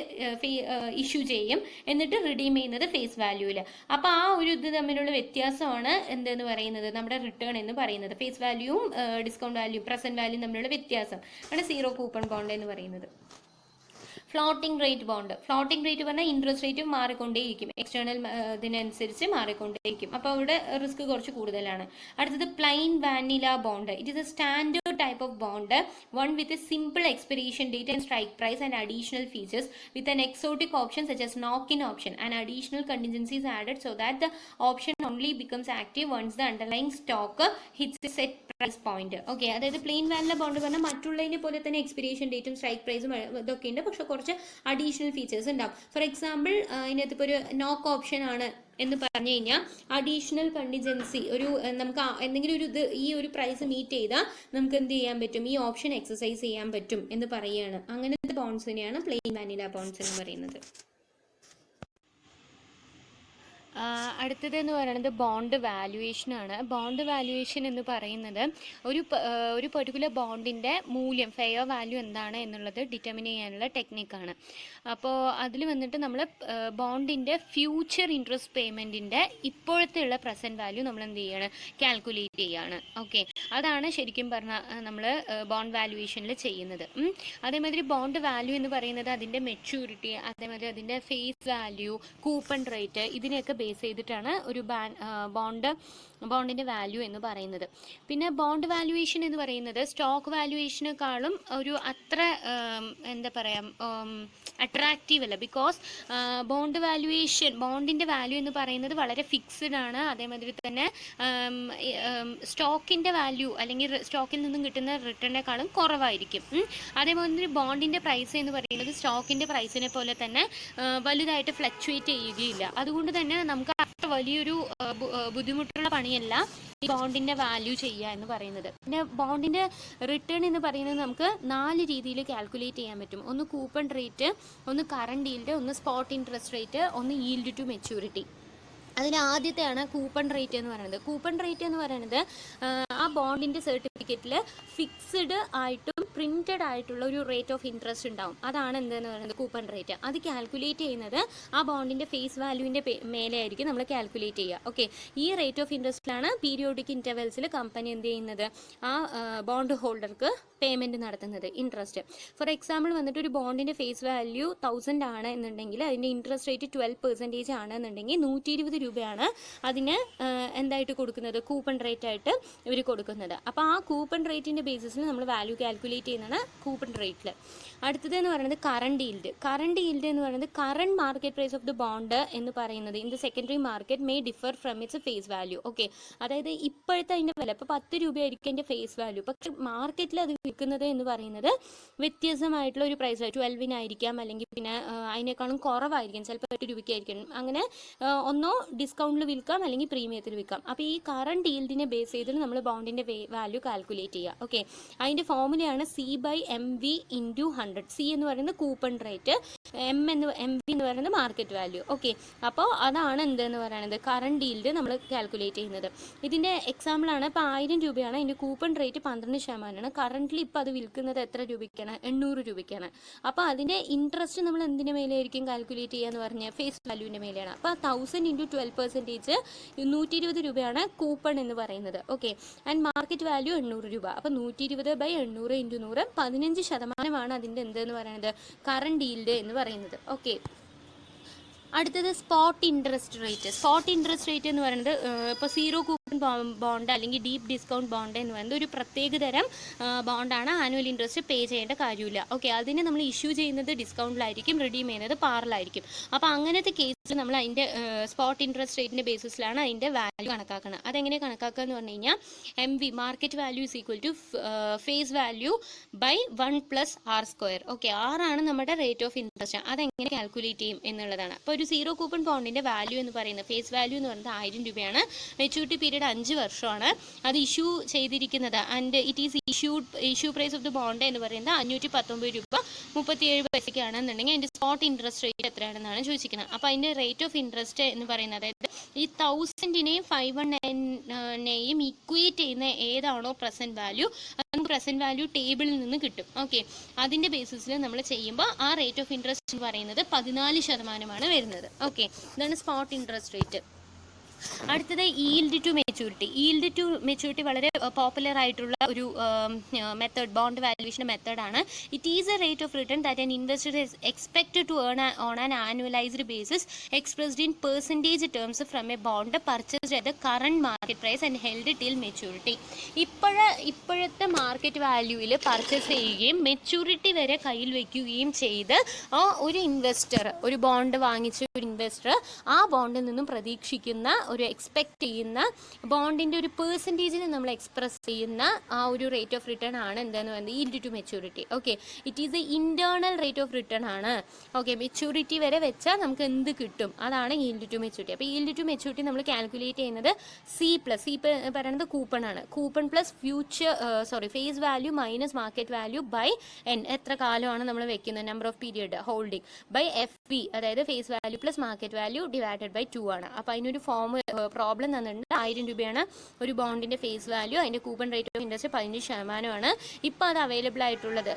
ഇഷ്യൂ ചെയ്യും, എന്നിട്ട് റിഡീം ചെയ്യുന്നത് ഫേസ് വാല്യൂവിൽ. അപ്പോൾ ആ ഒരു ഇത് തമ്മിലുള്ള വ്യത്യാസമാണ് എന്തെന്ന് പറയുന്നത് നമ്മുടെ റിട്ടേൺ എന്ന് പറയുന്നത്. ഫേസ് വാല്യൂവും ഡിസ്കൗണ്ട് വാല്യൂ പ്രസന്റ് വാല്യൂ തമ്മിലുള്ള വ്യത്യാസം ആണ് സീറോ കൂപ്പൺ ബോണ്ട് എന്ന് പറയുന്നത്. Floating rate bond. Floating rate പറഞ്ഞാൽ ഇൻട്രസ്റ്റ് റേറ്റ് മാറിക്കൊണ്ടേയിരിക്കും, എക്സ്റ്റേണൽ ഇതിനനുസരിച്ച് മാറിക്കൊണ്ടേയിരിക്കും. അപ്പോൾ അവിടെ റിസ്ക് കുറച്ച് കൂടുതലാണ്. അടുത്തത് plain vanilla bond. It is a standard type of bond, one with a simple expiration date and strike price and additional features with an exotic option such as knock-in option and additional contingencies added so that the option only becomes active once the underlying stock hits a set price point. Okay, അതായത് plain vanilla bond പറഞ്ഞാൽ മറ്റുള്ളതിനെ പോലെ തന്നെ expiration ഡേറ്റും strike പ്രൈസും ഇതൊക്കെ ഉണ്ട്, പക്ഷെ കുറച്ച് അഡീഷണൽ ഫീച്ചേഴ്സ് ഉണ്ടാവും. ഫോർ എക്സാമ്പിൾ ഇതിനകത്ത് ഇപ്പോൾ ഒരു നോക്ക് ഓപ്ഷൻ ആണ് എന്ന് പറഞ്ഞു കഴിഞ്ഞാൽ അഡീഷണൽ കണ്ടിജൻസി ഒരു നമുക്ക് എന്തെങ്കിലും ഒരു ഇത് ഈ ഒരു പ്രൈസ് മീറ്റ് ചെയ്താൽ നമുക്ക് എന്ത് ചെയ്യാൻ പറ്റും? ഈ ഓപ്ഷൻ എക്സസൈസ് ചെയ്യാൻ പറ്റും എന്ന് പറയുകയാണ്. അങ്ങനത്തെ ബോണ്ട്സിനെയാണ് പ്ലെയിൻ വാനില ബോണ്ട്സ് എന്ന് പറയുന്നത്. അടുത്തത് എന്ന് പറയുന്നത് ബോണ്ട് വാല്യുവേഷൻ ആണ്. ബോണ്ട് വാല്യുവേഷൻ എന്ന് പറയുന്നത് ഒരു പെർട്ടിക്കുലർ ബോണ്ടിൻ്റെ മൂല്യം ഫെയർ വാല്യൂ എന്താണ് എന്നുള്ളത് ഡിറ്റർമിൻ ചെയ്യാനുള്ള ടെക്നിക്കാണ്. അപ്പോൾ അതിൽ വന്നിട്ട് നമ്മൾ ബോണ്ടിൻ്റെ ഫ്യൂച്ചർ ഇൻട്രസ്റ്റ് പേയ്മെൻറ്റിൻ്റെ ഇപ്പോഴത്തെ ഉള്ള പ്രസൻറ്റ് വാല്യൂ നമ്മൾ എന്ത് ചെയ്യാണ്? കാൽക്കുലേറ്റ് ചെയ്യാണ്. ഓക്കെ, അതാണ് ശരിക്കും പറഞ്ഞാൽ നമ്മൾ ബോണ്ട് വാല്യുവേഷനിൽ ചെയ്യുന്നത്. അതേമാതിരി ബോണ്ട് വാല്യൂ എന്ന് പറയുന്നത് അതിൻ്റെ മെച്യൂരിറ്റി, അതേമാതിരി അതിൻ്റെ ഫേസ് വാല്യൂ, കൂപ്പൺ റേറ്റ്, ഇതിനെയൊക്കെ ബേസ് ചെയ്തിട്ടാണ് ഒരു ബോണ്ടിൻ്റെ വാല്യൂ എന്ന് പറയുന്നത്. പിന്നെ ബോണ്ട് വാല്യുവേഷൻ എന്ന് പറയുന്നത് സ്റ്റോക്ക് വാല്യുവേഷനേക്കാളും ഒരു അത്ര എന്താ പറയുക അട്രാക്റ്റീവ് അല്ല. ബിക്കോസ് ബോണ്ടിൻ്റെ വാല്യൂ എന്ന് പറയുന്നത് വളരെ ഫിക്സ്ഡ് ആണ്. അതേമാതിരി തന്നെ സ്റ്റോക്കിൻ്റെ വാല്യൂ അല്ലെങ്കിൽ സ്റ്റോക്കിൽ നിന്നും കിട്ടുന്ന റിട്ടേണിനേക്കാളും കുറവായിരിക്കും. അതേമാതിരി ബോണ്ടിൻ്റെ പ്രൈസ് എന്ന് പറയുന്നത് സ്റ്റോക്കിൻ്റെ പ്രൈസിനെ പോലെ തന്നെ വലുതായിട്ട് ഫ്ലക്ച്വേറ്റ് ചെയ്യുകയില്ല. അതുകൊണ്ട് തന്നെ നമുക്ക് വലിയൊരു ബുദ്ധിമുട്ടുള്ള പണിയല്ല ഈ ബോണ്ടിൻ്റെ വാല്യൂ ചെയ്യുക എന്ന് പറയുന്നത്. പിന്നെ ബോണ്ടിൻ്റെ റിട്ടേൺ എന്ന് പറയുന്നത് നമുക്ക് 4 രീതിയിൽ കാൽക്കുലേറ്റ് ചെയ്യാൻ പറ്റും. ഒന്ന് കൂപ്പൺ റേറ്റ്, ഒന്ന് കറണ്ട് ഈൽഡ്, ഒന്ന് സ്പോട്ട് ഇൻട്രസ്റ്റ് റേറ്റ്, ഒന്ന് ഈൽഡ് ടു മെച്യൂരിറ്റി. അതിൽ ആദ്യത്തെയാണ് കൂപ്പൺ റേറ്റ് എന്ന് പറയുന്നത്. കൂപ്പൺ റേറ്റ് എന്ന് പറയുന്നത് ആ ബോണ്ടിൻ്റെ സർട്ടിഫിക്കറ്റിൽ ഫിക്സ്ഡ് ആയിട്ടും പ്രിൻറ്റഡ് ആയിട്ടുള്ള ഒരു റേറ്റ് ഓഫ് ഇൻട്രസ്റ്റ് ഉണ്ടാവും. അതാണ് എന്തെന്ന് പറയുന്നത് കൂപ്പൺ റേറ്റ്. അത് കാൽക്കുലേറ്റ് ചെയ്യുന്നത് ആ ബോണ്ടിൻ്റെ ഫേസ് വാല്യൂവിൻ്റെ മേലെ ആയിരിക്കും നമ്മൾ കാൽക്കുലേറ്റ് ചെയ്യുക. ഓക്കെ, ഈ റേറ്റ് ഓഫ് ഇൻട്രസ്റ്റിലാണ് പീരിയോഡിക് ഇൻ്റർവെൽസിൽ കമ്പനി എന്ത് ചെയ്യുന്നത്, ആ ബോണ്ട് ഹോൾഡർക്ക് പേയ്മെൻറ്റ് നടത്തുന്നത്, ഇൻട്രസ്റ്റ്. ഫോർ എക്സാമ്പിൾ വന്നിട്ട് ഒരു ബോണ്ടിൻ്റെ ഫേസ് വാല്യൂ 1000 ആണ് എന്നുണ്ടെങ്കിൽ അതിൻ്റെ ഇൻട്രസ്റ്റ് റേറ്റ് 12% ആണ് എന്നുണ്ടെങ്കിൽ 120 രൂപയാണ് അതിന് എന്തായിട്ട് കൊടുക്കുന്നത്, കൂപ്പൺ റേറ്റ് ആയിട്ട് ഇവർ കൊടുക്കുന്നത്. അപ്പോൾ ആ കൂപ്പൺ റേറ്റിൻ്റെ ബേസിസിൽ നമ്മൾ വാല്യൂ കാൽക്കുലേറ്റ് ചെയ്യുന്നതാണ് കൂപ്പൺ റേറ്റിൽ. അടുത്തത് എന്ന് പറയുന്നത് കറണ്ട് ഈൽഡ്. കറണ്ട് ഈൽഡ് എന്ന് പറയുന്നത് current market price of the bond എന്ന് പറയുന്നത് in the secondary market may differ from its face value. Okay, അതായത് ഇപ്പോഴത്തെ അതിൻ്റെ വില ഇപ്പോൾ 10 രൂപയായിരിക്കും എൻ്റെ ഫേസ് വാല്യൂ, പക്ഷേ മാർക്കറ്റിൽ അത് വിൽക്കുന്നത് എന്ന് പറയുന്നത് വ്യത്യസ്തമായിട്ടുള്ള ഒരു പ്രൈസ് 12-നായിരിക്കാം, അല്ലെങ്കിൽ പിന്നെ അതിനേക്കാളും കുറവായിരിക്കും, ചിലപ്പോൾ 8 രൂപയ്ക്കായിരിക്കും. അങ്ങനെ ഒന്നോ ഡിസ്കൗണ്ടിൽ വിൽക്കാം അല്ലെങ്കിൽ പ്രീമിയത്തിൽ വിൽക്കാം. അപ്പോൾ ഈ കറണ്ട് ഈൽഡിനെ ബേസ് ചെയ്തിട്ട് നമ്മൾ ബോണ്ടിൻ്റെ വാല്യൂ കാൽക്കുലേറ്റ് ചെയ്യുക. ഓക്കെ, അതിൻ്റെ ഫോമുലയാണ് C/MV × 100. C എന്ന് പറയുന്നത് കൂപ്പൺ റേറ്റ്, MV എന്ന് പറയുന്നത് മാർക്കറ്റ് വാല്യൂ. ഓക്കെ, അപ്പോൾ അതാണ് എന്തെന്ന് പറയുന്നത് കറണ്ട് ഈൽഡ് നമ്മൾ കാൽക്കുലേറ്റ് ചെയ്യുന്നത്. ഇതിൻ്റെ എക്സാമ്പിളാണ്, ഇപ്പോൾ 1000 രൂപയാണ്, അതിൻ്റെ കൂപ്പൺ റേറ്റ് 12%. കറൻ്റ്ലി ഇപ്പോൾ അത് വിൽക്കുന്നത് എത്ര രൂപയ്ക്കാണ്, 800 രൂപയ്ക്കാണ്. അപ്പോൾ അതിൻ്റെ ഇൻട്രസ്റ്റ് നമ്മൾ എന്തിൻ്റെ മേലെയായിരിക്കും കാൽക്കുലേറ്റ് ചെയ്യുക എന്ന് പറഞ്ഞാൽ ഫേസ് വാല്യൂവിൻ്റെ മേലെയാണ്. അപ്പോൾ 1000 × 12% 120 രൂപയാണ് കൂപ്പൺ എന്ന് പറയുന്നത്. ഓക്കെ, ആൻഡ് മാർക്കറ്റ് വാല്യൂ 800 രൂപ. അപ്പോൾ 120/800 × 100 15% അതിൻ്റെ എന്തെന്ന് പറയുന്നത് കറണ്ട് ഈൽഡ് എന്ന് പറയുന്നത്. ഓക്കെ, അടുത്തത് spot interest rate. Spot interest rate എന്ന് പറയുന്നത് ഇപ്പോൾ സീറോ കൂപ്പൺ ബോണ്ട് അല്ലെങ്കിൽ ഡീപ്പ് ഡിസ്കൗണ്ട് ബോണ്ട് എന്ന് പറയുന്നത് ഒരു പ്രത്യേക തരം ബോണ്ടാണ്. ആനുവൽ ഇൻട്രസ്റ്റ് പേ ചെയ്യേണ്ട കാര്യമില്ല. ഓക്കെ, അതിനെ നമ്മൾ ഇഷ്യൂ ചെയ്യുന്നത് ഡിസ്കൗണ്ടിലായിരിക്കും, റിഡീം ചെയ്യുന്നത് പാറിലായിരിക്കും. അപ്പോൾ അങ്ങനത്തെ കേസിൽ നമ്മൾ അതിൻ്റെ സ്പോട്ട് ഇൻട്രസ്റ്റ് റേറ്റിൻ്റെ ബേസിസിലാണ് അതിൻ്റെ വാല്യൂ കണക്കാക്കുന്നത്. അതെങ്ങനെ കണക്കാക്കുക എന്ന് പറഞ്ഞു കഴിഞ്ഞാൽ MV market value = face value by 1 + R². Okay, ആറാണ് നമ്മുടെ റേറ്റ് ഓഫ് ഇൻട്രസ്റ്റ്. അതെങ്ങനെ കാൽക്കുലേറ്റ് ചെയ്യും എന്നുള്ളതാണ്. അപ്പോൾ ഒരു സീറോ കൂപ്പൺ ബോണ്ടിൻ്റെ വാല്യൂ എന്ന് പറയുന്നത് ഫേസ് വാല്യൂ എന്ന് പറയുന്നത് 1000 രൂപയാണ്. മെച്യൂരിറ്റി പീരീഡ് 5 വർഷമാണ്. അത് ഇഷ്യൂ ചെയ്തിരിക്കുന്നത് and it is issue price of the bond എന്ന് പറയുന്നത് 519 രൂപ 37 പൈസയ്ക്കാണെന്നുണ്ടെങ്കിൽ അതിൻ്റെ സ്പോട്ട് ഇൻട്രസ്റ്റ് റേറ്റ് എത്രയാണെന്നാണ് ചോദിച്ചിരിക്കുന്നത്. അപ്പോൾ അതിൻ്റെ റേറ്റ് ഓഫ് ഇൻട്രസ്റ്റ് എന്ന് പറയുന്നത്, അതായത് ഈ 1000-നെയും 519-നെയും ഇക്വേറ്റ് ചെയ്യുന്ന ഏതാണോ പ്രസൻറ്റ് വാല്യൂ, അത് നമുക്ക് പ്രസൻറ്റ് വാല്യൂ ടേബിളിൽ നിന്ന് കിട്ടും. ഓക്കെ, അതിൻ്റെ ബേസിസിൽ നമ്മൾ ചെയ്യുമ്പോൾ ആ റേറ്റ് ഓഫ് ഇൻട്രസ്റ്റ് എന്ന് പറയുന്നത് 14% വരുന്നത്. ഓക്കെ, ഇതാണ് സ്പോട്ട് ഇൻട്രസ്റ്റ് റേറ്റ്. അടുത്തത് yield to maturity. Yield to maturity വളരെ പോപ്പുലർ ആയിട്ടുള്ള ഒരു മെത്തേഡ്, ബോണ്ട് വാല്യൂവേഷൻ മെത്തേഡാണ്. It is a rate of return that an investor is expected to earn on an annualised basis expressed in percentage terms from a bond purchased at the current market price and held till maturity. ഇപ്പോഴത്തെ market വാല്യൂവിൽ purchase ചെയ്യുകയും maturity വരെ കയ്യിൽ വയ്ക്കുകയും ചെയ്ത് ഒരു investor, ഒരു bond വാങ്ങിച്ച ഒരു ഇൻവെസ്റ്റർ ആ ബോണ്ടിൽ നിന്നും പ്രതീക്ഷിക്കുന്ന ഒരു എക്സ്പെക്ട് ചെയ്യുന്ന ബോണ്ടിൻ്റെ ഒരു പെർസെൻറ്റേജിനെ നമ്മൾ എക്സ്പ്രസ് ചെയ്യുന്ന ആ ഒരു റേറ്റ് ഓഫ് റിട്ടേൺ ആണ് എന്താണെന്ന് പറയുന്നത് yield to maturity. Okay, it is a internal rate of return ആണ്. ഓക്കെ, മെച്യൂരിറ്റി വരെ വെച്ചാൽ നമുക്ക് എന്ത് കിട്ടും, അതാണ് ഈൽഡ് ടു മെച്യൂരിറ്റി. അപ്പോൾ ഈൽഡ് ടു മെച്യൂരിറ്റി നമ്മൾ കാൽക്കുലേറ്റ് ചെയ്യുന്നത് C പറയുന്നത് കൂപ്പൺ ആണ്. Coupon plus face value minus market value by N, എത്ര കാലമാണ് നമ്മൾ വെക്കുന്നത്, number of period holding, by FP, അതായത് face value plus market value divided by 2 ആണ്. അപ്പോൾ അതിനൊരു പ്രോബ്ലം തന്നിട്ടുണ്ട്. 1000 രൂപയാണ് ഒരു ബോണ്ടിൻ്റെ ഫേസ് വാല്യൂ, അതിൻ്റെ കൂപ്പൺ റേറ്റ് ഓഫ് ഇൻട്രസ്റ്റ് 15%. ഇപ്പോൾ അത് അവൈലബിൾ ആയിട്ടുള്ളത്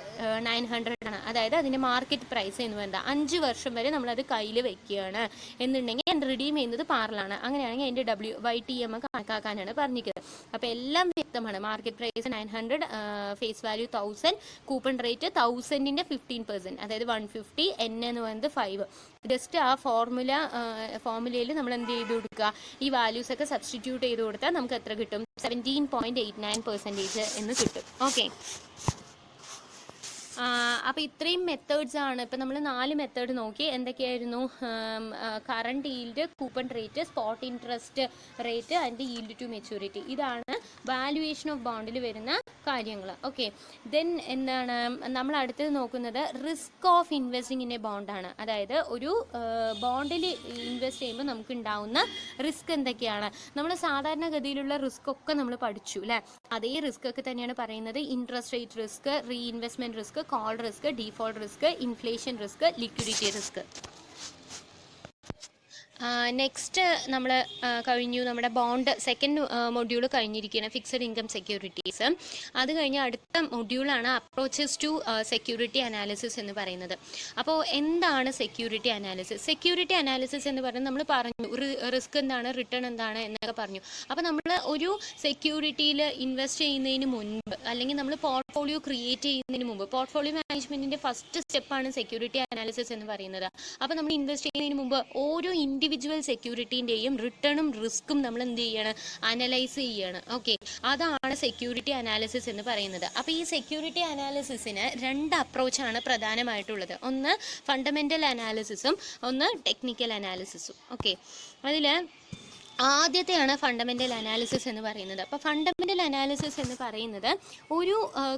900 ആണ്. അതായത് അതിൻ്റെ മാർക്കറ്റ് പ്രൈസ് എന്ന് പറയുന്നത് 5 വർഷം വരെ നമ്മളത് കയ്യിൽ വെക്കുകയാണ് എന്നുണ്ടെങ്കിൽ അതിൻ്റെ റിഡീം ചെയ്യുന്നത് പാറിലാണ്. അങ്ങനെയാണെങ്കിൽ അതിൻ്റെ WYTM കണക്കാക്കാനാണ് പറഞ്ഞിരിക്കുന്നത്. അപ്പോൾ എല്ലാം വ്യക്തമാണ്. Market price 900, face value 1000, coupon rate 1000-ൻ്റെ 15%, അതായത് 150, N എന്ന് പറയുന്നത് 5. ജസ്റ്റ് ആ ഫോർമുലയിൽ നമ്മൾ എന്ത് ചെയ്ത് കൊടുക്കുക, ഈ വാല്യൂസ് ഒക്കെ സബ്സ്റ്റിറ്റ്യൂട്ട് ചെയ്ത് കൊടുത്താൽ നമുക്ക് എത്ര കിട്ടും, 17.89% എന്ന് കിട്ടും. ഓക്കെ, അപ്പോൾ ഇത്രയും മെത്തേഡ്സ് ആണ്. ഇപ്പം നമ്മൾ 4 മെത്തേഡ് നോക്കി. എന്തൊക്കെയായിരുന്നു? Current yield, coupon rate, spot interest rate and yield to maturity. ഇതാണ് വാല്യുവേഷൻ ഓഫ് ബോണ്ടിൽ വരുന്ന കാര്യങ്ങൾ. ഓക്കെ, ദെൻ എന്താണ് നമ്മൾ അടുത്തത് നോക്കുന്നത് risk of investing in a ബോണ്ടാണ്. അതായത് ഒരു ബോണ്ടിൽ ഇൻവെസ്റ്റ് ചെയ്യുമ്പോൾ നമുക്ക് ഉണ്ടാവുന്ന റിസ്ക് എന്തൊക്കെയാണ്. നമ്മൾ സാധാരണഗതിയിലുള്ള റിസ്ക് ഒക്കെ നമ്മൾ പഠിച്ചു അല്ലേ. അതേ റിസ്ക് ഒക്കെ തന്നെയാണ് പറയുന്നത്. Interest rate risk, reinvestment risk, call risk, default risk, inflation risk, liquidity risk. Next നമ്മൾ കഴിഞ്ഞു നമ്മുടെ ബോണ്ട് സെക്കൻഡ് മൊഡ്യൂൾ കഴിഞ്ഞിരിക്കുകയാണ്, ഫിക്സഡ് ഇൻകം സെക്യൂരിറ്റീസ്. അത് കഴിഞ്ഞ് അടുത്ത മൊഡ്യൂളാണ് അപ്രോച്ചസ് ടു സെക്യൂരിറ്റി അനാലിസിസ് എന്ന് പറയുന്നത്. അപ്പോൾ എന്താണ് സെക്യൂരിറ്റി അനാലിസിസ്? സെക്യൂരിറ്റി അനാലിസിസ് എന്ന് പറയുന്നത് നമ്മൾ പറഞ്ഞു റിസ്ക് എന്താണ്, റിട്ടേൺ എന്താണ് എന്നൊക്കെ പറഞ്ഞു. അപ്പോൾ നമ്മൾ ഒരു സെക്യൂരിറ്റിയിൽ ഇൻവെസ്റ്റ് ചെയ്യുന്നതിന് മുൻപ് അല്ലെങ്കിൽ നമ്മൾ പോർട്ട്ഫോളിയോ ക്രിയേറ്റ് ചെയ്യുന്നതിന് മുമ്പ്, പോർട്ട്ഫോളിയോ മാനേജ്മെൻറ്റിൻ്റെ ഫസ്റ്റ് സ്റ്റെപ്പാണ് സെക്യൂരിറ്റി അനാലിസിസ് എന്ന് പറയുന്നത്. അപ്പോൾ നമ്മൾ ഇൻവെസ്റ്റ് ചെയ്യുന്നതിന് മുമ്പ് ഓരോ ഇൻഡിവിജ്വൽ സെക്യൂരിറ്റീൻ്റെയും റിട്ടേണും റിസ്ക്കും നമ്മൾ എന്ത് ചെയ്യാണ്, അനലൈസ് ചെയ്യാണ്. ഓക്കെ, അതാണ് സെക്യൂരിറ്റി അനാലിസിസ് എന്ന് പറയുന്നത്. അപ്പോൾ ഈ സെക്യൂരിറ്റി അനാലിസിസിന് രണ്ട് അപ്രോച്ചാണ് പ്രധാനമായിട്ടുള്ളത്. ഒന്ന് ഫണ്ടമെൻ്റൽ അനാലിസിസും ഒന്ന് ടെക്നിക്കൽ അനാലിസിസും. ഓക്കെ, അതിൽ ആദ്യത്തെയാണ് ഫണ്ടമെൻ്റൽ അനാലിസിസ് എന്ന് പറയുന്നത്. അപ്പോൾ ഫണ്ടമെൻ്റൽ അനാലിസിസ് എന്ന് പറയുന്നത് ഒരു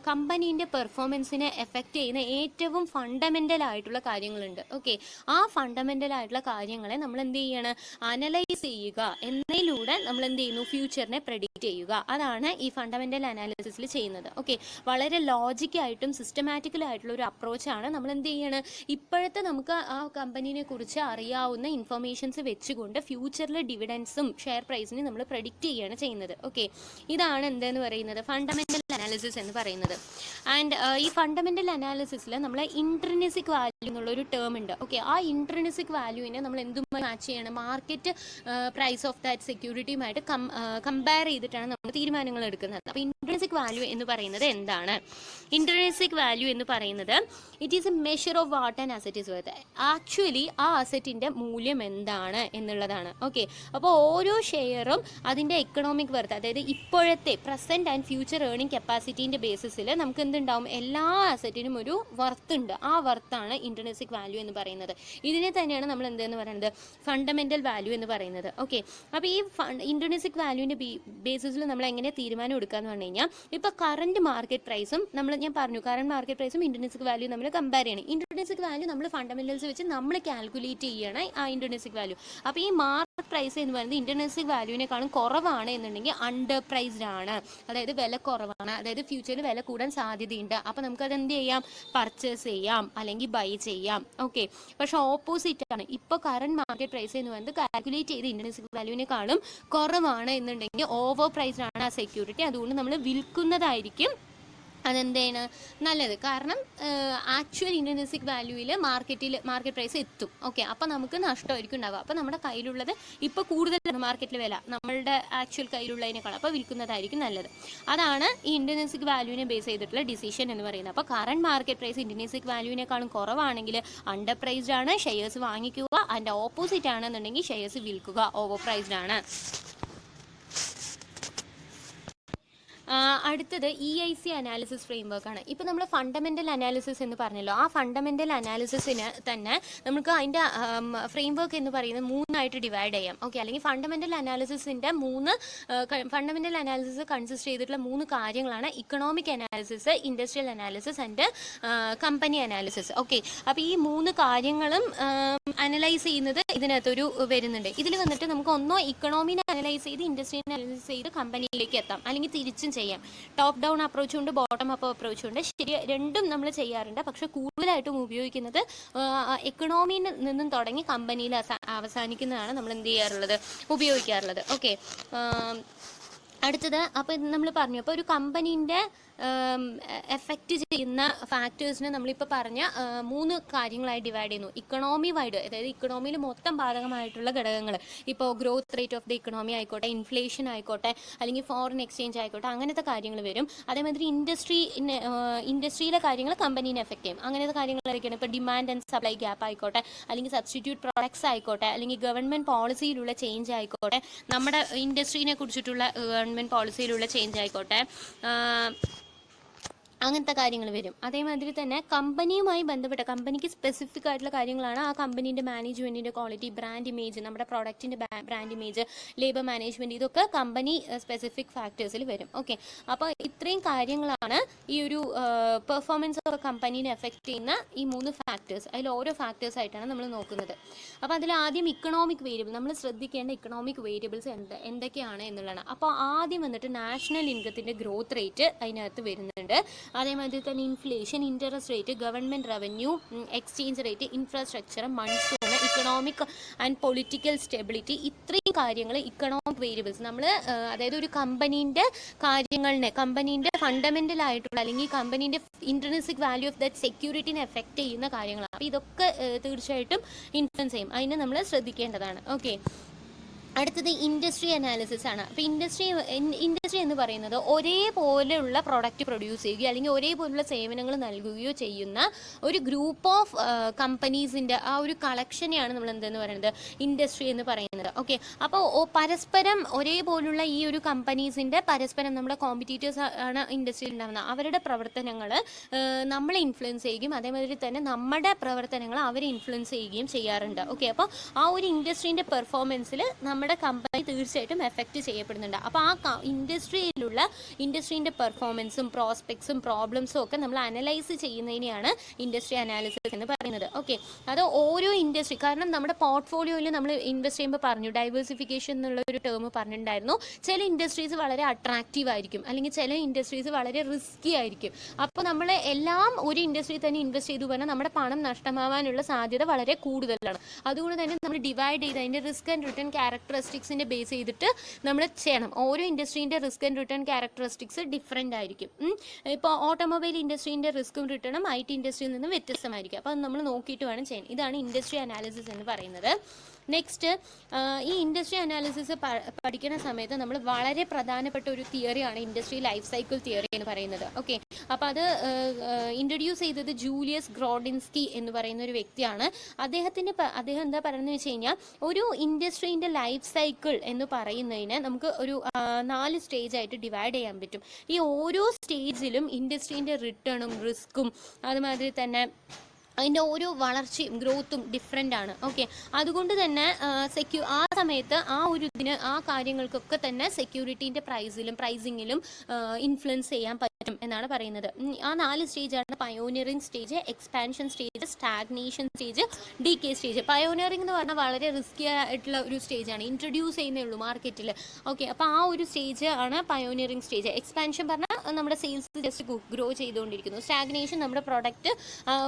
കമ്പനീൻ്റെ പെർഫോമൻസിനെ എഫക്റ്റ് ചെയ്യുന്ന ഏറ്റവും ഫണ്ടമെൻ്റൽ ആയിട്ടുള്ള കാര്യങ്ങളുണ്ട്. ഓക്കെ, ആ ഫണ്ടമെൻ്റൽ ആയിട്ടുള്ള കാര്യങ്ങളെ നമ്മൾ എന്ത് ചെയ്യണം, അനലൈസ് ചെയ്യുക. എന്നതിലൂടെ നമ്മൾ എന്ത് ചെയ്യുന്നു, ഫ്യൂച്ചറിനെ പ്രെഡിക്റ്റ് ചെയ്യുക. അതാണ് ഈ ഫണ്ടമെൻ്റൽ അനാലിസിസിൽ ചെയ്യുന്നത്. ഓക്കെ, വളരെ ലോജിക്കായിട്ടും സിസ്റ്റമാറ്റിക്കലായിട്ടുള്ള ഒരു അപ്രോച്ചാണ്. നമ്മൾ എന്ത് ചെയ്യണം, ഇപ്പോഴത്തെ നമുക്ക് ആ കമ്പനീനെ കുറിച്ച് അറിയാവുന്ന ഇൻഫർമേഷൻസ് വെച്ചുകൊണ്ട് ഫ്യൂച്ചറിൽ ഡിവിഡൻസും ഷെയർ പ്രൈസിനെ നമ്മൾ പ്രെഡിക്റ്റ് ചെയ്യുകയാണ് ചെയ്യുന്നത്. ഓക്കെ, ഇതാണ് എന്തെന്ന് പറയുന്നത് ഫണ്ടമെൻ്റൽ അനാലിസിസ് എന്ന് പറയുന്നത്. ആൻഡ് ഈ ഫണ്ടമെൻ്റൽ അനാലിസിസിൽ നമ്മൾ ഇൻട്രിൻസിക് വാല്യൂ എന്നുള്ളൊരു ടേം ഉണ്ട്. ഓക്കെ, ആ ഇൻട്രിൻസിക് വാല്യൂവിനെ നമ്മൾ എന്തുമായി മാച്ച് ചെയ്യണം, മാർക്കറ്റ് പ്രൈസ് ഓഫ് ദാറ്റ് സെക്യൂരിറ്റിയുമായിട്ട് കമ്പയർ ചെയ്തിട്ടാണ് നമ്മൾ തീരുമാനങ്ങൾ എടുക്കുന്നത്. അപ്പോൾ ഇൻട്രിൻസിക് വാല്യൂ എന്ന് പറയുന്നത് എന്താണ്? ഇൻട്രിൻസിക് വാല്യൂ എന്ന് പറയുന്നത് it is A measure of what an asset is worth. Actually ആ അസറ്റിൻ്റെ മൂല്യം എന്താണ് എന്നുള്ളതാണ്. ഓക്കെ, അപ്പോൾ ഓരോ ഷെയറും അതിൻ്റെ എക്കണോമിക് വർത്ത്, അതായത് ഇപ്പോഴത്തെ പ്രസൻറ്റ് ആൻഡ് ഫ്യൂച്ചർ ഏർണിംഗ് കപ്പാസിറ്റീൻ്റെ ബേസിസിൽ നമുക്ക് എന്തുണ്ടാവും, എല്ലാ അസറ്റിനും ഒരു വർത്ത് ഉണ്ട്. ആ വർത്താണ് ഇൻട്രിൻസിക് വാല്യൂ എന്ന് പറയുന്നത്. ഇതിനെ തന്നെയാണ് നമ്മൾ എന്തെന്ന് പറയുന്നത്, ഫണ്ടമെൻ്റൽ വാല്യൂ എന്ന് പറയുന്നത്. ഓക്കെ, അപ്പോൾ ഈ ഇൻട്രിൻസിക് വാല്യൂവിൻ്റെ ബേസിസിൽ നമ്മൾ എങ്ങനെ തീരുമാനം എടുക്കുക എന്ന് പറഞ്ഞു കഴിഞ്ഞാൽ, ഇപ്പോൾ കറൻറ്റ് മാർക്കറ്റ് പ്രൈസും ഞാൻ പറഞ്ഞു കറൻറ്റ് മാർക്കറ്റ് പ്രൈസും ഇൻട്രിൻസിക് വാല്യൂ നമ്മൾ കമ്പയർ ചെയ്യണം. ഇൻട്രിൻസിക് വാല്യൂ നമ്മൾ ഫണ്ടമെൻ്റൽസ് വെച്ച് നമ്മൾ കാൽക്കുലേറ്റ് ചെയ്യണം ആ ഇൻട്രിൻസിക് വാല്യൂ. അപ്പോൾ ഈ മാർക്കറ്റ് പ്രൈസ് എന്ന് പറയുന്നത് ഇൻട്രിൻസിക് വാല്യൂവിനേക്കാളും കുറവാണ് എന്നുണ്ടെങ്കിൽ അണ്ടർ പ്രൈസ്ഡ് ആണ്, അതായത് വില കുറവാണ്, അതായത് ഫ്യൂച്ചറിൽ വില കൂടാൻ സാധ്യതയുണ്ട്. അപ്പോൾ നമുക്കത് എന്ത് ചെയ്യാം, പർച്ചേസ് ചെയ്യാം അല്ലെങ്കിൽ ബൈ ചെയ്യാം. ഓക്കെ, പക്ഷേ ഓപ്പോസിറ്റ് ആണ്. ഇപ്പോൾ കറൻറ്റ് മാർക്കറ്റ് പ്രൈസ് എന്ന് പറയുന്നത് കാൽക്കുലേറ്റ് ചെയ്ത് ഇൻട്രിൻസിക് വാല്യൂവിനേക്കാളും കുറവാണ് എന്നുണ്ടെങ്കിൽ ഓവർ പ്രൈസ്ഡ് ആണ് ആ സെക്യൂരിറ്റി. അതുകൊണ്ട് നമ്മൾ വിൽക്കുന്നതായിരിക്കും അതെന്താണ് നല്ലത്. കാരണം ആക്ച്വൽ ഇൻട്രിൻസിക് വാല്യൂവിൽ മാർക്കറ്റ് പ്രൈസ് എത്തും. ഓക്കെ, അപ്പോൾ നമുക്ക് നഷ്ടമായിരിക്കും ഉണ്ടാവുക. അപ്പോൾ നമ്മുടെ കയ്യിലുള്ളത് ഇപ്പോൾ കൂടുതലാണ് മാർക്കറ്റിൽ വില നമ്മളുടെ ആക്ച്വൽ കയ്യിലുള്ളതിനേക്കാളും, അപ്പോൾ വിൽക്കുന്നതായിരിക്കും നല്ലത്. അതാണ് ഈ ഇൻട്രിൻസിക് വാല്യൂവിനെ ബേസ് ചെയ്തിട്ടുള്ള ഡിസിഷൻ എന്ന് പറയുന്നത്. അപ്പോൾ കറൻറ്റ് മാർക്കറ്റ് പ്രൈസ് ഇൻട്രിൻസിക് വാല്യൂവിനേക്കാളും കുറവാണെങ്കിൽ അണ്ടർ പ്രൈസ്ഡ് ആണ്, ഷെയർസ് വാങ്ങിക്കുക. അതിൻ്റെ ഓപ്പോസിറ്റ് ആണെന്നുണ്ടെങ്കിൽ ഷെയർസ് വിൽക്കുക, ഓവർ പ്രൈസ്ഡ് ആണ്. അടുത്തത് EIC അനാലിസിസ് ഫ്രെയിംവർക്കാണ്. ഇപ്പോൾ നമ്മൾ ഫണ്ടമെൻ്റൽ അനാലിസിസ് എന്ന് പറഞ്ഞല്ലോ, ആ ഫണ്ടമെൻ്റൽ അനാലിസിസിന് തന്നെ നമുക്ക് അതിൻ്റെ ഫ്രെയിംവർക്ക് എന്ന് പറയുന്നത് മൂന്നായിട്ട് ഡിവൈഡ് ചെയ്യാം. ഓക്കെ, അല്ലെങ്കിൽ ഫണ്ടമെൻ്റൽ അനാലിസിസിൻ്റെ ഫണ്ടമെൻ്റൽ അനാലിസിസ് കൺസിസ്റ്റ് ചെയ്തിട്ടുള്ള മൂന്ന് കാര്യങ്ങളാണ് economic analysis, industrial analysis and company analysis. Okay, അപ്പോൾ ഈ മൂന്ന് കാര്യങ്ങളും അനലൈസ് ചെയ്യുന്നത് ഇതിനകത്തൊരു വരുന്നുണ്ട്. ഇതിൽ വന്നിട്ട് നമുക്ക് ഒന്നോ ഇക്കണോമിനെ അനലൈസ് ചെയ്ത് ഇൻഡസ്ട്രിയെ അനലൈസ് ചെയ്ത് കമ്പനിയിലേക്ക് എത്താം, അല്ലെങ്കിൽ തിരിച്ചും ചെയ്യാം. ടോപ്പ് ഡൗൺ അപ്രോച്ചും ഉണ്ട്, ബോട്ടം അപ്പ് അപ്രോച്ചും ഉണ്ട്. ശരി, രണ്ടും നമ്മൾ ചെയ്യാറുണ്ട്. പക്ഷെ കൂടുതലായിട്ടും ഉപയോഗിക്കുന്നത് എക്കണോമിയിൽ നിന്നും തുടങ്ങി കമ്പനിയിൽ അവസാനിക്കുന്നതാണ് നമ്മൾ എന്ത് ചെയ്യാറുള്ളത്, ഉപയോഗിക്കാറുള്ളത്. ഓക്കെ, അടുത്തത് അപ്പോൾ നമ്മൾ പറഞ്ഞു, അപ്പോൾ ഒരു കമ്പനീൻ്റെ എഫക്റ്റ് ചെയ്യുന്ന ഫാക്ടേഴ്സിനെ നമ്മളിപ്പോൾ പറഞ്ഞ മൂന്ന് കാര്യങ്ങളായി ഡിവൈഡ് ചെയ്യുന്നു. ഇക്കണോമി വൈഡ്, അതായത് ഇക്കണോമിയിൽ മൊത്തം ബാധകമായിട്ടുള്ള ഘടകങ്ങൾ, ഇപ്പോൾ growth rate of the economy ആയിക്കോട്ടെ, ഇൻഫ്ലേഷൻ ആയിക്കോട്ടെ, അല്ലെങ്കിൽ ഫോറിൻ എക്സ്ചേഞ്ച് ആയിക്കോട്ടെ, അങ്ങനത്തെ കാര്യങ്ങൾ വരും. അതേമാതിരി ഇൻഡസ്ട്രിയിലെ കാര്യങ്ങൾ കമ്പനീനെ എഫക്റ്റ് ചെയ്യും. അങ്ങനത്തെ കാര്യങ്ങളൊക്കെയാണ് ഇപ്പോൾ ഡിമാൻഡ് ആൻഡ് സപ്ലൈ ഗ്യാപ്പ് ആയിക്കോട്ടെ, അല്ലെങ്കിൽ സബ്സ്റ്റിറ്റ്യൂട്ട് പ്രോഡക്ട്സ് ആയിക്കോട്ടെ, അല്ലെങ്കിൽ ഗവൺമെൻറ് പോളിസിയിലുള്ള ചേഞ്ച് ആയിക്കോട്ടെ, നമ്മുടെ ഇൻഡസ്ട്രീനെ കുറിച്ചിട്ടുള്ള ഗവൺമെൻറ് പോളിസിയിലുള്ള ചേഞ്ച് ആയിക്കോട്ടെ, അങ്ങനത്തെ കാര്യങ്ങൾ വരും. അതേമാതിരി തന്നെ കമ്പനിയുമായി ബന്ധപ്പെട്ട കമ്പനിക്ക് സ്പെസിഫിക് ആയിട്ടുള്ള കാര്യങ്ങളാണ് ആ കമ്പനീൻ്റെ മാനേജ്മെൻറ്റിൻ്റെ ക്വാളിറ്റി, ബ്രാൻഡ് ഇമേജ്, നമ്മുടെ പ്രോഡക്റ്റിൻ്റെ ബ്രാൻഡ് ഇമേജ്, ലേബർ മാനേജ്മെൻറ്റ്, ഇതൊക്കെ കമ്പനി സ്പെസിഫിക് ഫാക്ടേഴ്സിൽ വരും. ഓക്കെ, അപ്പോൾ ഇത്രയും കാര്യങ്ങളാണ് ഈ ഒരു പെർഫോമൻസ് ഓഫ് കമ്പനീനെ എഫക്റ്റ് ചെയ്യുന്ന ഈ 3 ഫാക്ടേഴ്സ്. അതിൽ ഓരോ ഫാക്ടേഴ്സ് ആയിട്ടാണ് നമ്മൾ നോക്കുന്നത്. അപ്പോൾ അതിൽ ആദ്യം ഇക്കണോമിക് വേരിയബിൾ, നമ്മൾ ശ്രദ്ധിക്കേണ്ട ഇക്കണോമിക് വേരിയബിൾസ് എന്തൊക്കെയാണ് എന്നുള്ളതാണ്. അപ്പോൾ ആദ്യം വന്നിട്ട് നാഷണൽ ഇൻകത്തിൻ്റെ ഗ്രോത്ത് റേറ്റ് അതിനകത്ത് വരുന്നുണ്ട്. അതേമാതിരി തന്നെ inflation, interest rate, government revenue, exchange rate, infrastructure, monsoon, economic and political stability, ഇത്രയും കാര്യങ്ങൾ ഇക്കണോമിക് വേരിയബിൾസ് നമ്മൾ അതായത് ഒരു കമ്പനീൻ്റെ കാര്യങ്ങളിനെ, കമ്പനീൻ്റെ ഫണ്ടമെൻ്റൽ ആയിട്ടുള്ള അല്ലെങ്കിൽ കമ്പനീൻ്റെ ഇൻട്രിൻസിക് വാല്യൂ ഓഫ് ദാറ്റ് സെക്യൂരിറ്റിനെ എഫക്റ്റ് ചെയ്യുന്ന കാര്യങ്ങളാണ്. അപ്പോൾ ഇതൊക്കെ തീർച്ചയായിട്ടും ഇൻഫ്ലുവൻസ് ചെയ്യും. അതിനെ നമ്മൾ ശ്രദ്ധിക്കേണ്ടതാണ്. ഓക്കെ, അടുത്തത് ഇൻഡസ്ട്രി അനാലിസിസ് ആണ്. അപ്പോൾ ഇൻഡസ്ട്രി എന്ന് പറയുന്നത് ഒരേപോലെയുള്ള പ്രൊഡക്റ്റ് പ്രൊഡ്യൂസ് ചെയ്യുകയോ അല്ലെങ്കിൽ ഒരേപോലുള്ള സേവനങ്ങൾ നൽകുകയോ ചെയ്യുന്ന ഒരു ഗ്രൂപ്പ് ഓഫ് കമ്പനീസിൻ്റെ ആ ഒരു കളക്ഷനെയാണ് നമ്മൾ എന്തെന്ന് പറയുന്നത് ഇൻഡസ്ട്രി എന്ന് പറയുന്നത്. ഓക്കെ, അപ്പോൾ പരസ്പരം ഒരേപോലുള്ള ഈ ഒരു കമ്പനീസിൻ്റെ പരസ്പരം നമ്മുടെ കോമ്പറ്റീറ്റേഴ്സ് ആണ് ഇൻഡസ്ട്രിയിൽ ഉണ്ടാകുന്നത്. അവരുടെ പ്രവർത്തനങ്ങൾ നമ്മളെ ഇൻഫ്ലുവൻസ് ചെയ്യുകയും അതേമാതിരി തന്നെ നമ്മുടെ പ്രവർത്തനങ്ങൾ അവരെ ഇൻഫ്ലുവൻസ് ചെയ്യുകയും ചെയ്യാറുണ്ട്. ഓക്കെ, അപ്പോൾ ആ ഒരു ഇൻഡസ്ട്രീൻ്റെ പെർഫോമൻസിൽ നമ്മുടെ കമ്പനി തീർച്ചയായിട്ടും എഫക്റ്റ് ചെയ്യപ്പെടുന്നുണ്ട്. അപ്പോൾ ആ ഇൻഡസ്ട്രീൻ്റെ പെർഫോമൻസും പ്രോസ്പെക്ട്സും പ്രോബ്ലംസും ഒക്കെ നമ്മൾ അനലൈസ് ചെയ്യുന്നതിനെയാണ് ഇൻഡസ്ട്രി അനാലിസിസ് എന്ന് പറയുന്നത്. ഓക്കെ, അത് ഓരോ ഇൻഡസ്ട്രി, കാരണം നമ്മുടെ പോർട്ട്ഫോളിയോയിൽ നമ്മൾ ഇൻവെസ്റ്റ് ചെയ്യുമ്പോൾ പറഞ്ഞു, ഡൈവേഴ്സിഫിക്കേഷൻ എന്നുള്ള ഒരു ടേം പറഞ്ഞിട്ടുണ്ടായിരുന്നു. ചില ഇൻഡസ്ട്രീസ് വളരെ അട്രാക്റ്റീവ് ആയിരിക്കും, അല്ലെങ്കിൽ ചില ഇൻഡസ്ട്രീസ് വളരെ റിസ്കി ആയിരിക്കും. അപ്പോൾ നമ്മൾ എല്ലാം ഒരു ഇൻഡസ്ട്രിയിൽ തന്നെ ഇൻവെസ്റ്റ് ചെയ്തു പറഞ്ഞാൽ നമ്മുടെ പണം നഷ്ടമാവാനുള്ള സാധ്യത വളരെ കൂടുതലാണ്. അതുകൊണ്ട് തന്നെ നമ്മൾ ഡിവൈഡ് ചെയ്ത് അതിൻ്റെ റിസ്ക് ആൻഡ് റിട്ടേൺ ക്യാരക്ടറിസ്റ്റിക്സിൻ്റെ ബേസ് ചെയ്തിട്ട് നമ്മൾ ചെയ്യണം. ഓരോ ഇൻഡസ്ട്രീൻ്റെ risk and return characteristics different ആയിരിക്കും. ഇപ്പോൾ ഓട്ടോമൊബൈൽ ഇൻഡസ്ട്രീൻ്റെ റിസ്ക്കും റിട്ടേണും IT ഇൻഡസ്ട്രിയിൽ നിന്നും വ്യത്യസ്തമായിരിക്കും. അപ്പോൾ നമ്മൾ നോക്കിയിട്ട് വേണം ചെയ്യാൻ. ഇതാണ് ഇൻഡസ്ട്രി അനാലിസിസ് എന്ന് പറയുന്നത്. നെക്സ്റ്റ്, ഈ ഇൻഡസ്ട്രി അനാലിസിസ് പഠിക്കുന്ന സമയത്ത് നമ്മൾ വളരെ പ്രധാനപ്പെട്ട ഒരു തിയറിയാണ് ഇൻഡസ്ട്രി ലൈഫ് സൈക്കിൾ തിയറി എന്ന് പറയുന്നത്. ഓക്കെ, അപ്പോൾ അത് ഇൻട്രൊഡ്യൂസ് ചെയ്തത് ജൂലിയസ് ഗ്രോഡിൻസ്കി എന്ന് പറയുന്ന ഒരു വ്യക്തിയാണ്. അദ്ദേഹം എന്താ പറയുന്നത് വെച്ച് കഴിഞ്ഞാൽ, ഒരു ഇൻഡസ്ട്രീൻ്റെ ലൈഫ് സൈക്കിൾ എന്ന് പറയുന്നതിന് നമുക്ക് ഒരു 4 സ്റ്റേജായിട്ട് ഡിവൈഡ് ചെയ്യാൻ പറ്റും. ഈ ഓരോ സ്റ്റേജിലും ഇൻഡസ്ട്രീൻ്റെ റിട്ടേണും റിസ്ക്കും അതുമാതിരി തന്നെ അതിൻ്റെ ഓരോ വളർച്ചയും ഗ്രോത്തും ഡിഫറെൻ്റ് ആണ്. ഓക്കെ, അതുകൊണ്ട് തന്നെ ആ സമയത്ത് ആ കാര്യങ്ങൾക്കൊക്കെ തന്നെ സെക്യൂരിറ്റീൻ്റെ പ്രൈസിങ്ങിലും ഇൻഫ്ലുവൻസ് ചെയ്യാൻ പറ്റും എന്നാണ് പറയുന്നത്. ആ 4 സ്റ്റേജാണ് pioneering stage, expansion stage, stagnation stage, decay stage. Pioneering എന്ന് പറഞ്ഞാൽ വളരെ റിസ്കി ആയിട്ടുള്ള ഒരു സ്റ്റേജാണ്, ഇൻട്രൊഡ്യൂസ് ചെയ്യുന്നേ ഉള്ളൂ മാർക്കറ്റിൽ. ഓക്കെ, അപ്പോൾ ആ ഒരു സ്റ്റേജ് ആണ് പയോനിയറിംഗ് സ്റ്റേജ്. എക്സ്പാൻഷൻ പറഞ്ഞാൽ നമ്മുടെ സെയിൽസ് ജസ്റ്റ് ഗ്രോ ചെയ്തുകൊണ്ടിരിക്കുന്നു. സ്റ്റാഗ്നേഷൻ നമ്മുടെ പ്രൊഡക്റ്റ്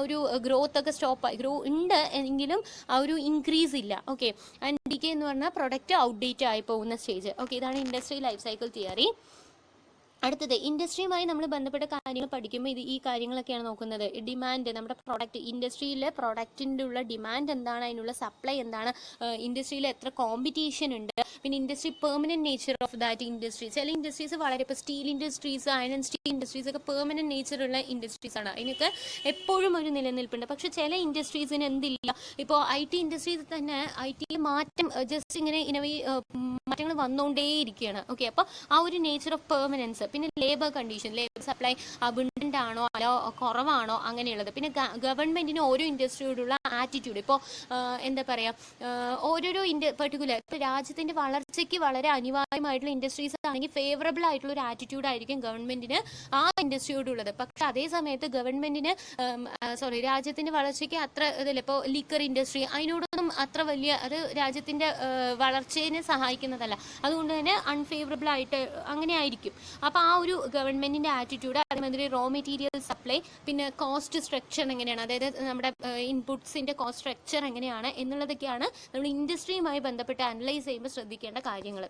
ഒരു ഗ്രോത്ത് ഒക്കെ ഗ്രോ ഉണ്ട് എങ്കിലും ആ ഒരു ഇൻക്രീസ് ഇല്ല. ഓക്കെ, ആൻഡ് ഡീകേ എന്ന് പറഞ്ഞാൽ പ്രൊഡക്റ്റ് ഔട്ട്ഡേറ്റ് ആയി പോകുന്ന സ്റ്റേജ്. ഓക്കെ, ഇതാണ് ഇൻഡസ്ട്രി ലൈഫ് സൈക്കിൾ തിയറി. അടുത്തത്, ഇൻഡസ്ട്രിയുമായി നമ്മൾ ബന്ധപ്പെട്ട കാര്യങ്ങൾ പഠിക്കുമ്പോൾ ഈ കാര്യങ്ങളൊക്കെയാണ് നോക്കുന്നത്. ഡിമാൻഡ്, നമ്മുടെ പ്രൊഡക്റ്റ്, ഇൻഡസ്ട്രിയിലെ പ്രൊഡക്റ്റിൻ്റെ ഉള്ള ഡിമാൻഡ് എന്താണ്, അതിനുള്ള സപ്ലൈ എന്താണ്, ഇൻഡസ്ട്രിയിൽ എത്ര കോമ്പറ്റീഷൻ ഉണ്ട്, പിന്നെ industry permanent nature of that industry. ചില ഇൻഡസ്ട്രീസ് വളരെ, ഇപ്പോൾ steel industries, iron and steel industries ഒക്കെ പെർമനൻറ്റ് നേച്ചറുള്ള ഇൻഡസ്ട്രീസാണ്. അതിനൊക്കെ എപ്പോഴും ഒരു നിലനിൽപ്പുണ്ട്. പക്ഷേ ചില ഇൻഡസ്ട്രീസിന് എന്തില്ല. ഇപ്പോൾ IT ഇൻഡസ്ട്രീസ് തന്നെ IT മാറ്റം ജസ്റ്റ് ഇങ്ങനെ മാറ്റങ്ങൾ വന്നുകൊണ്ടേയിരിക്കുകയാണ്. ഓക്കെ, അപ്പോൾ ആ ഒരു നേച്ചർ ഓഫ് പെർമനൻസ്. പിന്നെ labour condition, labour supply abundant ആണോ അതോ കുറവാണോ അങ്ങനെയുള്ളത്. പിന്നെ ഗവൺമെൻറ്റിന് ഓരോ ഇൻഡസ്ട്രിയോടുള്ള ആറ്റിറ്റ്യൂഡ്, ഇപ്പോൾ എന്താ പറയുക, ഓരോരോ പെർട്ടിക്കുലർ ഇപ്പോൾ രാജ്യത്തിൻ്റെ വളർച്ചയ്ക്ക് വളരെ അനിവാര്യമായിട്ടുള്ള ഇൻഡസ്ട്രീസ് ആണെങ്കിൽ ഫേവറബിൾ ആയിട്ടുള്ള ഒരു ആറ്റിറ്റ്യൂഡ് ആയിരിക്കും ഗവൺമെൻറ്റിന് ആ ഇൻഡസ്ട്രിയോടുള്ളത്. പക്ഷെ അതേ സമയത്ത് ഗവൺമെൻറ്റിന് രാജ്യത്തിൻ്റെ വളർച്ചയ്ക്ക് അത്ര ഇതില്ല. ഇപ്പോൾ ലിക്കർ ഇൻഡസ്ട്രി അതിനോടൊന്നും അത്ര വലിയ, അത് രാജ്യത്തിൻ്റെ വളർച്ചയെ സഹായിക്കുന്നതല്ല. അതുകൊണ്ട് തന്നെ അൺഫേവറബിൾ ആയിട്ട് അങ്ങനെ ആയിരിക്കും. അപ്പോൾ ആ ഒരു ഗവൺമെൻറ്റിൻ്റെ ആറ്റിറ്റ്യൂഡ്, അതേമാതിരി റോ മെറ്റീരിയൽ സപ്ലൈ, പിന്നെ കോസ്റ്റ് സ്ട്രക്ചർ എങ്ങനെയാണ്, അതായത് നമ്മുടെ ഇൻപുട്സിൻ്റെ കോസ്റ്റ് സ്ട്രക്ചർ എങ്ങനെയാണ് എന്നുള്ളതൊക്കെയാണ് നമ്മൾ ഇൻഡസ്ട്രിയുമായി ബന്ധപ്പെട്ട് അനലൈസ് ചെയ്യുമ്പോൾ ശ്രദ്ധിക്കേണ്ട കാര്യങ്ങൾ.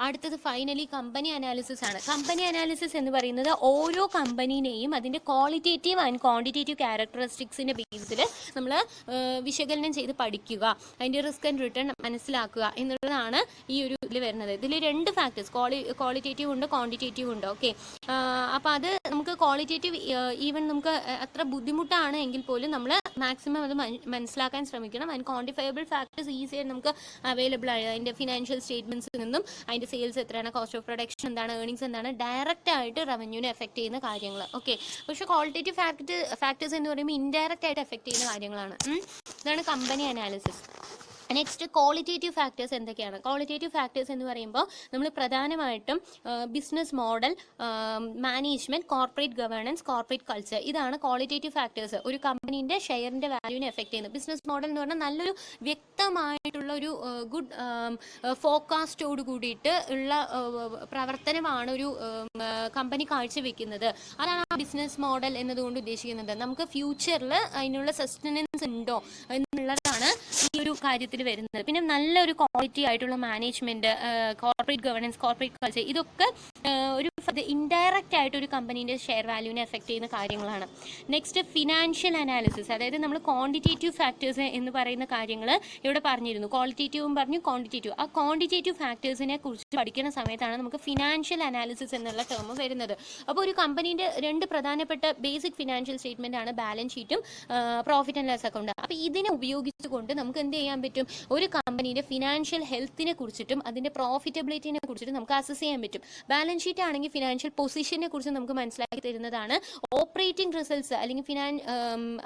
അടുത്തത് ഫൈനലി കമ്പനി അനാലിസിസ് ആണ്. കമ്പനി അനാലിസിസ് എന്ന് പറയുന്നത് ഓരോ കമ്പനീനെയും അതിൻ്റെ ക്വാളിറ്റേറ്റീവ് ആൻഡ് ക്വാണ്ടിറ്റേറ്റീവ് ക്യാരക്ടറിസ്റ്റിക്സിൻ്റെ ബേസിൽ നമ്മൾ വിശകലനം ചെയ്ത് പഠിക്കുക, അതിൻ്റെ റിസ്ക് ആൻഡ് റിട്ടേൺ മനസ്സിലാക്കുക എന്നുള്ളതാണ് ഈ ഒരു ഇതിൽ വരുന്നത്. ഇതിൽ 2 ഫാക്ടേഴ്സ്, ക്വാളിറ്റേറ്റീവ് ഉണ്ട്, ക്വാണ്ടിറ്റേറ്റീവ് ഉണ്ട്. ഓക്കെ, അപ്പോൾ അത് നമുക്ക് ക്വാളിറ്റേറ്റീവ് ഈവൻ നമുക്ക് അത്ര ബുദ്ധിമുട്ടാണ് എങ്കിൽ പോലും നമ്മൾ മാക്സിമം അത് മനസ്സിലാക്കാൻ ശ്രമിക്കണം. ആൻഡ് ക്വാണ്ടിഫയബിൾ ഫാക്ടേഴ്സ് ഈസിയായിട്ട് നമുക്ക് അവൈലബിൾ ആണ്. അതിൻ്റെ ഫിനാൻഷ്യൽ സ്റ്റേറ്റ്മെൻറ്റ്സിൽ നിന്നും അതിൻ്റെ അതിൻ്റെ സെയിൽസ് എത്രയാണ്, കോസ്റ്റ് ഓഫ് പ്രൊഡക്ഷൻ എന്താണ്, ഏർണിങ്സ് എന്താണ്, ഡയറക്റ്റ് ആയിട്ട് റവന്യൂവിനെ എഫക്ട് ചെയ്യുന്ന കാര്യങ്ങൾ. ഓക്കെ, പക്ഷേ ക്വാളിറ്റേറ്റീവ് ഫാക്ടേഴ്സ് എന്ന് പറയുമ്പോൾ ഇൻഡയറക്റ്റ് ആയിട്ട് എഫക്ട് ചെയ്യുന്ന കാര്യങ്ങളാണ്. ഇതാണ് company analysis. Next qualitative factors എന്തൊക്കെയാണ്? ക്വാളിറ്റേറ്റീവ് ഫാക്ടേഴ്സ് എന്ന് പറയുമ്പോൾ നമ്മൾ പ്രധാനമായിട്ടും business model, management, corporate governance, corporate culture, ഇതാണ് ക്വാളിറ്റേറ്റീവ് ഫാക്ടേഴ്സ് ഒരു കമ്പനീൻ്റെ ഷെയറിൻ്റെ വാല്യൂവിനെ എഫക്ട് ചെയ്യുന്നത്. ബിസിനസ് മോഡൽ എന്ന് പറഞ്ഞാൽ നല്ലൊരു വ്യക്തമായിട്ടുള്ള ഒരു ഗുഡ് ഫോക്കാസ്റ്റോട് കൂടിയിട്ട് ഉള്ള പ്രവർത്തനമാണ് ഒരു കമ്പനി കാഴ്ചവെക്കുന്നത്. അതാണ് ആ ബിസിനസ് മോഡൽ എന്നതുകൊണ്ട് ഉദ്ദേശിക്കുന്നത്. നമുക്ക് ഫ്യൂച്ചറിൽ അതിനുള്ള സസ്റ്റനൻസ് ഉണ്ടോ എന്നുള്ളതാണ് ഈ ഒരു കാര്യത്തിൽ വരുന്നത്. പിന്നെ നല്ലൊരു ക്വാളിറ്റി ആയിട്ടുള്ള management, corporate governance, corporate culture, ഇതൊക്കെ ഒരു ഇൻഡയറക്റ്റ് ആയിട്ട് ഒരു കമ്പനീൻ്റെ ഷെയർ വാല്യൂവിനെ എഫക്ട് ചെയ്യുന്ന കാര്യങ്ങളാണ്. നെക്സ്റ്റ് ഫിനാൻഷ്യൽ അനാലിസിസ്, അതായത് നമ്മൾ ക്വാണ്ടിറ്റേറ്റീവ് ഫാക്ടേഴ്സ് എന്ന് പറയുന്ന കാര്യങ്ങൾ ഇവിടെ പറഞ്ഞിരുന്നു. ക്വാളിറ്റേറ്റീവും പറഞ്ഞു, ക്വാണ്ടിറ്റേറ്റീവ്. ആ ക്വാണ്ടിറ്റേറ്റീവ് ഫാക്ടേഴ്സിനെ കുറിച്ച് പഠിക്കുന്ന സമയത്താണ് നമുക്ക് ഫിനാൻഷ്യൽ അനാലിസിസ് എന്നുള്ള ടേം വരുന്നത്. അപ്പോൾ ഒരു കമ്പനീൻ്റെ രണ്ട് പ്രധാനപ്പെട്ട ബേസിക് ഫിനാൻഷ്യൽ സ്റ്റേറ്റ്മെന്റ് ആണ് ബാലൻസ് ഷീറ്റും പ്രോഫിറ്റ് ആൻഡ് ലോസ് അക്കൗണ്ട്. അപ്പോൾ ഇതിനെ ഉപയോഗിച്ചുകൊണ്ട് നമുക്ക് എന്ത് ചെയ്യാൻ പറ്റും? ഒരു കമ്പനീൻ്റെ ഫിനാൻഷ്യൽ ഹെൽത്തിനെ കുറിച്ചിട്ടും അതിൻ്റെ പ്രോഫിറ്റബിലിറ്റിനെ കുറിച്ചിട്ടും നമുക്ക് അസസ് ചെയ്യാൻ പറ്റും. ബാലൻസ് ഷീറ്റ് ആണെങ്കിൽ ഫിനാൻഷ്യൽ പൊസിഷനെ കുറിച്ച് നമുക്ക് മനസ്സിലാക്കി തരുന്നതാണ്. ഓപ്പറേറ്റിംഗ് റിസൾട്ട്സ് അല്ലെങ്കിൽ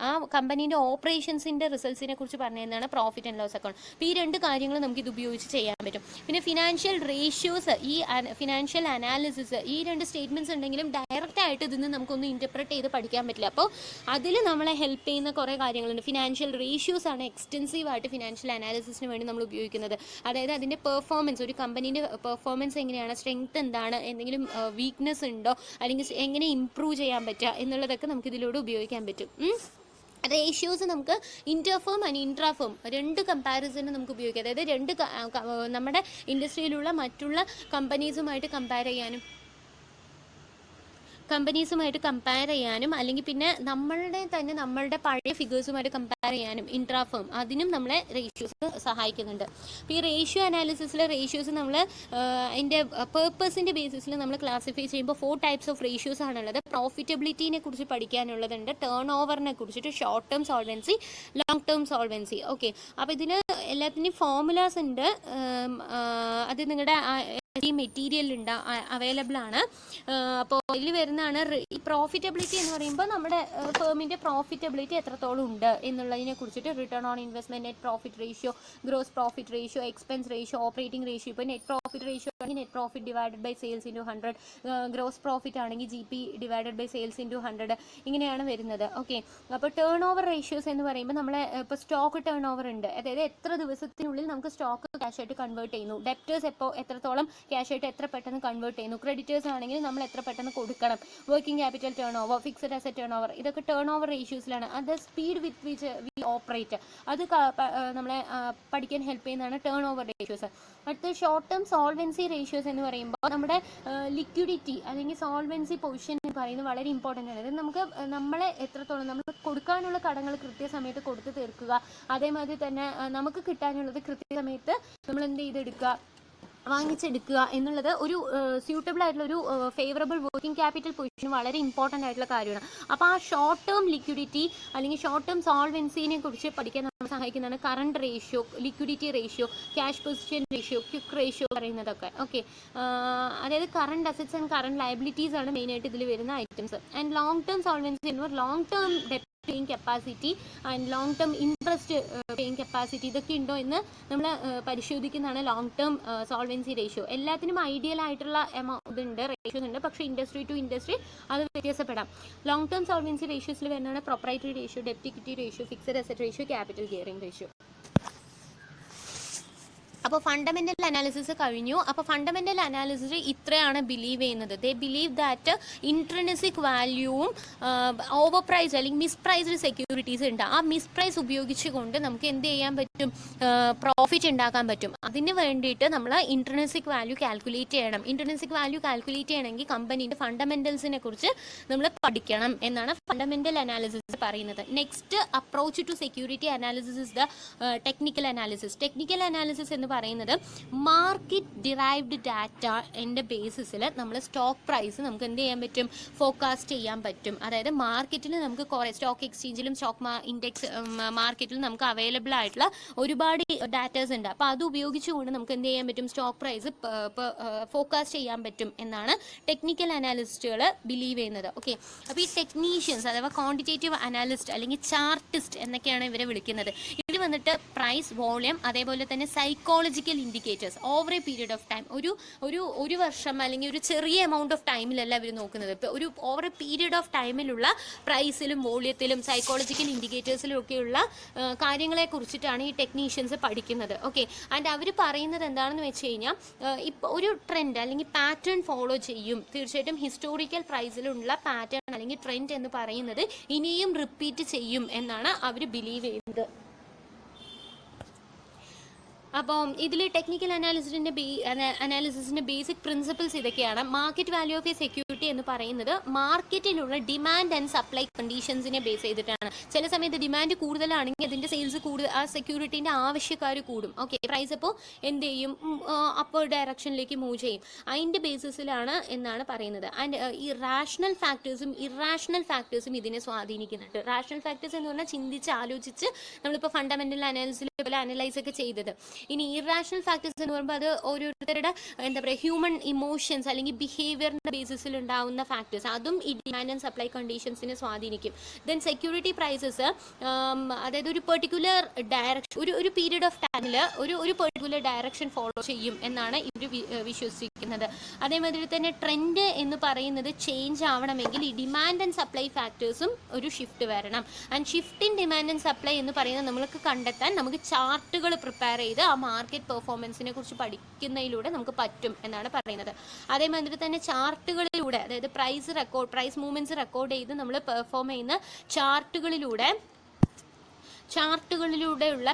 ആ കമ്പനീൻ്റെ ഓപ്പറേഷൻസിൻ്റെ റിസൾട്ട്സിനെ കുറിച്ച് പറഞ്ഞതാണ് പ്രോഫിറ്റ് ആൻഡ് ലോസ് അക്കൗണ്ട്. അപ്പോൾ ഈ രണ്ട് കാര്യങ്ങൾ നമുക്ക് ഇത് ഉപയോഗിച്ച് ചെയ്യാൻ പറ്റും. പിന്നെ ഫിനാൻഷ്യൽ റേഷ്യോസ്, ഈ ഫിനാൻഷ്യൽ അനാലിസിസ്, ഈ രണ്ട് സ്റ്റേറ്റ്മെൻറ്റ്സ് ഉണ്ടെങ്കിലും ഡയറക്റ്റ് ആയിട്ട് ഇതിന് നമുക്കൊന്ന് ഇൻ്റർപ്രറ്റ് ചെയ്ത് പഠിക്കാൻ പറ്റില്ല. അപ്പോൾ അതിൽ നമ്മളെ ഹെൽപ്പ് ചെയ്യുന്ന കുറേ കാര്യങ്ങളുണ്ട്. ഫിനാൻഷ്യൽ റേഷ്യോസ് ആണ് എക്സ്റ്റെൻസീവ് ആയിട്ട് ഫിനാൻഷ്യൽ അനാലിസിസിന് വേണ്ടി നമ്മൾ ഉപയോഗിക്കുന്നത്. അതായത് അതിൻ്റെ പെർഫോമൻസ്, ഒരു കമ്പനീൻ്റെ പെർഫോമൻസ് എങ്ങനെയാണ്, സ്ട്രെങ്ത് എന്താണ്, എന്തെങ്കിലും വീക്ക്നെസ് ഉണ്ടോ, അല്ലെങ്കിൽ എങ്ങനെ ഇംപ്രൂവ് ചെയ്യാൻ പറ്റുക എന്നുള്ളതൊക്കെ നമുക്ക് ഇതിലൂടെ ഉപയോഗിക്കാൻ പറ്റും. റേഷ്യോസ് നമുക്ക് ഇൻ്റർഫേം ആൻഡ് ഇൻട്രാഫേം രണ്ട് കമ്പാരിസന് നമുക്ക് ഉപയോഗിക്കാം. അതായത് രണ്ട് നമ്മുടെ ഇൻഡസ്ട്രിയിലുള്ള മറ്റുള്ള കമ്പനീസുമായിട്ട് കമ്പയർ ചെയ്യാനും അല്ലെങ്കിൽ പിന്നെ നമ്മളുടെ പഴയ ഫിഗേഴ്സുമായിട്ട് കമ്പയർ ചെയ്യാനും ഇൻട്രാഫേം, അതിനും നമ്മളെ റേഷ്യോസ് സഹായിക്കുന്നുണ്ട്. അപ്പോൾ ഈ റേഷ്യോ അനാലിസിസിൽ റേഷ്യോസ് നമ്മൾ അതിൻ്റെ പേർപ്പസിൻ്റെ ബേസിസിൽ നമ്മൾ ക്ലാസിഫൈ ചെയ്യുമ്പോൾ 4 ടൈപ്സ് ഓഫ് റേഷ്യോസ് ആണുള്ളത്. പ്രോഫിറ്റബിലിറ്റിനെ കുറിച്ച് പഠിക്കാനുള്ളതുണ്ട്, ടേൺ ഓവറിനെ കുറിച്ചിട്ട്, short term solvency, long term solvency. Okay, അപ്പോൾ ഇതിന് എല്ലാത്തിനും ഫോർമുലാസ് ഉണ്ട്. അത് നിങ്ങളുടെ ഈ മെറ്റീരിയലുണ്ട്, അവൈലബിൾ ആണ്. അപ്പോൾ ഇതിൽ വരുന്നതാണ് ഈ പ്രോഫിറ്റബിലിറ്റി എന്ന് പറയുമ്പോൾ നമ്മുടെ ഫേമിൻ്റെ പ്രോഫിറ്റബിലിറ്റി എത്രത്തോളം ഉണ്ട് എന്നുള്ളതിനെ കുറിച്ചിട്ട് return on investment, net profit ratio, gross profit ratio, expense ratio, operating ratio. ഇപ്പോൾ നെറ്റ് പ്രോഫിറ്റ് റേഷ്യോ ആണെങ്കിൽ net profit divided by sales into 100, gross profit ആണെങ്കിൽ GP divided by sales into 100, ഇങ്ങനെയാണ് വരുന്നത്. ഓക്കെ, അപ്പോൾ ടേൺ ഓവർ റേഷ്യോസ് എന്ന് പറയുമ്പോൾ നമ്മളെ ഇപ്പോൾ സ്റ്റോക്ക് ടേൺ ഓവർ ഉണ്ട്, അതായത് എത്ര ദിവസത്തിനുള്ളിൽ നമുക്ക് സ്റ്റോക്ക് ക്യാഷ് ആയിട്ട് കൺവേർട്ട് ചെയ്യുന്നു, ഡെപ്റ്റേഴ്സ് എത്രത്തോളം ക്യാഷ് ആയിട്ട് എത്ര പെട്ടെന്ന് കൺവേർട്ട് ചെയ്യുന്നു, ക്രെഡിറ്റേഴ്സ് ആണെങ്കിൽ നമ്മൾ എത്ര പെട്ടെന്ന് കൊടുക്കണം, working capital turn over, fixed asset turn over, ഇതൊക്കെ ടേൺ ഓവർ റേഷ്യോസിലാണ്. അത് speed with which we operate, അത് നമ്മളെ പഠിക്കാൻ ഹെൽപ്പ് ചെയ്യുന്നതാണ് ടേൺ ഓവർ റേഷ്യോസ്. അടുത്ത ഷോർട്ട് ടേം സോൾവൻസി റേഷ്യോസ് എന്ന് പറയുമ്പോൾ നമ്മുടെ ലിക്വിഡിറ്റി അല്ലെങ്കിൽ സോൾവൻസി പൊസിഷൻ എന്ന് പറയുന്നത് വളരെ ഇമ്പോർട്ടൻ്റ് ആണ്. അതായത് നമ്മളെ എത്രത്തോളം നമ്മൾ കൊടുക്കാനുള്ള കടങ്ങൾ കൃത്യസമയത്ത് കൊടുത്ത് തീർക്കുക, അതേമാതിരി തന്നെ നമുക്ക് കിട്ടാനുള്ളത് കൃത്യസമയത്ത് നമ്മൾ എന്ത് ചെയ്തെടുക്കുക, വാങ്ങിച്ചെടുക്കുക എന്നുള്ളത് ഒരു സ്യൂട്ടബിൾ ആയിട്ടുള്ള ഒരു ഫേവറബിൾ വർക്കിംഗ് ക്യാപിറ്റൽ പൊസിഷൻ വളരെ ഇമ്പോർട്ടൻ്റ് ആയിട്ടുള്ള കാര്യമാണ്. അപ്പോൾ ആ ഷോർട്ട് ടേം ലിക്വിഡിറ്റി അല്ലെങ്കിൽ ഷോർട്ട് ടേം സോൾവൻസിനെ കുറിച്ച് പഠിക്കാൻ നമ്മളെ സഹായിക്കുന്നതാണ് current ratio, liquidity ratio, cash position ratio, quick ratio പറയുന്നതൊക്കെ. ഓക്കെ, അതായത് current assets and current liabilities ആണ് മെയിനായിട്ട് ഇതിൽ വരുന്ന items. And long term solvency എന്ന് പറഞ്ഞാൽ ലോങ് ടേം ഡെപ്റ്റ് paying capacity and long term interest paying capacity, ഇതൊക്കെ ഉണ്ടോ എന്ന് നമ്മൾ പരിശോധിക്കുന്നതാണ് ലോങ് ടേം സോൾവൻസി റേഷ്യോ. എല്ലാത്തിനും ഐഡിയൽ ആയിട്ടുള്ള ഇതുണ്ട്, റേഷ്യോസ് ഉണ്ട്, പക്ഷേ ഇൻഡസ്ട്രി ടു ഇൻഡസ്ട്രി അത് വ്യത്യാസപ്പെടാം. ലോങ് ടേം സോൾവൻസി റേഷ്യോസിൽ വരുന്നതാണ് പ്രൊപ്രൈറ്ററി റേഷ്യോ, ഡെപ്റ്റ് equity ratio, fixed asset ratio, capital gearing ratio. അപ്പോൾ ഫണ്ടമെൻ്റൽ അനാലിസിസ് കഴിഞ്ഞു. അപ്പോൾ ഫണ്ടമെൻ്റൽ അനാലിസിസ് ഇത്രയാണ് ബിലീവ് ചെയ്യുന്നത്. ദേ ബിലീവ് ദാറ്റ് ഇൻട്രിൻസിക് വാല്യൂവും ഓവർ പ്രൈസ് അല്ലെങ്കിൽ മിസ്പ്രൈസ്ഡ് സെക്യൂരിറ്റീസ് ഉണ്ട്. ആ മിസ്പ്രൈസ് ഉപയോഗിച്ചുകൊണ്ട് നമുക്ക് എന്ത് ചെയ്യാൻ പറ്റും, പ്രോഫിറ്റ് ഉണ്ടാക്കാൻ പറ്റും. അതിന് വേണ്ടിയിട്ട് നമ്മൾ ഇൻട്രിൻസിക് വാല്യൂ കാൽക്കുലേറ്റ് ചെയ്യണം. ഇൻട്രിൻസിക് വാല്യൂ കാൽക്കുലേറ്റ് ചെയ്യണമെങ്കിൽ കമ്പനീൻ്റെ ഫണ്ടമെൻ്റൽസിനെ കുറിച്ച് നമ്മൾ പഠിക്കണം എന്നാണ് ഫണ്ടമെൻ്റൽ അനാലിസിസ് പറയുന്നത്. Next approach to security analysis is the technical analysis. Technical analysis എന്ന് പറയുന്നത് മാർക്കറ്റ് ഡിറൈവ്ഡ് ഡാറ്റ എൻ്റെ ബേസിസിൽ നമ്മൾ സ്റ്റോക്ക് പ്രൈസ് നമുക്ക് എന്ത് ചെയ്യാൻ പറ്റും, ഫോക്കാസ്റ്റ് ചെയ്യാൻ പറ്റും. അതായത് മാർക്കറ്റിൽ നമുക്ക് കുറേ സ്റ്റോക്ക് എക്സ്ചേഞ്ചിലും സ്റ്റോക്ക് ഇൻഡെക്സ് മാർക്കറ്റിലും നമുക്ക് അവൈലബിൾ ആയിട്ടുള്ള ഒരുപാട് ഡാറ്റാസ് ഉണ്ട്. അപ്പോൾ അത് ഉപയോഗിച്ചുകൊണ്ട് നമുക്ക് എന്ത് ചെയ്യാൻ പറ്റും, സ്റ്റോക്ക് പ്രൈസ് ഫോക്കാസ്റ്റ് ചെയ്യാൻ പറ്റും എന്നാണ് ടെക്നിക്കൽ അനാലിസ്റ്റുകൾ ബിലീവ് ചെയ്യുന്നത്. ഓക്കെ, അപ്പോൾ ഈ ടെക്നീഷ്യൻസ് അഥവാ ക്വാണ്ടിറ്റേറ്റീവ് അനാലിസ്റ്റ് അല്ലെങ്കിൽ ചാർട്ടിസ്റ്റ് എന്നൊക്കെയാണ് ഇവരെ വിളിക്കുന്നത്. ഇവർ വന്നിട്ട് പ്രൈസ്, വോളിയം, അതേപോലെ തന്നെ psychological indicators over a period of time, ഒരു വർഷം അല്ലെങ്കിൽ ഒരു ചെറിയ എമൗണ്ട് ഓഫ് ടൈമിലല്ല ഇവർ നോക്കുന്നത്. ഇപ്പോൾ ഒരു ഓവർ എ പീരീഡ് ഓഫ് ടൈമിലുള്ള പ്രൈസിലും വോളിയത്തിലും സൈക്കോളജിക്കൽ ഇൻഡിക്കേറ്റേഴ്സിലും ഒക്കെയുള്ള കാര്യങ്ങളെ കുറിച്ചിട്ടാണ് ഈ ടെക്നീഷ്യൻസ് പഠിക്കുന്നത്. ഓക്കെ, ആൻഡ് അവർ പറയുന്നത് എന്താണെന്ന് വെച്ച് കഴിഞ്ഞാൽ ഇപ്പോൾ ഒരു ട്രെൻഡ് അല്ലെങ്കിൽ പാറ്റേൺ ഫോളോ ചെയ്യും. തീർച്ചയായിട്ടും ഹിസ്റ്റോറിക്കൽ പ്രൈസിലുള്ള പാറ്റേൺ അല്ലെങ്കിൽ ട്രെൻഡ് എന്ന് പറയുന്നത് ഇനിയും റിപ്പീറ്റ് ചെയ്യും എന്നാണ് അവർ ബിലീവ് ചെയ്യുന്നത്. അപ്പം ഇതിൽ ടെക്നിക്കൽ അനാലിസിസിൻ്റെ ബേസിക് പ്രിൻസിപ്പിൾസ് ഇതൊക്കെയാണ്. Market value of A security എന്ന് പറയുന്നത് മാർക്കറ്റിലുള്ള ഡിമാൻഡ് ആൻഡ് സപ്ലൈ കണ്ടീഷൻസിനെ ബേസ് ചെയ്തിട്ടാണ്. ചില സമയത്ത് ഡിമാൻഡ് കൂടുതലാണെങ്കിൽ അതിൻ്റെ സെയിൽസ് കൂടുതൽ, ആ സെക്യൂരിറ്റീൻ്റെ ആവശ്യക്കാർ കൂടും. ഓക്കെ, പ്രൈസ് അപ്പോൾ എന്ത് ചെയ്യും, അപ്പർ ഡയറക്ഷനിലേക്ക് മൂവ് ചെയ്യും. അതിൻ്റെ ബേസിസിലാണ് എന്നാണ് പറയുന്നത്. ആൻഡ് ഈ റാഷണൽ ഫാക്ടേഴ്സും ഇറാഷണൽ ഫാക്ടേഴ്സും ഇതിനെ സ്വാധീനിക്കുന്നുണ്ട്. റാഷണൽ ഫാക്ടേഴ്സ് എന്ന് പറഞ്ഞാൽ ചിന്തിച്ച് ആലോചിച്ച് നമ്മളിപ്പോൾ ഫണ്ടമെൻ്റൽ അനാലിസിൽ പോലെ അനലൈസ് ഒക്കെ ചെയ്തത്. ഇനി ഇറാഷണൽ ഫാക്ടേഴ്സ് എന്ന് പറയുമ്പോൾ അത് ഓരോരുത്തരുടെ എന്താ പറയുക ഹ്യൂമൻ ഇമോഷൻസ് അല്ലെങ്കിൽ ബിഹേവിയറിൻ്റെ ബേസിസിൽ ഉണ്ടാവുന്ന ഫാക്ടേഴ്സ്, അതും ഈ ഡിമാൻഡ് ആൻഡ് സപ്ലൈ കണ്ടീഷൻസിനെ സ്വാധീനിക്കും. ദെൻ സെക്യൂരിറ്റി പ്രൈസസ്, അതായത് ഒരു പെർട്ടിക്കുലർ ഡയറക്ഷൻ, ഒരു പീരീഡ് ഓഫ് ടൈമിൽ ഒരു പെർട്ടിക്കുലർ ഡയറക്ഷൻ ഫോളോ ചെയ്യും എന്നാണ് ഇവർ വിശ്വസിക്കുന്നത്. അതേമാതിരി തന്നെ ട്രെൻഡ് എന്ന് പറയുന്നത് ചേഞ്ച് ആവണമെങ്കിൽ ഈ ഡിമാൻഡ് ആൻഡ് സപ്ലൈ ഫാക്ടേഴ്സും ഒരു ഷിഫ്റ്റ് വരണം. And shift in demand and supply എന്ന് പറയുന്നത് നമ്മൾക്ക് കണ്ടെത്താൻ നമുക്ക് ചാർട്ടുകൾ പ്രിപ്പയർ ചെയ്ത് ആ മാർക്കറ്റ് പെർഫോമൻസിനെ കുറിച്ച് പഠിക്കുന്നതിലൂടെ നമുക്ക് പറ്റും എന്നാണ് പറയുന്നത്. അതേമാതിരി തന്നെ ചാർട്ടുകളിലൂടെ, അതായത് പ്രൈസ് മൂവ്മെൻറ്റ്സ് റെക്കോർഡ് ചെയ്ത് നമ്മൾ പെർഫോം ചെയ്യുന്ന ചാർട്ടുകളിലൂടെയുള്ള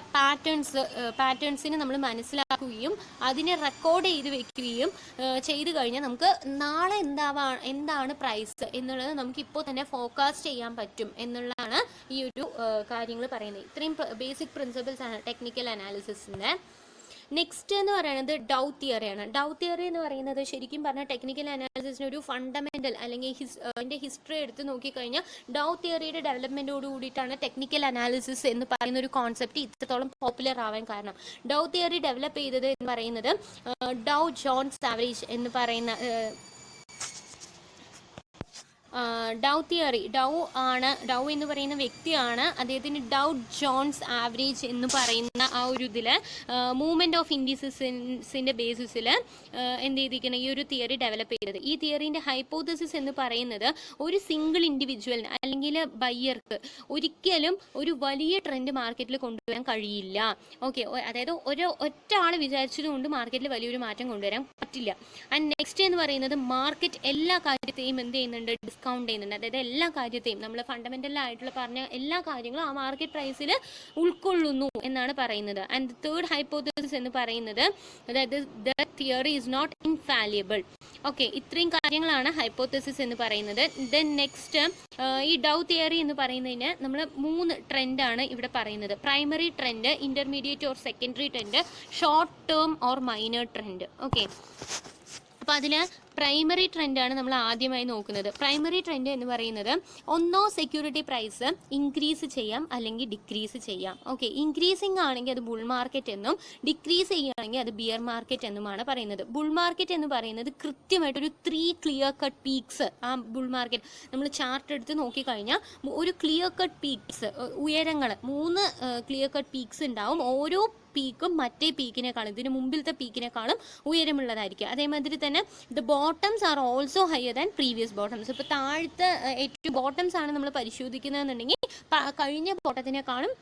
പാറ്റേൺസിനെ നമ്മൾ മനസ്സിലാക്കുകയും അതിനെ റെക്കോർഡ് ചെയ്ത് വെക്കുകയും ചെയ്തു കഴിഞ്ഞാൽ നമുക്ക് നാളെ എന്താണ് പ്രൈസ് എന്നുള്ളത് നമുക്ക് ഇപ്പോൾ തന്നെ ഫോക്കാസ്റ്റ് ചെയ്യാൻ പറ്റും എന്നുള്ളതാണ് ഈ ഒരു കാര്യങ്ങൾ പറയുന്നത്. ഇത്രയും ബേസിക് പ്രിൻസിപ്പിൾസ് ആണ് ടെക്നിക്കൽ അനാലിസിസിൻ്റെ. നെക്സ്റ്റ് എന്ന് പറയുന്നത് ഡൗ തിയറിയാണ്. ഡൗ തിയറി എന്ന് പറയുന്നത് ശരിക്കും പറഞ്ഞാൽ ടെക്നിക്കൽ അനാലിസിസിന് ഒരു ഫണ്ടമെൻ്റൽ അല്ലെങ്കിൽ അതിൻ്റെ ഹിസ്റ്ററി എടുത്ത് നോക്കിക്കഴിഞ്ഞാൽ ഡൗ തിയറിയുടെ ഡെവലപ്മെൻറ്റോട് കൂടിയിട്ടാണ് ടെക്നിക്കൽ അനാലിസിസ് എന്ന് പറയുന്ന ഒരു കോൺസെപ്റ്റ് ഇത്രത്തോളം പോപ്പുലർ ആവാൻ കാരണം. ഡൗ തിയറി ഡെവലപ്പ് ചെയ്തത് എന്ന് പറയുന്നത് ഡൗ ജോൺ സാവേജ് എന്ന് പറയുന്ന ഡൗ തിയറി, ഡൗ എന്ന് പറയുന്ന വ്യക്തിയാണ്. അദ്ദേഹത്തിന് ഡൗ ജോൺസ് ആവറേജ് എന്ന് പറയുന്ന ആ ഒരു ഇതിൽ മൂവ്മെൻറ്റ് ഓഫ് ഇൻഡിസസിൻ്റെ ബേസിസിൽ എന്ത് ചെയ്തിരിക്കണം, ഈ ഒരു തിയറി ഡെവലപ്പ് ചെയ്തത്. ഈ തിയറിൻ്റെ ഹൈപ്പോത്തസിസ് എന്ന് പറയുന്നത് ഒരു സിംഗിൾ ഇൻഡിവിജ്വലിന് അല്ലെങ്കിൽ ബയ്യർക്ക് ഒരിക്കലും ഒരു വലിയ ട്രെൻഡ് മാർക്കറ്റിൽ കൊണ്ടുവരാൻ കഴിയില്ല. ഓക്കെ, അതായത് ഒറ്റ ആൾ വിചാരിച്ചതുകൊണ്ട് മാർക്കറ്റിൽ വലിയൊരു മാറ്റം കൊണ്ടുവരാൻ പറ്റില്ല. ആൻഡ് നെക്സ്റ്റ് എന്ന് പറയുന്നത് മാർക്കറ്റ് എല്ലാ കാര്യത്തെയും എന്ത് ചെയ്യുന്നുണ്ട്, ഡിസ്കൗണ്ട് ചെയ്യുന്നുണ്ട്. അതായത് എല്ലാ കാര്യത്തെയും നമ്മൾ ഫണ്ടമെൻ്റൽ ആയിട്ടുള്ള പറഞ്ഞ എല്ലാ കാര്യങ്ങളും ആ മാർക്കറ്റ് പ്രൈസിൽ ഉൾക്കൊള്ളുന്നു എന്നാണ് പറയുന്നത്. ആൻഡ് തേർഡ് ഹൈപ്പോത്തസിസ് എന്ന് പറയുന്നത് അതായത് the theory is not infallible. Okay, ഇത്രയും കാര്യങ്ങളാണ് ഹൈപ്പോത്തസിസ് എന്ന് പറയുന്നത്. ദെൻ നെക്സ്റ്റ് ഈ ഡൗ തിയറി എന്ന് പറയുന്നതിന് നമ്മൾ 3 ട്രെൻഡാണ് ഇവിടെ പറയുന്നത്. Primary trend, intermediate or secondary trend, short term or minor trend. Okay, അപ്പോൾ അതിൽ പ്രൈമറി ട്രെൻഡാണ് നമ്മൾ ആദ്യമായി നോക്കുന്നത്. പ്രൈമറി ട്രെൻഡ് എന്ന് പറയുന്നത് ഒന്നോ സെക്യൂരിറ്റി പ്രൈസ് ഇൻക്രീസ് ചെയ്യാം അല്ലെങ്കിൽ ഡിക്രീസ് ചെയ്യാം. ഓക്കെ, ഇൻക്രീസിങ് ആണെങ്കിൽ അത് ബുൾ മാർക്കറ്റ് എന്നും ഡിക്രീസ് ചെയ്യുകയാണെങ്കിൽ അത് ബിയർ മാർക്കറ്റ് എന്നുമാണ് പറയുന്നത്. ബുൾ മാർക്കറ്റ് എന്ന് പറയുന്നത് കൃത്യമായിട്ടൊരു 3 ക്ലിയർ കട്ട് പീക്സ്, ആ ബുൾ മാർക്കറ്റ് നമ്മൾ ചാർട്ട് എടുത്ത് നോക്കിക്കഴിഞ്ഞാൽ ഒരു ക്ലിയർ കട്ട് പീക്സ്, ഉയരങ്ങൾ 3 ക്ലിയർ കട്ട് പീക്സ് ഉണ്ടാവും. ഓരോ പീക്കും മറ്റേ പീക്കിനേക്കാളും, ഇതിന് മുമ്പിലത്തെ പീക്കിനേക്കാളും ഉയരമുള്ളതായിരിക്കും. അതേമാതിരി തന്നെ the bottoms are also higher than previous bottoms. ഇപ്പോൾ താഴത്തെ ഏറ്റവും ബോട്ടംസ് ആണ് നമ്മൾ പരിശോധിക്കുന്നതെന്നുണ്ടെങ്കിൽ കഴിഞ്ഞ ബോട്ടത്തിനേക്കാളും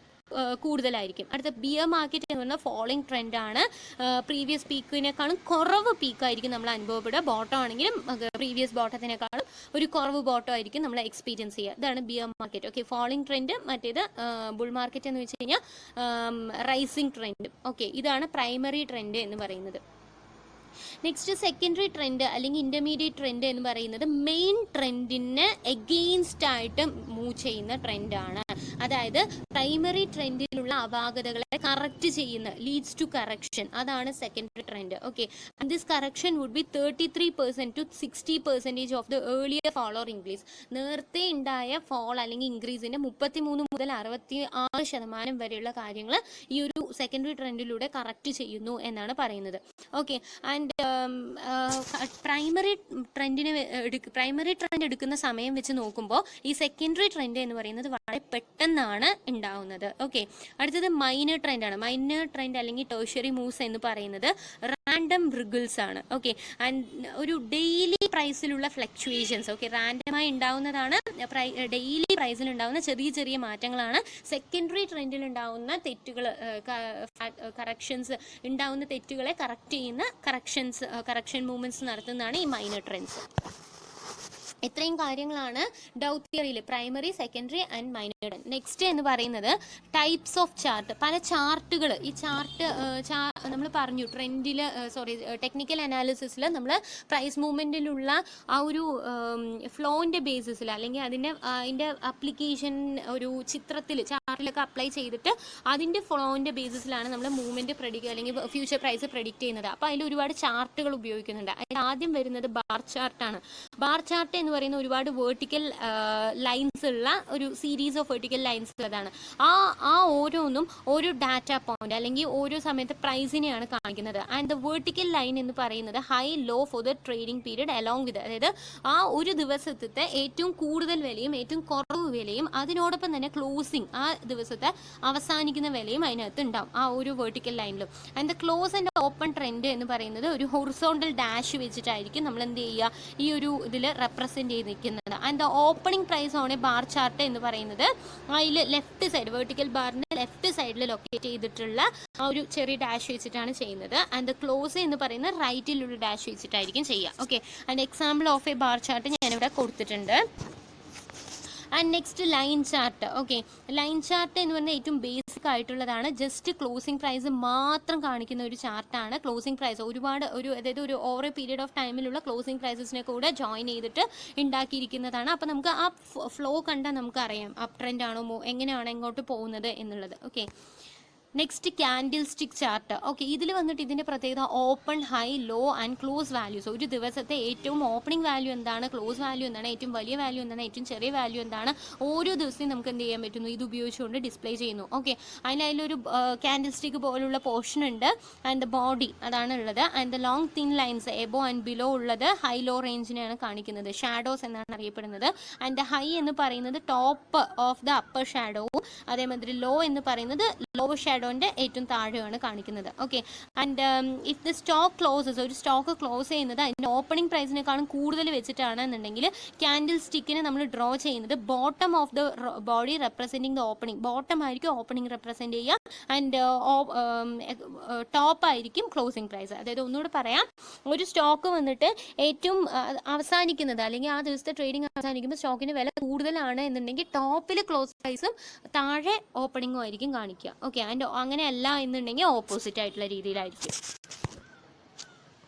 കൂടുതലായിരിക്കും. അടുത്ത ബിയർ മാർക്കറ്റ് എന്ന് പറഞ്ഞാൽ ഫോളിംഗ് ട്രെൻഡാണ്. പ്രീവിയസ് പീക്കിനേക്കാളും കുറവ് പീക്കായിരിക്കും നമ്മൾ അനുഭവപ്പെടുക. ബോട്ടം ആണെങ്കിലും പ്രീവിയസ് ബോട്ടത്തിനേക്കാളും ഒരു കുറവ് ബോട്ടം ആയിരിക്കും നമ്മൾ എക്സ്പീരിയൻസ് ചെയ്യുക. ഇതാണ് bear market. Okay, falling trend. മറ്റേത് ബുൾ മാർക്കറ്റ് എന്ന് വെച്ച് കഴിഞ്ഞാൽ റൈസിങ് ട്രെൻഡ്. ഓക്കെ, ഇതാണ് പ്രൈമറി ട്രെൻഡ് എന്ന് പറയുന്നത്. നെക്സ്റ്റ് സെക്കൻഡറി ട്രെൻഡ് അല്ലെങ്കിൽ ഇൻ്റർമീഡിയറ്റ് ട്രെൻഡ് എന്ന് പറയുന്നത് മെയിൻ ട്രെൻഡിന് എഗെയിൻസ്റ്റ് ആയിട്ട് മൂവ് ചെയ്യുന്ന ട്രെൻഡാണ്. അതായത് പ്രൈമറി ട്രെൻഡിലുള്ള അപാകതകളെ കറക്റ്റ് ചെയ്യുന്ന, ലീഡ്സ് ടു കറക്ഷൻ, അതാണ് secondary trend. Okay, and this correction would be 33% to 60% of the earlier fall or increase. നേരത്തെ ഉണ്ടായ ഫോൾ അല്ലെങ്കിൽ ഇൻക്രീസിൻ്റെ 33 മുതൽ 66% വരെയുള്ള കാര്യങ്ങൾ ഈ ഒരു സെക്കൻഡറി ട്രെൻഡിലൂടെ കറക്റ്റ് ചെയ്യുന്നു എന്നാണ് പറയുന്നത്. ഓക്കെ, ആൻഡ് പ്രൈമറി ട്രെൻഡ് എടുക്കുന്ന സമയം വെച്ച് നോക്കുമ്പോൾ ഈ സെക്കൻഡറി ട്രെൻഡ് എന്ന് പറയുന്നത് വളരെ പെട്ടെന്നാണ് ഉണ്ടാവുന്നത്. ഓക്കെ, അടുത്തത് മൈനർ ട്രെൻഡാണ്. മൈനർ ട്രെൻഡ് അല്ലെങ്കിൽ ടേഴ്ഷ്യറി മൂവ്സ് എന്ന് പറയുന്നത് റാൻഡം റിഗിൾസ് ആണ്. ഓക്കെ, ആൻഡ് ഒരു ഡെയിലി പ്രൈസിലുള്ള ഫ്ലക്ച്വേഷൻസ്, ഓക്കെ, റാൻഡമായി ഉണ്ടാവുന്നതാണ്. ഡെയിലി പ്രൈസിൽ ഉണ്ടാവുന്ന ചെറിയ ചെറിയ മാറ്റങ്ങളാണ് സെക്കൻഡറി ട്രെൻഡിൽ ഉണ്ടാവുന്ന തെറ്റുകൾ, കറക്ഷൻസ് ഉണ്ടാവുന്ന തെറ്റുകളെ കറക്റ്റ് ചെയ്യുന്ന കറക്ഷൻ മൂവ്മെന്റ്സ് നടത്തുന്നതാണ് ഈ മൈനർ ട്രെൻഡ്സ്. ഇത്രയും കാര്യങ്ങളാണ് ഡൗട്ട് തിയറിയിൽ primary, secondary and minor. Next എന്ന് പറയുന്നത് ടൈപ്സ് ഓഫ് ചാർട്ട്. പല ചാർട്ടുകൾ, ഈ ചാർട്ട് നമ്മൾ പറഞ്ഞു ട്രെൻഡിൽ ടെക്നിക്കൽ അനാലിസിസിൽ നമ്മൾ പ്രൈസ് മൂവ്മെൻറ്റിലുള്ള ആ ഒരു ഫ്ലോൻ്റെ ബേസിസിൽ അല്ലെങ്കിൽ അതിൻ്റെ അപ്ലിക്കേഷൻ ഒരു ചാർട്ടിലൊക്കെ അപ്ലൈ ചെയ്തിട്ട് അതിൻ്റെ ഫ്ലോൻ്റെ ബേസിസിലാണ് നമ്മൾ മൂവ്മെൻറ്റ് പ്രഡിക്റ്റ് അല്ലെങ്കിൽ ഫ്യൂച്ചർ പ്രൈസ് പ്രഡിക്റ്റ് ചെയ്യുന്നത്. അപ്പോൾ അതിൽ ഒരുപാട് ചാർട്ടുകൾ ഉപയോഗിക്കുന്നുണ്ട്. അതിൽ ആദ്യം വരുന്നത് ബാർ ചാർട്ടാണ്. ബാർ ചാർട്ട് എന്ന് പറയുന്ന ഒരുപാട് വേർട്ടിക്കൽ ലൈൻസ് ഉള്ള ഒരു സീരീസ് ഓഫ് വേർട്ടിക്കൽ ലൈൻസ് ഉള്ളതാണ്. ആ ഓരോന്നും ഓരോ ഡാറ്റ പോയിന്റ് അല്ലെങ്കിൽ ഓരോ സമയത്ത് പ്രൈസിനെയാണ് കാണിക്കുന്നത്. ആൻഡ് ദ വേർട്ടിക്കൽ ലൈൻ എന്ന് പറയുന്നത് high low for the trading period along with, അതായത് ആ ഒരു ദിവസത്തെ ഏറ്റവും കൂടുതൽ വിലയും ഏറ്റവും കുറവ് വിലയും അതിനോടൊപ്പം തന്നെ ക്ലോസിങ് ആ ദിവസത്തെ അവസാനിക്കുന്ന വിലയും അതിനകത്ത് ഉണ്ടാവും ആ ഒരു വേർട്ടിക്കൽ ലൈനിലും. And the close and open trend എന്ന് പറയുന്നത് ഒരു ഹൊറിസോണ്ടൽ ഡാഷ് വെച്ചിട്ടായിരിക്കും നമ്മൾ എന്ത് ചെയ്യുക ഈ ഒരു ഇതിൽ റെപ്രസെന്റ് ചെയ്ത് നിൽക്കുന്നത്. ആൻഡ് ദ ഓപ്പണിംഗ് പ്രൈസ് ആണ് ബാർ ചാർട്ട് എന്ന് പറയുന്നത്. അതിൽ ലെഫ്റ്റ് സൈഡ് വേർട്ടിക്കൽ ബാറിന്റെ ലെഫ്റ്റ് സൈഡിൽ ലൊക്കേറ്റ് ചെയ്തിട്ടുള്ള ആ ഒരു ചെറിയ ഡാഷ് വെച്ചിട്ടാണ് ചെയ്യുന്നത്. ആൻഡ് ദ ക്ലോസ് എന്ന് പറയുന്നത് റൈറ്റിലുള്ള ഡാഷ് വെച്ചിട്ടായിരിക്കും ചെയ്യുക. Okay, and example of A bar chart ഞാനിവിടെ കൊടുത്തിട്ടുണ്ട്. And next line chart. Okay, line chart എന്ന് പറഞ്ഞാൽ ഏറ്റവും ബേസിക് ആയിട്ടുള്ളതാണ്. ജസ്റ്റ് ക്ലോസിംഗ് പ്രൈസ് മാത്രം കാണിക്കുന്ന ഒരു ചാർട്ടാണ്. ക്ലോസിംഗ് പ്രൈസ് അതായത് ഒരു ഓവർ എ പീരീഡ് ഓഫ് ടൈമിലുള്ള ക്ലോസിംഗ് പ്രൈസസിനെ കൂടെ ജോയിൻ ചെയ്തിട്ട് ഉണ്ടാക്കിയിരിക്കുന്നതാണ്. അപ്പോൾ നമുക്ക് ആ ഫ്ലോ കണ്ടാൽ നമുക്കറിയാം അപ് ട്രെൻഡ് ആണോ എങ്ങനെയാണ് എങ്ങോട്ട് പോകുന്നത് എന്നുള്ളത്. Okay, next candle stick chart. Okay, ഇതിൽ വന്നിട്ട് ഇതിൻ്റെ പ്രത്യേകത open, high, law and close values. ഒരു ദിവസത്തെ ഏറ്റവും ഓപ്പണിംഗ് വാല്യൂ എന്താണ്, ക്ലോസ് വാല്യൂ എന്താണ്, ഏറ്റവും വലിയ വാല്യൂ എന്താണ്, ഏറ്റവും ചെറിയ വാല്യൂ എന്താണ്, ഓരോ ദിവസവും നമുക്ക് എന്ത് ചെയ്യാൻ പറ്റുന്നു, ഇത് ഉപയോഗിച്ചുകൊണ്ട് ഡിസ്പ്ലേ ചെയ്യുന്നു. ഓക്കെ, അതിലൊരു ക്യാൻഡിൽ സ്റ്റിക്ക് പോലുള്ള പോർഷൻ ഉണ്ട്. ആൻഡ് ദ ബോഡി അതാണ് ഉള്ളത്. And the long thin lines above and below ഉള്ളത് ഹൈ ലോ റേഞ്ചിനെയാണ് കാണിക്കുന്നത്. ഷാഡോസ് എന്നാണ് അറിയപ്പെടുന്നത്. ആൻഡ് ദ ഹൈ എന്ന് പറയുന്നത് ടോപ്പ് ഓഫ് ദ അപ്പർ ഷാഡോവും അതേമാതിരി ലോ എന്ന് പറയുന്നത് ലോവർ ഷാഡോന്റെ ഏറ്റവും താഴെയാണ് കാണിക്കുന്നത്. Okay, and if the stock closes, ഒരു സ്റ്റോക്ക് ക്ലോസ് ചെയ്യുന്നത് അതിൻ്റെ ഓപ്പണിംഗ് പ്രൈസിനേക്കാളും കൂടുതൽ വെച്ചിട്ടാണെന്നുണ്ടെങ്കിൽ ക്യാൻഡിൽ സ്റ്റിക്കിനെ നമ്മൾ ഡ്രോ ചെയ്യുന്നത് bottom of the body representing the opening. Bottom ആയിരിക്കും ഓപ്പണിംഗ് റെപ്രസെൻറ്റ് ചെയ്യുക ആൻഡ് ടോപ്പ് ആയിരിക്കും ക്ലോസിംഗ് പ്രൈസ്. അതായത് ഒന്നുകൂടെ പറയാം, ഒരു സ്റ്റോക്ക് വന്നിട്ട് ഏറ്റവും അവസാനിക്കുന്നത് അല്ലെങ്കിൽ ആ ദിവസത്തെ ട്രേഡിംഗ് അവസാനിക്കുമ്പോൾ സ്റ്റോക്കിന് വില കൂടുതലാണ് എന്നുണ്ടെങ്കിൽ ടോപ്പിൽ ക്ലോസ് പ്രൈസും താഴെ ഓപ്പണിംഗും ആയിരിക്കും കാണിക്കുക. ഓക്കെ, ആൻഡ് അങ്ങനെയല്ല എന്നുണ്ടെങ്കിൽ ഓപ്പോസിറ്റ് ആയിട്ടുള്ള രീതിയിലായിരിക്കും.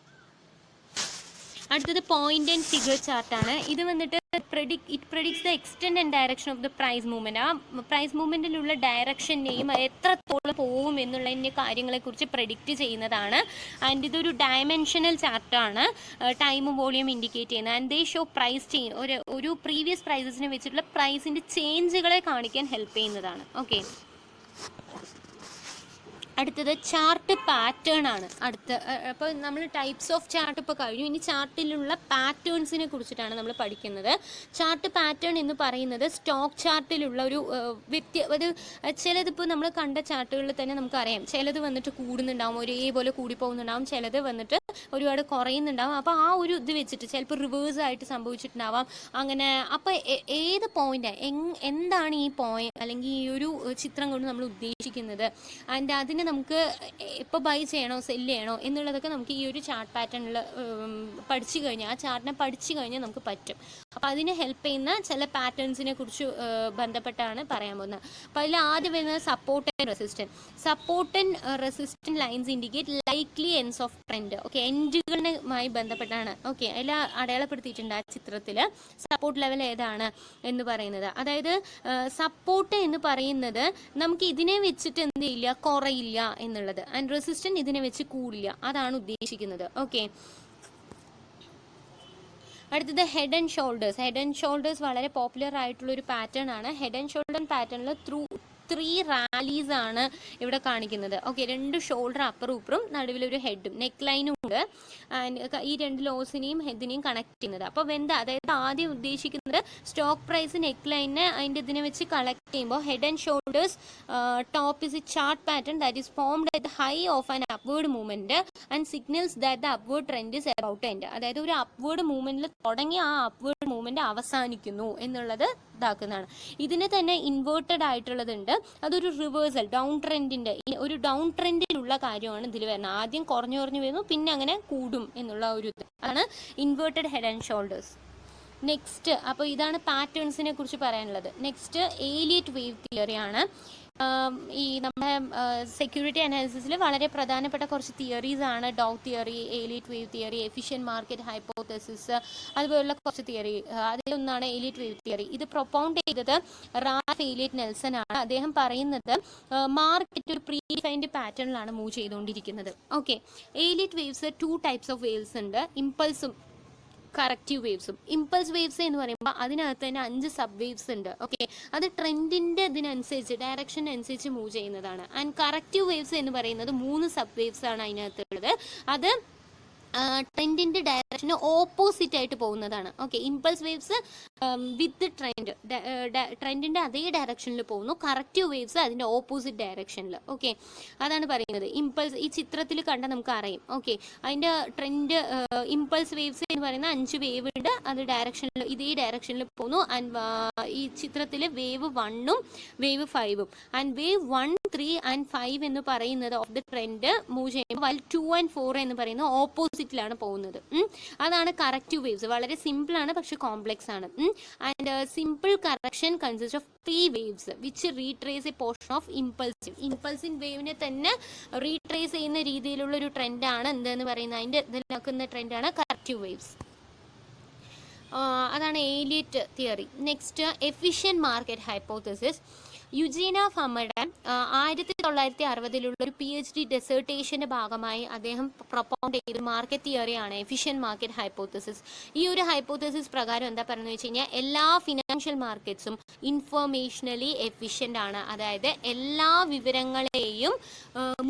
അടുത്തത് പോയിന്റ് ആൻഡ് ഫിഗർ ചാർട്ടാണ്. ഇത് വന്നിട്ട് it predicts the extent and direction of the price movement. ആ പ്രൈസ് മൂവ്മെന്റിലുള്ള ഡയറക്ഷനെയും എത്രത്തോളം പോകും എന്നുള്ളതിൻ്റെ കാര്യങ്ങളെക്കുറിച്ച് പ്രെഡിക്റ്റ് ചെയ്യുന്നതാണ്. ആൻഡ് ഇതൊരു ഡയമെൻഷനൽ ചാർട്ടാണ്, ടൈമും വോളിയം ഇൻഡിക്കേറ്റ് ചെയ്യുന്നത്. And they show price change, ഒരു പ്രീവിയസ് പ്രൈസസിനെ വെച്ചിട്ടുള്ള പ്രൈസിൻ്റെ ചേഞ്ചുകളെ കാണിക്കാൻ ഹെൽപ്പ് ചെയ്യുന്നതാണ്. ഓക്കെ, അടുത്തത് ചാർട്ട് പാറ്റേൺ ആണ്. അപ്പോൾ നമ്മൾ ടൈപ്സ് ഓഫ് ചാർട്ട് ഇപ്പോൾ കഴിഞ്ഞു. ഇനി ചാർട്ടിലുള്ള പാറ്റേൺസിനെ കുറിച്ചിട്ടാണ് നമ്മൾ പഠിക്കുന്നത്. ചാർട്ട് പാറ്റേൺ എന്ന് പറയുന്നത് സ്റ്റോക്ക് ചാർട്ടിലുള്ള ഒരു ചിലതിപ്പോൾ നമ്മൾ കണ്ട ചാർട്ടുകളിൽ തന്നെ നമുക്കറിയാം, ചിലത് വന്നിട്ട് കൂടുന്നുണ്ടാവും, ഒരേപോലെ കൂടിപ്പോകുന്നുണ്ടാവും, ചിലത് വന്നിട്ട് ഒരുപാട് കുറയുന്നുണ്ടാവും. അപ്പോൾ ആ ഒരു ഇത് വെച്ചിട്ട് ചിലപ്പോൾ റിവേഴ്സ് ആയിട്ട് സംഭവിച്ചിട്ടുണ്ടാവാം. അങ്ങനെ അപ്പോൾ ഏത് പോയിൻ്റ്, എന്താണ് ഈ പോയിന്റ് അല്ലെങ്കിൽ ഈ ഒരു ചിത്രം കൊണ്ട് നമ്മൾ ഉദ്ദേശിക്കുന്നത്, ആൻഡ് അതിന് നമുക്ക് ഇപ്പോൾ ബൈ ചെയ്യണോ സെല്ല് ചെയ്യണോ എന്നുള്ളതൊക്കെ നമുക്ക് ഈ ഒരു ചാർട്ട് പാറ്റേണിൽ പഠിച്ചു കഴിഞ്ഞാൽ, ആ ചാർട്ടിനെ പഠിച്ചു കഴിഞ്ഞാൽ നമുക്ക് പറ്റും. അപ്പോൾ അതിന് ഹെൽപ്പ് ചെയ്യുന്ന ചില പാറ്റേൺസിനെ കുറിച്ച് ബന്ധപ്പെട്ടാണ് പറയാൻ പോകുന്നത്. അപ്പോൾ അതിൽ ആദ്യം വരുന്നത് support and resistant. Support and resistant lines indicate likely ends of trend. Okay, എൻഡുകളുമായി ബന്ധപ്പെട്ടാണ്. ഓക്കെ, അതിൽ അടയാളപ്പെടുത്തിയിട്ടുണ്ട് ആ ചിത്രത്തിൽ സപ്പോർട്ട് ലെവൽ ഏതാണ് എന്ന് പറയുന്നത്. അതായത് സപ്പോർട്ട് എന്ന് പറയുന്നത് നമുക്ക് ഇതിനെ വെച്ചിട്ട് എന്ത് ചെയ്യില്ല, കുറയില്ല എന്നുള്ളത്. ആൻഡ് റെസിസ്റ്റൻറ്റ് ഇതിനെ വെച്ച് കൂടില്ല, അതാണ് ഉദ്ദേശിക്കുന്നത്. ഓക്കെ, അടുത്തത് head and shoulders. Head and shoulders വളരെ പോപ്പുലർ ആയിട്ടുള്ള ഒരു പാറ്റേൺ ആണ്. ഹെഡ് ആൻഡ് ഷോൾഡർ പാറ്റേണിൽ ത്രീ റാലീസ് ആണ് ഇവിടെ കാണിക്കുന്നത്. ഓക്കെ, രണ്ട് ഷോൾഡർ അപ്പറും ഇപ്പറും നടുവിലൊരു ഹെഡും നെക്ക് ലൈനും ഉണ്ട്. ആൻഡ് ഈ രണ്ട് ലോസിനെയും ഹെഡിനെയും കണക്ട് ചെയ്യുന്നത്. അപ്പോൾ എന്താ, അതായത് ആദ്യം ഉദ്ദേശിക്കുന്നത് സ്റ്റോക്ക് പ്രൈസ് നെക്ക് ലൈനിനെ അതിൻ്റെ ഇതിനെ വെച്ച് കളക്ട് ചെയ്യുമ്പോൾ head and shoulders top is A chart pattern that is formed at the high of an upward movement and signals that the upward trend is about end. അതായത് ഒരു upward മൂവ്മെന്റിൽ തുടങ്ങി ആ upward movement അവസാനിക്കുന്നു എന്നുള്ളത് ഇതാക്കുന്നതാണ്. ഇതിന് തന്നെ inverted ആയിട്ടുള്ളതുണ്ട്, അതൊരു reversal down ട്രെൻഡിന്റെ ഒരു ഡൗൺ ട്രെൻഡിലുള്ള കാര്യമാണ് ഇതിൽ വരുന്നത്. ആദ്യം കുറഞ്ഞു വരുന്നു, പിന്നെ അങ്ങനെ കൂടും എന്നുള്ള ഒരു ഇത് ആണ് inverted head and shoulders. Next, അപ്പോൾ ഇതാണ് പാറ്റേൺസിനെ കുറിച്ച് പറയാനുള്ളത്. നെക്സ്റ്റ് ഏലിയറ്റ് വേവ് തിയറിയാണ്. ഈ നമ്മുടെ സെക്യൂരിറ്റി അനാലിസിസിൽ വളരെ പ്രധാനപ്പെട്ട കുറച്ച് തിയറീസ് ആണ് Dow theory, Elliott wave theory, efficient market hypothesis, അതുപോലുള്ള കുറച്ച് തിയറി. അതിലൊന്നാണ് ഏലിയറ്റ് വേവ് തിയറി. ഇത് പ്രൊപ്പൗണ്ട് ചെയ്തത് റാൽഫ് ഏലിയറ്റ് നെൽസൺ ആണ്. അദ്ദേഹം പറയുന്നത് മാർക്കറ്റ് ഒരു പ്രീ ഡിഫൈൻഡ് പാറ്റേണിലാണ് മൂവ് ചെയ്തുകൊണ്ടിരിക്കുന്നത്. Okay, allied waves 2 types of waves ഉണ്ട്, ഇമ്പൾസും കറക്റ്റീവ് വേവ്സും. ഇമ്പൾസ് വേവ്സ് എന്ന് പറയുമ്പോൾ അതിനകത്ത് തന്നെ 5 സബ് വേവ്സ് ഉണ്ട്. ഓക്കെ, അത് ട്രെൻഡിൻ്റെ ഇതിനനുസരിച്ച് ഡയറക്ഷൻ അനുസരിച്ച് മൂവ് ചെയ്യുന്നതാണ്. ആൻഡ് കറക്റ്റീവ് വേവ്സ് എന്ന് പറയുന്നത് 3 സബ് വേവ്സ് ആണ് അതിനകത്തുള്ളത്. അത് ട്രെൻഡിൻ്റെ ഡയറക്ഷന് ഓപ്പോസിറ്റ് ആയിട്ട് പോകുന്നതാണ്. ഓക്കെ, ഇമ്പൾസ് വേവ്സ് വിത്ത് ട്രെൻഡിൻ്റെ അതേ ഡയറക്ഷനിൽ പോകുന്നു. കറക്റ്റീവ് വേവ്സ് അതിൻ്റെ ഓപ്പോസിറ്റ് ഡയറക്ഷനിൽ. ഓക്കെ, അതാണ് പറയുന്നത്. ഇമ്പൾസ് ഈ ചിത്രത്തിൽ കണ്ടാൽ നമുക്ക് അറിയാം. ഓക്കെ, അതിൻ്റെ ട്രെൻഡ് ഇമ്പൾസ് വേവ്സ് എന്ന് പറയുന്ന 5 വേവ് ഉണ്ട്, അത് ഡയറക്ഷനിൽ ഇതേ ഡയറക്ഷനിൽ പോകുന്നു. ആൻഡ് ഈ ചിത്രത്തിൽ വേവ് 1ഉം വേവ് 5ഉം ആൻഡ് വേവ് 1, 3 and 5 എന്ന് പറയുന്നത് ഓഫ് ദ ട്രെൻഡ് മൂവ് ചെയ്യുമ്പോൾ 2 and 4 എന്ന് പറയുന്നത് ഓപ്പോസിറ്റിലാണ് പോകുന്നത്. അതാണ് കറക്റ്റീവ് വേവ്സ്. വളരെ സിമ്പിൾ ആണ്, പക്ഷെ കോംപ്ലെക്സ് ആണ്. And simple correction consist of 3 waves which retrace a portion of ഇമ്പൾസിൻ വേവിനെ തന്നെ റീട്രേസ് ചെയ്യുന്ന രീതിയിലുള്ള ഒരു ട്രെൻഡാണ് എന്തെന്ന് പറയുന്നത്. അതിൻ്റെ ഇതിൽ നോക്കുന്ന ട്രെൻഡാണ് കറക്റ്റീവ് വേവ്സ്. അതാണ് Elliott theory. Next, efficient market hypothesis. Eugene ഫമ്മയുടെ 1960 ഒരു PhD ഡെസേർട്ടേഷൻ്റെ ഭാഗമായി അദ്ദേഹം പ്രൊപ്പൗണ്ട് ചെയ്ത മാർക്കറ്റ് തിയറിയാണ് എഫിഷ്യൻറ്റ് മാർക്കറ്റ് ഹൈപ്പോത്തസിസ്. ഈ ഒരു ഹൈപ്പോത്തസിസ് പ്രകാരം എന്താ പറയുന്നത് വെച്ച് കഴിഞ്ഞാൽ എല്ലാ ഫിനാൻഷ്യൽ മാർക്കറ്റ്സും ഇൻഫോർമേഷനലി എഫിഷ്യൻ്റ് ആണ്. അതായത് എല്ലാ വിവരങ്ങളെയും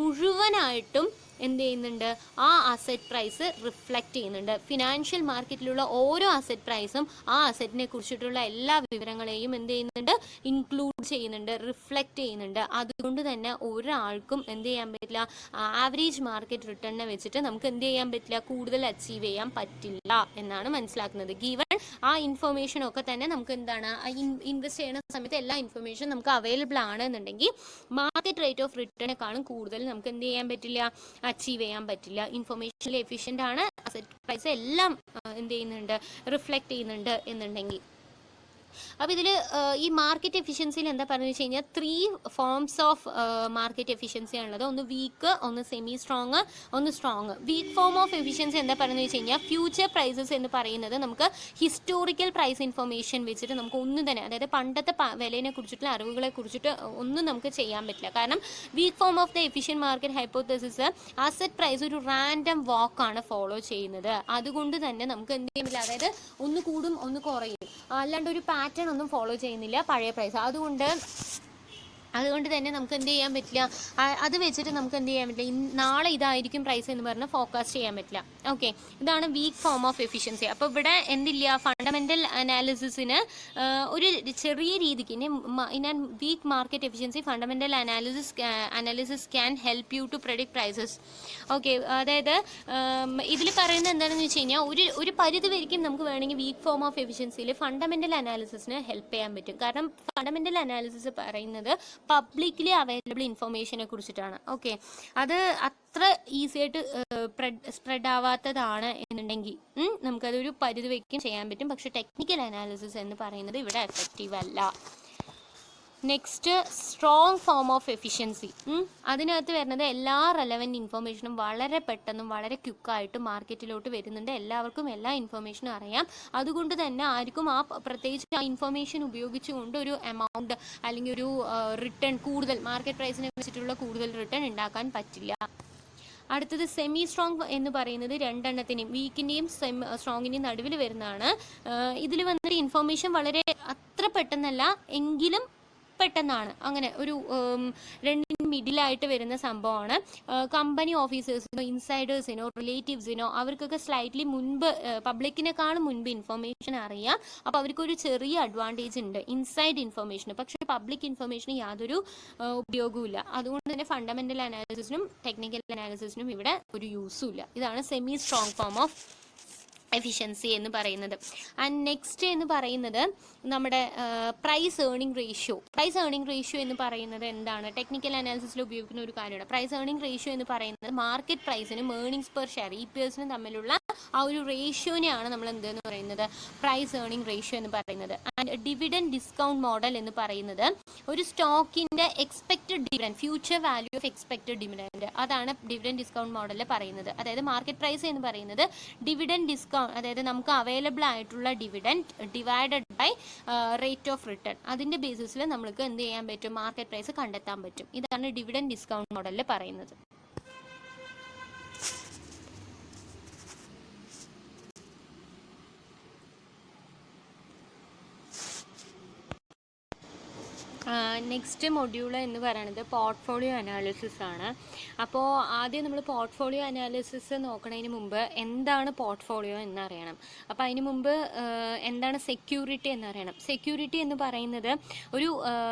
മുഴുവനായിട്ടും എന്ത് ചെയ്യുന്നുണ്ട്, ആ അസറ്റ് പ്രൈസ് റിഫ്ലക്റ്റ് ചെയ്യുന്നുണ്ട്. ഫിനാൻഷ്യൽ മാർക്കറ്റിലുള്ള ഓരോ അസറ്റ് പ്രൈസും ആ അസറ്റിനെ കുറിച്ചിട്ടുള്ള എല്ലാ വിവരങ്ങളെയും എന്ത് ചെയ്യുന്നുണ്ട്, ഇൻക്ലൂഡ് ചെയ്യുന്നുണ്ട്, റിഫ്ലക്റ്റ് ചെയ്യുന്നുണ്ട്. അതുകൊണ്ട് തന്നെ ഒരാൾക്കും എന്ത് ചെയ്യാൻ പറ്റില്ല, ആവറേജ് മാർക്കറ്റ് റിട്ടേണിനെ വെച്ചിട്ട് നമുക്ക് എന്ത് ചെയ്യാൻ പറ്റില്ല, കൂടുതൽ അച്ചീവ് ചെയ്യാൻ പറ്റില്ല എന്നാണ് മനസ്സിലാക്കുന്നത്. ഗീവൺ ആ ഇൻഫർമേഷൻ ഒക്കെ തന്നെ നമുക്ക് എന്താണ്, ഇൻവെസ്റ്റ് ചെയ്യുന്ന സമയത്ത് എല്ലാ ഇൻഫർമേഷൻ നമുക്ക് അവൈലബിൾ ആണെന്നുണ്ടെങ്കിൽ മാർക്കറ്റ് റേറ്റ് ഓഫ് റിട്ടേണിനെക്കാളും കൂടുതൽ നമുക്ക് എന്ത് ചെയ്യാൻ പറ്റില്ല, അച്ചീവ് ചെയ്യാൻ പറ്റില്ല. ഇൻഫർമേഷനിൽ എഫിഷ്യൻ്റ് ആണ്, അസറ്റ് പ്രൈസ് എല്ലാം എന്ത് ചെയ്യുന്നുണ്ട്, റിഫ്ലക്റ്റ് ചെയ്യുന്നുണ്ട് എന്നുണ്ടെങ്കിൽ. അപ്പോൾ ഇതിൽ ഈ മാർക്കറ്റ് എഫിഷ്യൻസിയിൽ എന്താ പറയുന്നത് വെച്ച് കഴിഞ്ഞാൽ 3 ഫോംസ് ഓഫ് മാർക്കറ്റ് എഫിഷ്യൻസി ആണുള്ളത്. ഒന്ന് വീക്ക്, ഒന്ന് സെമി സ്ട്രോങ്, ഒന്ന് strong. Weak form of efficiency എന്താ പറയുന്നത് വെച്ച് കഴിഞ്ഞാൽ ഫ്യൂച്ചർ പ്രൈസസ് എന്ന് പറയുന്നത് നമുക്ക് ഹിസ്റ്റോറിക്കൽ പ്രൈസ് ഇൻഫർമേഷൻ വെച്ചിട്ട് നമുക്ക് ഒന്നും തന്നെ, അതായത് പണ്ടത്തെ വിലയെ കുറിച്ചിട്ടുള്ള അറിവുകളെ കുറിച്ചിട്ട് ഒന്നും നമുക്ക് ചെയ്യാൻ പറ്റില്ല. കാരണം weak form of the efficient market hypothesis asset price ഒരു റാൻഡം വാക്കാണ് ഫോളോ ചെയ്യുന്നത്. അതുകൊണ്ട് തന്നെ നമുക്ക് എന്ത് ചെയ്യാൻ പറ്റില്ല, അതായത് ഒന്ന് കൂടും ഒന്ന് കുറയും, അല്ലാണ്ട് ഒരു പാറ്റേൺ ഒന്നും ഫോളോ ചെയ്യുന്നില്ല പഴയ പ്രൈസ്. അതുകൊണ്ട് തന്നെ നമുക്ക് എന്ത് ചെയ്യാൻ പറ്റില്ല, അത് വെച്ചിട്ട് നമുക്ക് എന്ത് ചെയ്യാൻ പറ്റില്ല, നാളെ ഇതായിരിക്കും പ്രൈസ് എന്ന് പറഞ്ഞ് ഫോക്കസ് ചെയ്യാൻ പറ്റില്ല. ഓക്കെ, ഇതാണ് വീക്ക് ഫോം ഓഫ് എഫിഷ്യൻസി. അപ്പോൾ ഇവിടെ എന്തില്ല, ഫണ്ടമെൻ്റൽ അനാലിസിസിന് ഒരു ചെറിയ രീതിക്ക് in an weak market efficiency fundamental analysis can help you to predict prices. Okay, അതായത് ഇതിൽ പറയുന്നത് എന്താണെന്ന് വെച്ച് കഴിഞ്ഞാൽ ഒരു പരിധി വരെയും നമുക്ക് വേണമെങ്കിൽ വീക്ക് ഫോം ഓഫ് എഫിഷ്യൻസിയിൽ ഫണ്ടമെൻ്റൽ അനാലിസിസിന് ഹെൽപ്പ് ചെയ്യാൻ പറ്റും. കാരണം ഫണ്ടമെൻ്റൽ അനാലിസിസ് പറയുന്നത് പബ്ലിക്കലി അവൈലബിൾ ഇൻഫർമേഷനെ കുറിച്ചിട്ടാണ്. ഓക്കെ, അത് അത്ര ഈസി ആയിട്ട് സ്പ്രെഡ് ആവാത്തതാണ് എന്നുണ്ടെങ്കിൽ നമുക്കതൊരു പരിധി വയ്ക്കും ചെയ്യാൻ പറ്റും. പക്ഷെ ടെക്നിക്കൽ അനാലിസിസ് എന്ന് പറയുന്നത് ഇവിടെ എഫക്റ്റീവ് അല്ല. Next, strong form of efficiency. അതിനകത്ത് വരുന്നത് എല്ലാ റെലവൻറ്റ് ഇൻഫർമേഷനും വളരെ പെട്ടെന്നും വളരെ ക്വിക്കായിട്ട് മാർക്കറ്റിലോട്ട് വരുന്നുണ്ട്. എല്ലാവർക്കും എല്ലാ ഇൻഫർമേഷനും അറിയാം. അതുകൊണ്ട് തന്നെ ആർക്കും പ്രത്യേകിച്ച് ആ ഇൻഫർമേഷൻ ഉപയോഗിച്ചുകൊണ്ട് ഒരു എമൗണ്ട് അല്ലെങ്കിൽ ഒരു റിട്ടേൺ കൂടുതൽ മാർക്കറ്റ് പ്രൈസിനെ വെച്ചിട്ടുള്ള കൂടുതൽ റിട്ടേൺ ഉണ്ടാക്കാൻ പറ്റില്ല. അടുത്തത് സെമി സ്ട്രോങ് എന്ന് പറയുന്നത് രണ്ടെണ്ണത്തിനെയും വീക്കിൻ്റെയും സ്ട്രോങ്ങിൻ്റെയും നടുവിൽ വരുന്നതാണ്. ഇതിൽ വന്നിട്ട് ഇൻഫർമേഷൻ വളരെ അത്ര പെട്ടെന്നല്ല എങ്കിലും പെട്ടെന്നാണ് അങ്ങനെ ഒരു രണ്ടിന് മിഡിലായിട്ട് വരുന്ന സംഭവമാണ്. കമ്പനി ഓഫീസേഴ്സിനോ ഇൻസൈഡേഴ്സിനോ റിലേറ്റീവ്സിനോ അവർക്കൊക്കെ സ്ലൈറ്റ്ലി മുൻപ് പബ്ലിക്കിനേക്കാളും മുൻപ് ഇൻഫർമേഷൻ അറിയാം. അപ്പോൾ അവർക്കൊരു ചെറിയ അഡ്വാൻറ്റേജ് ഉണ്ട് ഇൻസൈഡ് ഇൻഫർമേഷന്. പക്ഷേ പബ്ലിക് ഇൻഫർമേഷന് യാതൊരു ഉപയോഗവുമില്ല. അതുകൊണ്ട് തന്നെ ഫണ്ടമെൻ്റൽ അനാലിസിസിനും ടെക്നിക്കൽ അനാലിസിസിനും ഇവിടെ ഒരു യൂസും ഇല്ല. ഇതാണ് semi strong form of efficiency എന്ന് പറയുന്നത്. ആൻഡ് നെക്സ്റ്റ് എന്ന് പറയുന്നത് നമ്മുടെ price earning ratio. Price earning ratio എന്ന് പറയുന്നത് എന്താണ്? ടെക്നിക്കൽ അനാലിസിസിൽ ഉപയോഗിക്കുന്ന ഒരു കാര്യമാണ്. പ്രൈസ് ഏർണിംഗ് റേഷ്യോ എന്ന് പറയുന്നത് മാർക്കറ്റ് പ്രൈസിനും ഏർണിംഗ്സ് പെർ ഷെയർ EPSനും തമ്മിലുള്ള ആ ഒരു റേഷ്യോനെയാണ് നമ്മൾ എന്തെന്ന് പറയുന്നത് പ്രൈസ് ഏർണിംഗ് റേഷ്യോ എന്ന് പറയുന്നത്. ആൻഡ് ഡിവിഡൻഡ് ഡിസ്കൗണ്ട് മോഡൽ എന്ന് പറയുന്നത് ഒരു സ്റ്റോക്കിൻ്റെ expected dividend, future value of expected dividend, അതാണ് ഡിവിഡൻഡ് ഡിസ്കൗണ്ട് മോഡലിൽ പറയുന്നത്. അതായത് മാർക്കറ്റ് പ്രൈസ് എന്ന് പറയുന്നത് ഡിവിഡൻഡ് ഡിസ്കൗണ്ട്, അതായത് നമുക്ക് അവൈലബിൾ ആയിട്ടുള്ള dividend divided by rate of return, അതിൻ്റെ ബേസിസിൽ നമുക്ക് എന്ത് ചെയ്യാൻ പറ്റും? മാർക്കറ്റ് പ്രൈസ് കണ്ടെത്താൻ പറ്റും. ഇതാണ് ഡിവിഡൻഡ് ഡിസ്കൗണ്ട് മോഡലിൽ പറയുന്നത്. നെക്സ്റ്റ് മൊഡ്യൂൾ എന്ന് പറയുന്നത് പോർട്ട്ഫോളിയോ അനാലിസിസ് ആണ്. അപ്പോൾ ആദ്യം നമ്മൾ പോർട്ട്ഫോളിയോ അനാലിസിസ് നോക്കുന്നതിന് മുമ്പ് എന്താണ് പോർട്ട്ഫോളിയോ എന്നറിയണം. അപ്പോൾ അതിന് മുമ്പ് എന്താണ് സെക്യൂരിറ്റി എന്നറിയണം. സെക്യൂരിറ്റി എന്ന് പറയുന്നത് ഒരു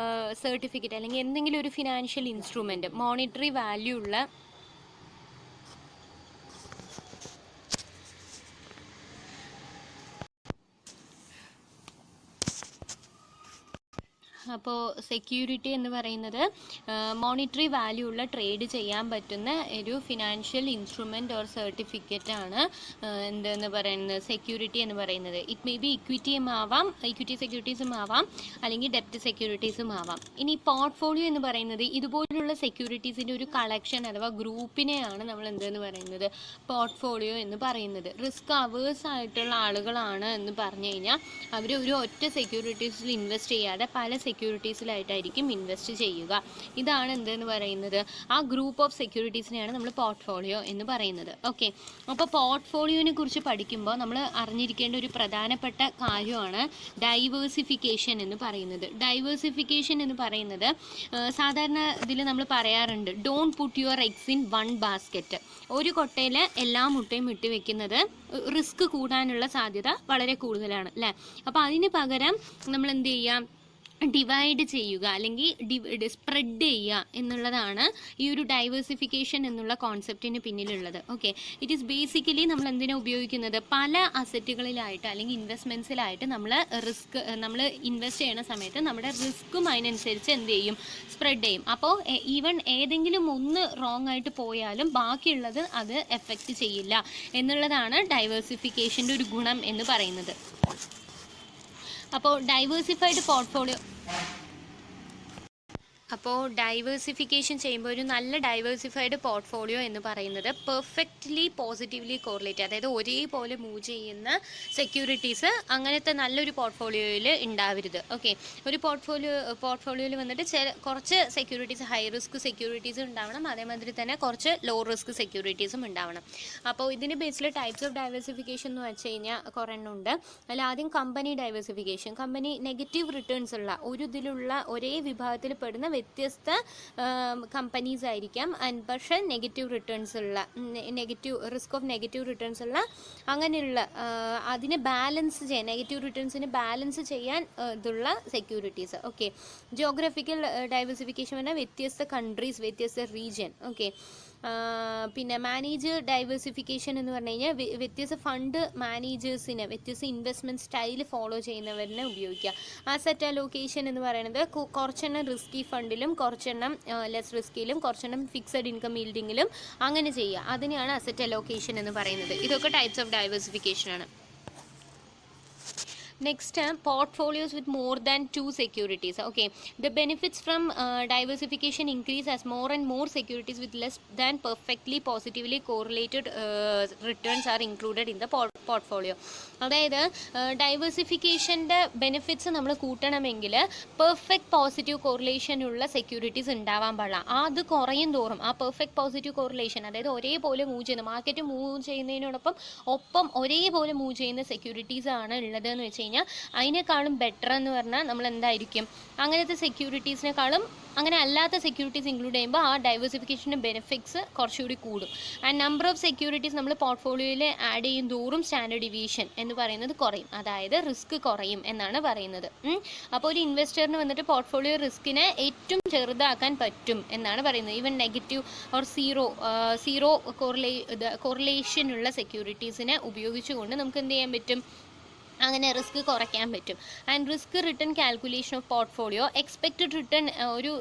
സർട്ടിഫിക്കറ്റ് അല്ലെങ്കിൽ എന്തെങ്കിലും ഒരു ഫിനാൻഷ്യൽ ഇൻസ്ട്രുമെൻറ്റ്, മോണിറ്ററി വാല്യൂ ഉള്ള അപ്പോൾ സെക്യൂരിറ്റി എന്ന് പറയുന്നത് മോണിറ്ററി വാല്യൂ ഉള്ള ട്രേഡ് ചെയ്യാൻ പറ്റുന്ന ഒരു ഫിനാൻഷ്യൽ ഇൻസ്ട്രുമെൻ്റ് ഓർ സർട്ടിഫിക്കറ്റ് ആണ് എന്തെന്ന് പറയുന്നത് സെക്യൂരിറ്റി എന്ന് പറയുന്നത്. ഇറ്റ് മേ ബി ഇക്വിറ്റിയും ആവാം, ഇക്വിറ്റി സെക്യൂരിറ്റീസും ആവാം, അല്ലെങ്കിൽ ഡെപ്റ്റ് സെക്യൂരിറ്റീസും ആവാം. ഇനി പോർട്ട്ഫോളിയോ എന്ന് പറയുന്നത് ഇതുപോലുള്ള സെക്യൂരിറ്റീസിൻ്റെ ഒരു കളക്ഷൻ അഥവാ ഗ്രൂപ്പിനെയാണ് നമ്മൾ എന്തെന്ന് പറയുന്നത് പോർട്ട്ഫോളിയോ എന്ന് പറയുന്നത്. റിസ്ക് അവേഴ്സ് ആയിട്ടുള്ള ആളുകളാണ് എന്ന് പറഞ്ഞു കഴിഞ്ഞാൽ അവർ ഒരു ഒറ്റ സെക്യൂരിറ്റീസിൽ ഇൻവെസ്റ്റ് ചെയ്യാതെ പല സെക്യൂരിറ്റീസിലായിട്ടായിരിക്കും ഇൻവെസ്റ്റ് ചെയ്യുക. ഇതാണ് എന്തെന്ന് പറയുന്നത് ആ ഗ്രൂപ്പ് ഓഫ് സെക്യൂരിറ്റീസിനെയാണ് നമ്മൾ പോർട്ട്ഫോളിയോ എന്ന് പറയുന്നത്. ഓക്കെ, അപ്പോൾ പോർട്ട്ഫോളിയോനെ കുറിച്ച് പഠിക്കുമ്പോൾ നമ്മൾ അറിഞ്ഞിരിക്കേണ്ട ഒരു പ്രധാനപ്പെട്ട കാര്യമാണ് ഡൈവേഴ്സിഫിക്കേഷൻ എന്ന് പറയുന്നത്. ഡൈവേഴ്സിഫിക്കേഷൻ എന്ന് പറയുന്നത് സാധാരണ ഇതിൽ നമ്മൾ പറയാറുണ്ട് don't put your eggs in one basket. ഒരു കൊട്ടയിൽ എല്ലാ മുട്ടയും ഇട്ട് വെക്കുന്നത് റിസ്ക് കൂടാനുള്ള സാധ്യത വളരെ കൂടുതലാണ് അല്ലേ. അപ്പോൾ അതിന് പകരം നമ്മൾ എന്ത് ചെയ്യാം? ഡിവൈഡ് ചെയ്യുക അല്ലെങ്കിൽ സ്പ്രെഡ് ചെയ്യുക എന്നുള്ളതാണ് ഈ ഒരു ഡൈവേഴ്സിഫിക്കേഷൻ എന്നുള്ള കോൺസെപ്റ്റിന് പിന്നിലുള്ളത്. ഓക്കെ, ഇറ്റ് ഈസ് ബേസിക്കലി നമ്മൾ എന്തിനാണ് ഉപയോഗിക്കുന്നത്? പല അസറ്റുകളിലായിട്ട് അല്ലെങ്കിൽ ഇൻവെസ്റ്റ്മെൻറ്റ്സിലായിട്ട് നമ്മൾ ഇൻവെസ്റ്റ് ചെയ്യുന്ന സമയത്ത് നമ്മുടെ റിസ്ക്കും അതിനനുസരിച്ച് എന്ത് ചെയ്യും? സ്പ്രെഡ് ചെയ്യും. അപ്പോൾ ഈവൻ ഏതെങ്കിലും ഒന്ന് റോങ് ആയിട്ട് പോയാലും ബാക്കിയുള്ളത് അത് എഫക്റ്റ് ചെയ്യില്ല എന്നുള്ളതാണ് ഡൈവേഴ്സിഫിക്കേഷൻ്റെ ഒരു ഗുണം എന്ന് പറയുന്നത്. അപ്പോൾ ഡൈവേഴ്സിഫിക്കേഷൻ ചെയ്യുമ്പോൾ ഒരു നല്ല ഡൈവേഴ്സിഫൈഡ് പോർട്ട്ഫോളിയോ എന്ന് പറയുന്നത് പെർഫെക്റ്റ്ലി പോസിറ്റീവ്ലി കോറിലേറ്റ്, അതായത് ഒരേപോലെ മൂവ് ചെയ്യുന്ന സെക്യൂരിറ്റീസ് അങ്ങനത്തെ നല്ലൊരു പോർട്ട്ഫോളിയോയിൽ ഉണ്ടാവരുത്. ഓക്കെ, ഒരു പോർട്ട്ഫോളിയോയിൽ വന്നിട്ട് കുറച്ച് സെക്യൂരിറ്റീസ് ഹൈ റിസ്ക് സെക്യൂരിറ്റീസ് ഉണ്ടാവണം, അതേമാതിരി തന്നെ കുറച്ച് ലോ റിസ്ക് സെക്യൂരിറ്റീസും ഉണ്ടാവണം. അപ്പോൾ ഇതിന് ബേസിൽ ടൈപ്സ് ഓഫ് ഡൈവേഴ്സിഫിക്കേഷൻ എന്ന് വെച്ച് കഴിഞ്ഞാൽ കുറേ എണ്ണം ഉണ്ട്. അതിൽ ആദ്യം company diversification. Company negative returns ഉള്ള ഒരു ഇതിലുള്ള ഒരേ വിഭാഗത്തിൽ പെടുന്ന വ്യത്യസ്ത കമ്പനീസ് ആയിരിക്കാം, പക്ഷേ നെഗറ്റീവ് റിട്ടേൺസ് ഉള്ള റിസ്ക് ഓഫ് നെഗറ്റീവ് റിട്ടേൺസ് ഉള്ള അങ്ങനെയുള്ള അതിനെ ബാലൻസ് ചെയ്യാൻ നെഗറ്റീവ് റിട്ടേൺസിനെ ബാലൻസ് ചെയ്യാൻ ഇതുള്ള സെക്യൂരിറ്റീസ്. ഓക്കെ, ജിയോഗ്രഫിക്കൽ ഡൈവേഴ്സിഫിക്കേഷൻ പറഞ്ഞാൽ വ്യത്യസ്ത കൺട്രീസ്, വ്യത്യസ്ത റീജിയൻ. ഓക്കെ, പിന്നെ മാനേജർ ഡൈവേഴ്സിഫിക്കേഷൻ എന്ന് പറഞ്ഞു കഴിഞ്ഞാൽ വ്യത്യസ്ത ഫണ്ട് മാനേജേഴ്സിനെ വ്യത്യസ്ത ഇൻവെസ്റ്റ്മെൻറ്റ് സ്റ്റൈൽ ഫോളോ ചെയ്യുന്നവരിനെ ഉപയോഗിക്കുക. അസറ്റ് അലോക്കേഷൻ എന്ന് പറയുന്നത് കുറച്ചെണ്ണം റിസ്കി ഫണ്ടിലും കുറച്ചെണ്ണം ലെസ് റിസ്കിയിലും കുറച്ചെണ്ണം ഫിക്സഡ് ഇൻകം ഈൽഡിങ്ങിലും അങ്ങനെ ചെയ്യുക. അതിനെയാണ് അസറ്റ് അലോക്കേഷൻ എന്ന് പറയുന്നത്. ഇതൊക്കെ ടൈപ്സ് ഓഫ് ഡൈവേഴ്സിഫിക്കേഷൻ ആണ്. Next, portfolios with more than 2 securities. Okay, the benefits from diversification increase as more and more securities with less than perfectly positively correlated returns are included in the portfolio. അതായത് ഡൈവേഴ്സിഫിക്കേഷൻ്റെ benefits നമ്മൾ കൂട്ടണമെങ്കിൽ perfect positive correlation ഉള്ള securities ഉണ്ടാവാൻ പാടില്ല. അത് കുറയും തോറും ആ perfect positive correlation, അതായത് ഒരേപോലെ മൂവ് ചെയ്യുന്ന മാർക്കറ്റ് മൂവ് ചെയ്യുന്നതിനോടൊപ്പം ഒരേപോലെ മൂവ് ചെയ്യുന്ന സെക്യൂരിറ്റീസ് ആണ് ഉള്ളത് എന്ന് വെച്ച് കഴിഞ്ഞാൽ കഴിഞ്ഞാൽ അതിനേക്കാളും ബെറ്റർ എന്ന് പറഞ്ഞാൽ നമ്മൾ എന്തായിരിക്കും, അങ്ങനത്തെ സെക്യൂരിറ്റീസിനേക്കാളും അങ്ങനെ അല്ലാത്ത സെക്യൂരിറ്റീസ് ഇൻക്ലൂഡ് ചെയ്യുമ്പോൾ ആ ഡൈവേഴ്സിഫിക്കേഷൻ്റെ ബെനിഫിറ്റ്സ് കുറച്ചുകൂടി കൂടും. ആൻഡ് നമ്പർ ഓഫ് സെക്യൂരിറ്റീസ് നമ്മൾ പോർട്ട്ഫോളിയോയിൽ ആഡ് ചെയ്യും തോറും സ്റ്റാൻഡേർഡ് ഡീവിയേഷൻ എന്ന് പറയുന്നത് കുറയും, അതായത് റിസ്ക് കുറയും എന്നാണ് പറയുന്നത്. അപ്പോൾ ഒരു ഇൻവെസ്റ്ററിന് വന്നിട്ട് പോർട്ട്ഫോളിയോ റിസ്കിനെ ഏറ്റവും ചെറുതാക്കാൻ പറ്റും എന്നാണ് പറയുന്നത്. ഈവൻ നെഗറ്റീവ് ഓർ സീറോ കോറിലേഷനുള്ള സെക്യൂരിറ്റീസിനെ ഉപയോഗിച്ചുകൊണ്ട് നമുക്ക് എന്ത് ചെയ്യാൻ പറ്റും, അങ്ങനെ റിസ്ക് കുറയ്ക്കാൻ പറ്റും. And risk return calculation of portfolio, expected return ഒരു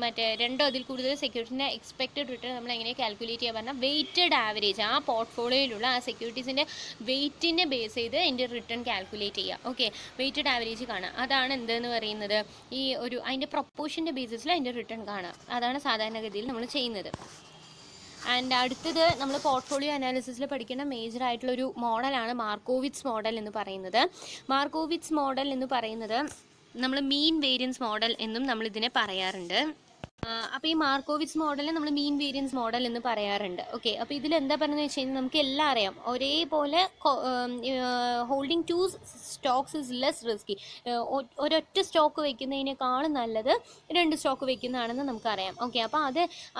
മറ്റേ രണ്ടോ അതിൽ കൂടുതൽ സെക്യൂരിറ്റീൻ്റെ എക്സ്പെക്റ്റഡ് റിട്ടേൺ നമ്മൾ എങ്ങനെ കാൽക്കുലേറ്റ് ചെയ്യാൻ പറഞ്ഞാൽ വെയ്റ്റഡ് ആവറേജ്, ആ പോർട്ട്ഫോളിയോയിലുള്ള ആ സെക്യൂരിറ്റീസിൻ്റെ വെയ്റ്റിനെ ബേസ് ചെയ്ത് അതിൻ്റെ റിട്ടേൺ കാൽക്കുലേറ്റ് ചെയ്യുക. ഓക്കെ, വെയ്റ്റഡ് ആവറേജ് കാണുക, അതാണ് എന്തെന്ന് പറയുന്നത്, ഈ ഒരു അതിൻ്റെ പ്രൊപ്പോർഷൻ്റെ ബേസിസിൽ അതിൻ്റെ റിട്ടേൺ കാണുക. അതാണ് സാധാരണഗതിയിൽ നമ്മൾ ചെയ്യുന്നത്. ആൻഡ് അടുത്തത് നമ്മൾ പോർട്ട്ഫോളിയോ അനാലിസിസിൽ പഠിക്കുന്ന മേജറായിട്ടുള്ളൊരു മോഡലാണ് മാർക്കോവിറ്റ്സ് മോഡൽ എന്ന് പറയുന്നത്. മാർക്കോവിറ്റ്സ് മോഡൽ എന്ന് പറയുന്നത് നമ്മൾ മീൻ വേരിയൻസ് മോഡൽ എന്നും നമ്മളിതിനെ പറയാറുണ്ട്. അപ്പോൾ ഈ മാർക്കോവിറ്റ്സ് മോഡൽ നമ്മൾ മീൻ വേരിയൻസ് മോഡൽ എന്ന് പറയാറുണ്ട്. ഓക്കെ, അപ്പോൾ ഇതിൽ എന്താ പറയുന്നത് വെച്ച് കഴിഞ്ഞാൽ നമുക്ക് എല്ലാം അറിയാം, ഒരേപോലെ holding two stocks is less risky, ഒരൊറ്റ സ്റ്റോക്ക് വയ്ക്കുന്നതിനേക്കാളും നല്ലത് 2 സ്റ്റോക്ക് വയ്ക്കുന്നതാണെന്ന് നമുക്കറിയാം. ഓക്കെ, അപ്പോൾ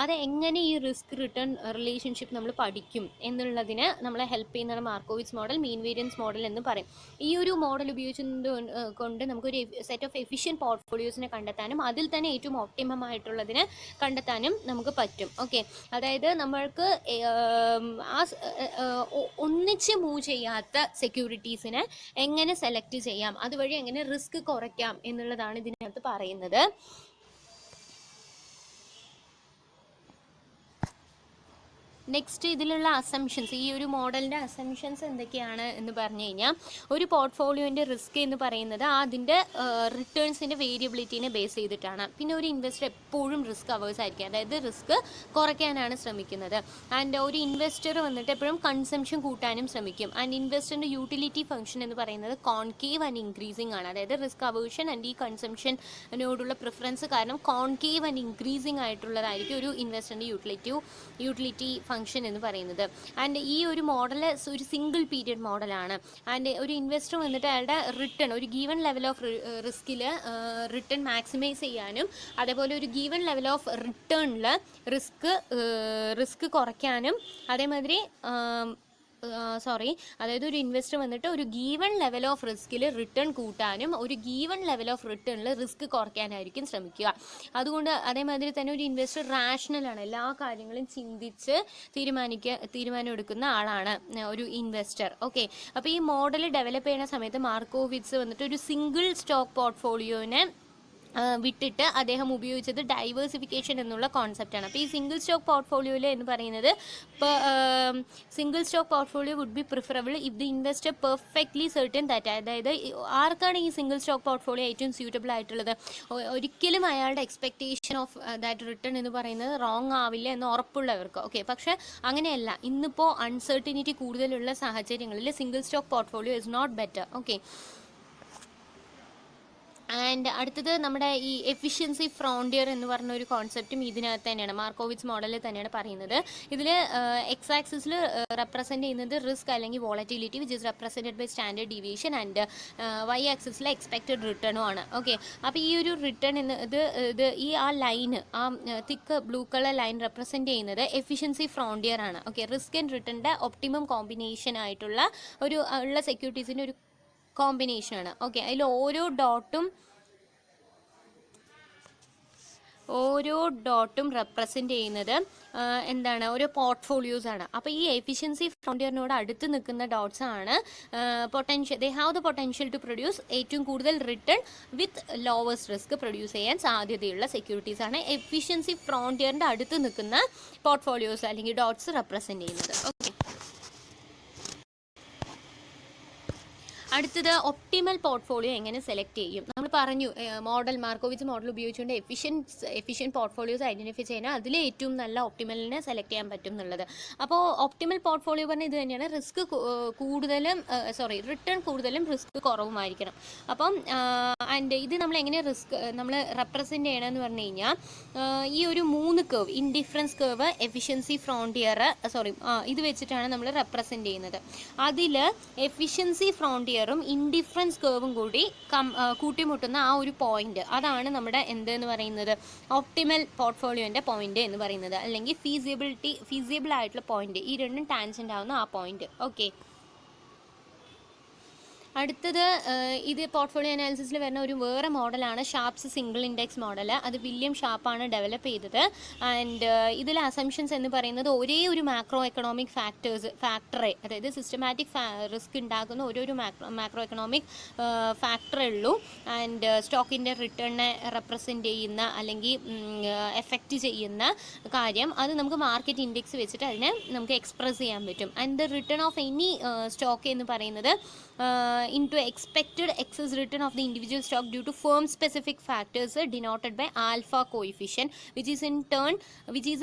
അത് എങ്ങനെ ഈ റിസ്ക് റിട്ടേൺ റിലേഷൻഷിപ്പ് നമ്മൾ പഠിക്കും എന്നുള്ളതിന് നമ്മളെ ഹെൽപ്പ് ചെയ്യുന്നതാണ് മാർക്കോവിറ്റ്സ് മോഡൽ, മീൻ വേരിയൻസ് മോഡൽ എന്ന് പറയും. ഈ ഒരു മോഡൽ ഉപയോഗിക്കുന്നത് കൊണ്ട് നമുക്കൊരു സെറ്റ് ഓഫ് എഫിഷ്യൻറ്റ് പോർട്ട്ഫോളിയോസിനെ കണ്ടെത്താനും അതിൽ തന്നെ ഏറ്റവും ഓപ്റ്റിമം ആയിട്ടുള്ളതിനെ കണ്ടെത്താനും നമുക്ക് പറ്റും. ഓക്കെ, അതായത് നമ്മൾക്ക് ഒന്നിച്ച് മൂവ് ചെയ്യാത്ത സെക്യൂരിറ്റീസിനെ എങ്ങനെ സെലക്ട് ചെയ്യാം, അതുവഴി എങ്ങനെ റിസ്ക് കുറയ്ക്കാം എന്നുള്ളതാണ് ഇതിനകത്ത് പറയുന്നത്. നെക്സ്റ്റ് ഇതിലുള്ള അസംഷൻസ്, ഈ ഒരു മോഡലിൻ്റെ അസംഷൻസ് എന്തൊക്കെയാണ് എന്ന് പറഞ്ഞു കഴിഞ്ഞാൽ, ഒരു പോർട്ട്ഫോളിയോൻ്റെ റിസ്ക് എന്ന് പറയുന്നത് അതിൻ്റെ റിട്ടേൺസിൻ്റെ വേരിയബിലിറ്റീനെ ബേസ് ചെയ്തിട്ടാണ്. പിന്നെ ഒരു ഇൻവെസ്റ്റർ എപ്പോഴും റിസ്ക് അവേഴ്സ് ആയിരിക്കും, അതായത് റിസ്ക് കുറയ്ക്കാനാണ് ശ്രമിക്കുന്നത്. ആൻഡ് ഒരു ഇൻവെസ്റ്റർ വന്നിട്ട് എപ്പോഴും കൺസംഷൻ കൂട്ടാനും ശ്രമിക്കും. ആൻഡ് ഇൻവെസ്റ്ററിൻ്റെ യൂട്ടിലിറ്റി ഫംഗ്ഷൻ എന്ന് പറയുന്നത് കോൺകേവ് ആൻഡ് ഇൻക്രീസിങ് ആണ്, അതായത് റിസ്ക് അവേഴ്ഷൻ ആൻഡ് ഈ കൺസംഷനോടുള്ള പ്രിഫറൻസ് കാരണം കോൺകേവ് ആൻഡ് ഇൻക്രീസിങ് ആയിട്ടുള്ളതായിരിക്കും ഒരു ഇൻവെസ്റ്ററിൻ്റെ യൂട്ടിലിറ്റി ഫംഗ്ഷൻ എന്ന് പറയുന്നത്. ആൻഡ് ഈ ഒരു മോഡൽ ഒരു സിംഗിൾ പീരിയഡ് മോഡലാണ്. ആൻഡ് ഒരു ഇൻവെസ്റ്റർ വന്നിട്ട് അയാളുടെ റിട്ടേൺ ഒരു ഗീവൺ ലെവൽ ഓഫ് റിസ്കിൽ റിട്ടേൺ മാക്സിമൈസ് ചെയ്യാനും അതേപോലെ ഒരു ഗീവൺ ലെവൽ ഓഫ് റിട്ടേണിൽ റിസ്ക് കുറയ്ക്കാനും അതേമാതിരി അതായത് ഒരു ഇൻവെസ്റ്റർ വന്നിട്ട് ഒരു ഗീവൺ ലെവൽ ഓഫ് റിസ്കിൽ റിട്ടേൺ കൂട്ടാനും ഒരു ഗീവൺ ലെവൽ ഓഫ് റിട്ടേണിൽ റിസ്ക് കുറയ്ക്കാനായിരിക്കും ശ്രമിക്കുക. അതുകൊണ്ട് അതേമാതിരി തന്നെ ഒരു ഇൻവെസ്റ്റർ റാഷണലാണ്, എല്ലാ കാര്യങ്ങളും ചിന്തിച്ച് തീരുമാനം എടുക്കുന്ന ആളാണ് ഒരു ഇൻവെസ്റ്റർ. ഓക്കെ, അപ്പോൾ ഈ മോഡൽ ഡെവലപ്പ് ചെയ്യുന്ന സമയത്ത് മാർക്കോവിറ്റ്സ് വന്നിട്ട് ഒരു സിംഗിൾ സ്റ്റോക്ക് പോർട്ട്ഫോളിയോനെ വിട്ടിട്ട് അദ്ദേഹം ഉപയോഗിച്ചത് ഡൈവേഴ്സിഫിക്കേഷൻ എന്നുള്ള കോൺസെപ്റ്റാണ്. അപ്പോൾ ഈ സിംഗിൾ സ്റ്റോക്ക് പോർട്ട്ഫോളിയോയിൽ എന്ന് പറയുന്നത് single stock portfolio would be preferable if the investor perfectly certain that, അതായത് ആർക്കാണ് ഈ സിംഗിൾ സ്റ്റോക്ക് പോർട്ട്ഫോളിയോ ഏറ്റവും സ്യൂട്ടബിൾ ആയിട്ടുള്ളത്, ഒരിക്കലും അയാളുടെ എക്സ്പെക്റ്റേഷൻ ഓഫ് ദാറ്റ് റിട്ടേൺ എന്ന് പറയുന്നത് റോങ് ആവില്ല എന്ന് ഉറപ്പുള്ളവർക്ക്. ഓക്കെ, പക്ഷേ അങ്ങനെയല്ല, ഇന്നിപ്പോൾ അൺസർട്ടിനിറ്റി കൂടുതലുള്ള സാഹചര്യങ്ങളിൽ single stock portfolio is not better. Okay, and അടുത്തത് നമ്മുടെ ഈ എഫിഷ്യൻസി ഫ്രോണ്ടിയർ എന്ന് പറഞ്ഞ ഒരു കോൺസെപ്റ്റും ഇതിനകത്ത് തന്നെയാണ്, മാർക്കോവിറ്റ്സ് മോഡലിൽ തന്നെയാണ് പറയുന്നത്. ഇതിൽ എക്സ് ആക്സിസിൽ റെപ്രസെൻറ്റ് ചെയ്യുന്നത് റിസ്ക് അല്ലെങ്കിൽ volatility which is represented by standard deviation, and Y ആക്സിസിൽ എക്സ്പെക്റ്റഡ് റിട്ടേണും ആണ്. ഓക്കെ, അപ്പോൾ ഈ ഒരു റിട്ടേൺ ഇത് ഈ ആ ലൈന്, ആ thick blue colour line represent ചെയ്യുന്നത് എഫിഷ്യൻസി ഫ്രോണ്ടിയർ ആണ്. ഓക്കെ, റിസ്ക് ആൻഡ് റിട്ടേണിൻ്റെ ഒപ്റ്റിമം കോമ്പിനേഷൻ ആയിട്ടുള്ള ഉള്ള സെക്യൂരിറ്റീസിൻ്റെ ഒരു കോമ്പിനേഷനാണ്. ഓക്കെ, അതിൽ ഓരോ ഡോട്ടും റെപ്രസെൻറ്റ് ചെയ്യുന്നത് എന്താണ്, ഓരോ പോർട്ട്ഫോളിയോസ് ആണ്. അപ്പോൾ ഈ എഫിഷ്യൻസി ഫ്രോണ്ടിയറിനോട് അടുത്ത് നിൽക്കുന്ന ഡോട്ട്സ് ആണ് they have the potential to produce ഏറ്റവും കൂടുതൽ return with lowest risk produce ചെയ്യാൻ സാധ്യതയുള്ള സെക്യൂരിറ്റീസ് ആണ് എഫിഷ്യൻസി ഫ്രോണ്ടിയറിൻ്റെ അടുത്ത് നിൽക്കുന്ന പോർട്ട്ഫോളിയോസ് അല്ലെങ്കിൽ ഡോട്ട്സ് റെപ്രസെൻറ്റ് ചെയ്യുന്നത്. ഓക്കെ, അടുത്തത് ഒപ്റ്റിമൽ പോർട്ട്ഫോളിയോ എങ്ങനെ സെലക്ട് ചെയ്യും. നമ്മൾ പറഞ്ഞു മാർക്കോവിറ്റ്സ് മോഡൽ ഉപയോഗിച്ചുകൊണ്ട് എഫിഷ്യൻറ്റ് പോർട്ട്ഫോളിയോസ് ഐഡൻറ്റിഫൈ ചെയ്യാൻ അതിൽ ഏറ്റവും നല്ല ഒപ്റ്റിമലിനെ സെലക്ട് ചെയ്യാൻ പറ്റും എന്നുള്ളത്. അപ്പോൾ ഒപ്റ്റിമൽ പോർട്ട്ഫോളിയോ പറഞ്ഞാൽ ഇത് തന്നെയാണ്, റിട്ടേൺ കൂടുതലും റിസ്ക് കുറവുമായിരിക്കണം. അപ്പം ആൻഡ് ഇത് നമ്മൾ എങ്ങനെ നമ്മൾ റെപ്രസെൻറ്റ് ചെയ്യണമെന്ന് പറഞ്ഞു കഴിഞ്ഞാൽ ഈ ഒരു 3 curve, indifference curve, efficiency frontier ഇത് വെച്ചിട്ടാണ് നമ്മൾ റെപ്രസെൻറ്റ് ചെയ്യുന്നത്. അതിൽ എഫിഷ്യൻസി ഫ്രോണ്ടിയർ ലെയറും ഇൻഡിഫറൻസ് കേർവും കൂടി കൂട്ടിമുട്ടുന്ന ആ ഒരു പോയിന്റ്, അതാണ് നമ്മുടെ എന്തെന്ന് പറയുന്നത് ഒപ്റ്റിമൽ പോർട്ട്ഫോളിയോൻ്റെ പോയിന്റ് എന്ന് പറയുന്നത്, അല്ലെങ്കിൽ ഫീസിബിൾ ആയിട്ടുള്ള പോയിന്റ്. ഈ രണ്ടും ടാൻജൻ്റ് ആവുന്ന ആ പോയിന്റ്. ഓക്കെ, അടുത്തത് ഇത് പോർട്ട്ഫോളിയോ അനാലിസിസിൽ വരുന്ന ഒരു വേറെ മോഡലാണ് ഷാർപ്സ് സിംഗിൾ ഇൻഡെക്സ് മോഡൽ. അത് വില്യം ഷാർപ്പാണ് ഡെവലപ്പ് ചെയ്തത്. ആൻഡ് ഇതിലെ അസംഷൻസ് എന്ന് പറയുന്നത് ഒരേ ഒരു മാക്രോ എക്കണോമിക് ഫാക്ടറെ, അതായത് സിസ്റ്റമാറ്റിക് റിസ്ക് ഉണ്ടാക്കുന്ന ഓരോരു മാക്രോ എക്കണോമിക് ഫാക്ടറേ ഉള്ളൂ. ആൻഡ് സ്റ്റോക്കിൻ്റെ റിട്ടേണിനെ റെപ്രസെൻറ്റ് ചെയ്യുന്ന അല്ലെങ്കിൽ എഫക്റ്റ് ചെയ്യുന്ന കാര്യം അത് നമുക്ക് മാർക്കറ്റ് ഇൻഡെക്സ് വെച്ചിട്ട് അതിനെ നമുക്ക് എക്സ്പ്രസ് ചെയ്യാൻ പറ്റും. And the return of any stock എന്ന് പറയുന്നത് into expected excess return of the individual stock due to firm specific factors denoted by alpha coefficient, which is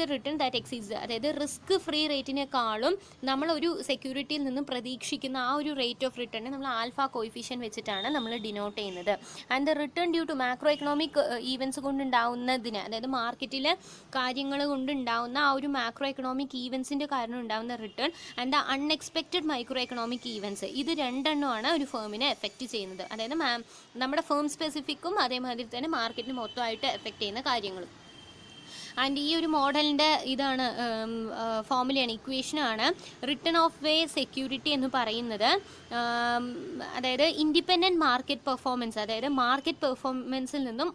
a return that exceeds, അതായത് risk free റേറ്റിനേക്കാളും നമ്മൾ ഒരു സെക്യൂരിറ്റിയിൽ നിന്നും പ്രതീക്ഷിക്കുന്ന ആ ഒരു rate of റിട്ടേണിനെ നമ്മൾ ആൽഫ കോയിഫിഷ്യൻ വെച്ചിട്ടാണ് നമ്മൾ ഡിനോട്ട് ചെയ്യുന്നത്. And the return due to macro economic events കൊണ്ടുണ്ടാവുന്നതിന്, അതായത് മാർക്കറ്റിലെ കാര്യങ്ങൾ കൊണ്ടുണ്ടാവുന്ന ആ ഒരു മാക്രോ എക്കണോമിക് ഈവൻസിൻ്റെ കാരണം ഉണ്ടാകുന്ന return and the unexpected micro economic events, ഇത് രണ്ടെണ്ണമാണ് ഒരു ഫേമിനെ എഫക്റ്റ് ചെയ്യുന്നത്. അതായത് നമ്മുടെ ഫേം സ്പെസിഫിക്കും അതേമാതിരി തന്നെ മാർക്കറ്റിന് മൊത്തമായിട്ട് എഫക്റ്റ് ചെയ്യുന്ന കാര്യങ്ങളും. ആൻഡ് ഈ ഒരു മോഡലിൻ്റെ ഇതാണ് ഫോമുലയാണ്, ഇക്വേഷനാണ് റിട്ടേൺ ഓഫ് വേ സെക്യൂരിറ്റി എന്ന് പറയുന്നത്. അതായത് ഇൻഡിപെൻഡൻറ്റ് മാർക്കറ്റ് പെർഫോമൻസ്, അതായത് മാർക്കറ്റ് പെർഫോമൻസിൽ നിന്നും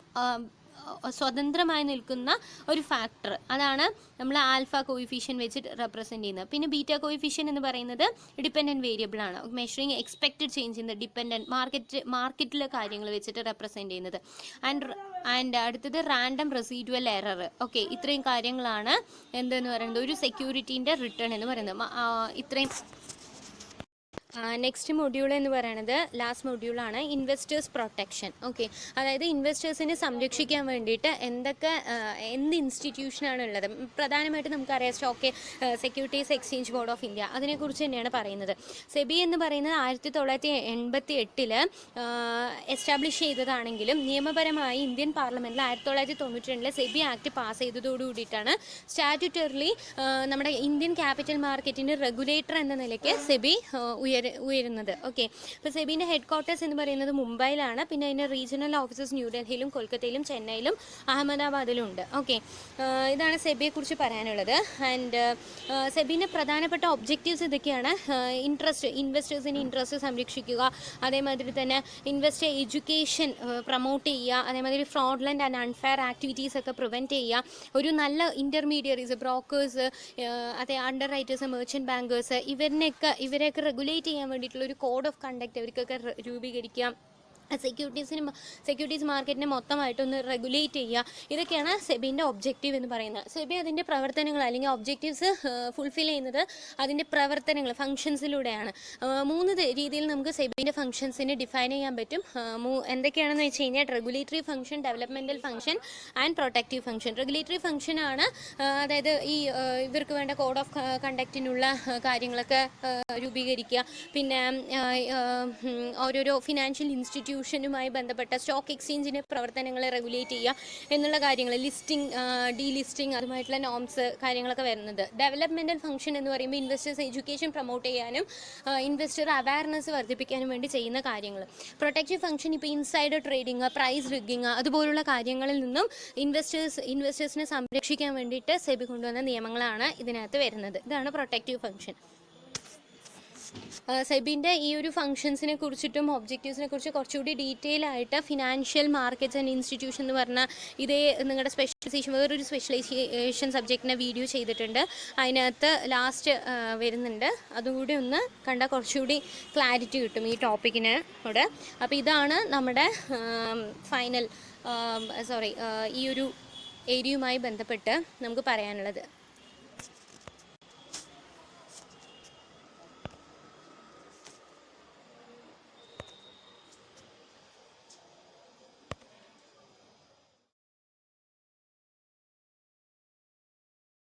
സ്വതന്ത്രമായി നിൽക്കുന്ന ഒരു ഫാക്ടർ, അതാണ് നമ്മൾ ആൽഫ കോയിഫിഷ്യൻ വെച്ചിട്ട് റെപ്രസെൻറ്റ് ചെയ്യുന്നത്. പിന്നെ ബീറ്റ കോയിഫിഷ്യൻ എന്ന് പറയുന്നത് ഡിപ്പെൻഡൻറ്റ് വേരിയബിൾ ആണ്, measuring expected change in the dependent മാർക്കറ്റിലെ കാര്യങ്ങൾ വെച്ചിട്ട് റെപ്രസെൻറ്റ് ചെയ്യുന്നത്. ആൻഡ് അടുത്തത് റാൻഡം റെസിഡ്യുവൽ എറർ. ഓക്കെ, ഇത്രയും കാര്യങ്ങളാണ് എന്തെന്ന് പറയുന്നത് ഒരു സെക്യൂരിറ്റീൻ്റെ റിട്ടേൺ എന്ന് പറയുന്നത്. ഇത്രയും നെക്സ്റ്റ് മൊഡ്യൂൾ എന്ന് പറയുന്നത് ലാസ്റ്റ് മൊഡ്യൂളാണ് ഇൻവെസ്റ്റേഴ്സ് പ്രൊട്ടക്ഷൻ. ഓക്കെ, അതായത് ഇൻവെസ്റ്റേഴ്സിനെ സംരക്ഷിക്കാൻ വേണ്ടിയിട്ട് എന്ത് ഇൻസ്റ്റിറ്റ്യൂഷനാണ് ഉള്ളത്. പ്രധാനമായിട്ടും നമുക്കറിയാം stock securities exchange board of India, അതിനെക്കുറിച്ച് തന്നെയാണ് പറയുന്നത്. സെബി എന്ന് പറയുന്നത് 1988 എസ്റ്റാബ്ലിഷ് ചെയ്തതാണെങ്കിലും നിയമപരമായി ഇന്ത്യൻ പാർലമെൻറ്റിൽ 1992 സെബി ആക്ട് പാസ് ചെയ്തതോടുകൂടിയിട്ടാണ് സ്റ്റാറ്റ്യൂട്ടറിലി നമ്മുടെ ഇന്ത്യൻ ക്യാപിറ്റൽ മാർക്കറ്റിൻ്റെ റെഗുലേറ്റർ എന്ന നിലയ്ക്ക് സെബി ഉയരുന്നത്. ഓക്കെ, ഇപ്പോൾ സെബിൻ്റെ ഹെഡ് ക്വാർട്ടേഴ്സ് എന്ന് പറയുന്നത് മുംബൈയിലാണ്. പിന്നെ അതിൻ്റെ റീജിയണൽ ഓഫീസസ് ന്യൂഡൽഹിയിലും കൊൽക്കത്തയിലും ചെന്നൈയിലും അഹമ്മദാബാദിലും ഉണ്ട്. ഓക്കെ, ഇതാണ് സെബിയെക്കുറിച്ച് പറയാനുള്ളത്. ആൻഡ് സെബിൻ്റെ പ്രധാനപ്പെട്ട ഒബ്ജക്റ്റീവ്സ് ഇതൊക്കെയാണ്. ഇൻവെസ്റ്റേഴ്സിൻ്റെ ഇൻട്രസ്റ്റ് സംരക്ഷിക്കുക, അതേമാതിരി തന്നെ ഇൻവെസ്റ്റർ എഡ്യൂക്കേഷൻ പ്രൊമോട്ട് ചെയ്യുക, അതേമാതിരി ഫ്രോഡ്ലൻഡ് ആൻഡ് അൺഫെയർ ആക്ടിവിറ്റീസ് ഒക്കെ പ്രിവെൻറ്റ് ചെയ്യുക, ഒരു നല്ല ഇൻ്റർമീഡിയറീസ്, ബ്രോക്കേഴ്സ്, അതേ അണ്ടർ റൈറ്റേഴ്സ്, മെർച്ചൻറ്റ് ബാങ്കേഴ്സ്, ഇവരെയൊക്കെ റെഗുലേറ്റ് ചെയ്യാൻ വേണ്ടിയിട്ടുള്ള ഒരു കോഡ് ഓഫ് കണ്ടക്ട് അവർക്കൊക്കെ രൂപീകരിക്കുക, സെക്യൂരിറ്റീസ് മാർക്കറ്റിനെ മൊത്തമായിട്ടൊന്ന് റെഗുലേറ്റ് ചെയ്യുക. ഇതൊക്കെയാണ് സെബിൻ്റെ ഒബ്ജക്റ്റീവ് എന്ന് പറയുന്നത്. സെബി അതിൻ്റെ പ്രവർത്തനങ്ങൾ അല്ലെങ്കിൽ ഒബ്ജക്റ്റീവ്സ് ഫുൾഫിൽ ചെയ്യുന്നത് അതിൻ്റെ പ്രവർത്തനങ്ങൾ ഫങ്ഷൻസിലൂടെയാണ്. 3 രീതിയിൽ നമുക്ക് സെബിൻ്റെ ഫങ്ഷൻസിനെ ഡിഫൈൻ ചെയ്യാൻ പറ്റും. എന്തൊക്കെയാണെന്ന് വെച്ച് കഴിഞ്ഞാൽ regulatory function, developmental function and protective function. Regulatory ഫംഗ്ഷനാണ് അതായത് ഈ ഇവർക്ക് വേണ്ട കോഡ് ഓഫ് കണ്ടക്റ്റിനുള്ള കാര്യങ്ങളൊക്കെ രൂപീകരിക്കുക, പിന്നെ ഓരോരോ ഫിനാൻഷ്യൽ ഇൻസ്റ്റിറ്റ്യൂഷനുമായി ബന്ധപ്പെട്ട സ്റ്റോക്ക് എക്സ്ചേഞ്ചിൻ്റെ പ്രവർത്തനങ്ങളെ റെഗുലേറ്റ് ചെയ്യുക എന്നുള്ള കാര്യങ്ങൾ, ലിസ്റ്റിംഗ്, ഡീലിസ്റ്റിംഗ്, അതുമായിട്ടുള്ള നോംസ് കാര്യങ്ങളൊക്കെ വരുന്നത്. ഡെവലപ്മെൻറ്റൽ ഫംഗ്ഷൻ എന്ന് പറയുമ്പോൾ ഇൻവെസ്റ്റേഴ്സ് എഡ്യൂക്കേഷൻ പ്രൊമോട്ട് ചെയ്യാനും ഇൻവെസ്റ്റർ അവയർനെസ് വർദ്ധിപ്പിക്കാനും വേണ്ടി ചെയ്യുന്ന കാര്യങ്ങൾ. പ്രൊട്ടക്റ്റീവ് ഫംഗ്ഷൻ ഇപ്പോൾ ഇൻസൈഡർ ട്രേഡിങ്, പ്രൈസ് റിഗ്ഗിങ് അതുപോലുള്ള കാര്യങ്ങളിൽ നിന്നും ഇൻവെസ്റ്റേഴ്സിനെ സംരക്ഷിക്കാൻ വേണ്ടിയിട്ട് സെബി കൊണ്ടുവന്ന നിയമങ്ങളാണ് ഇതിനകത്ത് വരുന്നത്. ഇതാണ് പ്രൊട്ടക്റ്റീവ് ഫംഗ്ഷൻ. സെബിൻ്റെ ഈ ഒരു ഫംഗ്ഷൻസിനെ കുറിച്ചിട്ടും ഒബ്ജക്റ്റീവ്സിനെ കുറിച്ച് കുറച്ചുകൂടി ഡീറ്റെയിൽ ആയിട്ട് ഫിനാൻഷ്യൽ മാർക്കറ്റ്സ് ആൻഡ് ഇൻസ്റ്റിറ്റ്യൂഷൻ എന്ന് പറഞ്ഞാൽ ഇതേ നിങ്ങളുടെ സ്പെഷ്യലൈസേഷൻ വേറൊരു സ്പെഷ്യലൈസേഷൻ സബ്ജക്റ്റിനെ വീഡിയോ ചെയ്തിട്ടുണ്ട്, അതിനകത്ത് ലാസ്റ്റ് വരുന്നുണ്ട്. അതുകൂടി ഒന്ന് കണ്ടാൽ കുറച്ചുകൂടി ക്ലാരിറ്റി കിട്ടും ഈ ടോപ്പിക്കിനോട്. അപ്പോൾ ഇതാണ് നമ്മുടെ ഈ ഒരു ഏരിയയുമായി ബന്ധപ്പെട്ട് നമുക്ക് പറയാനുള്ളത്.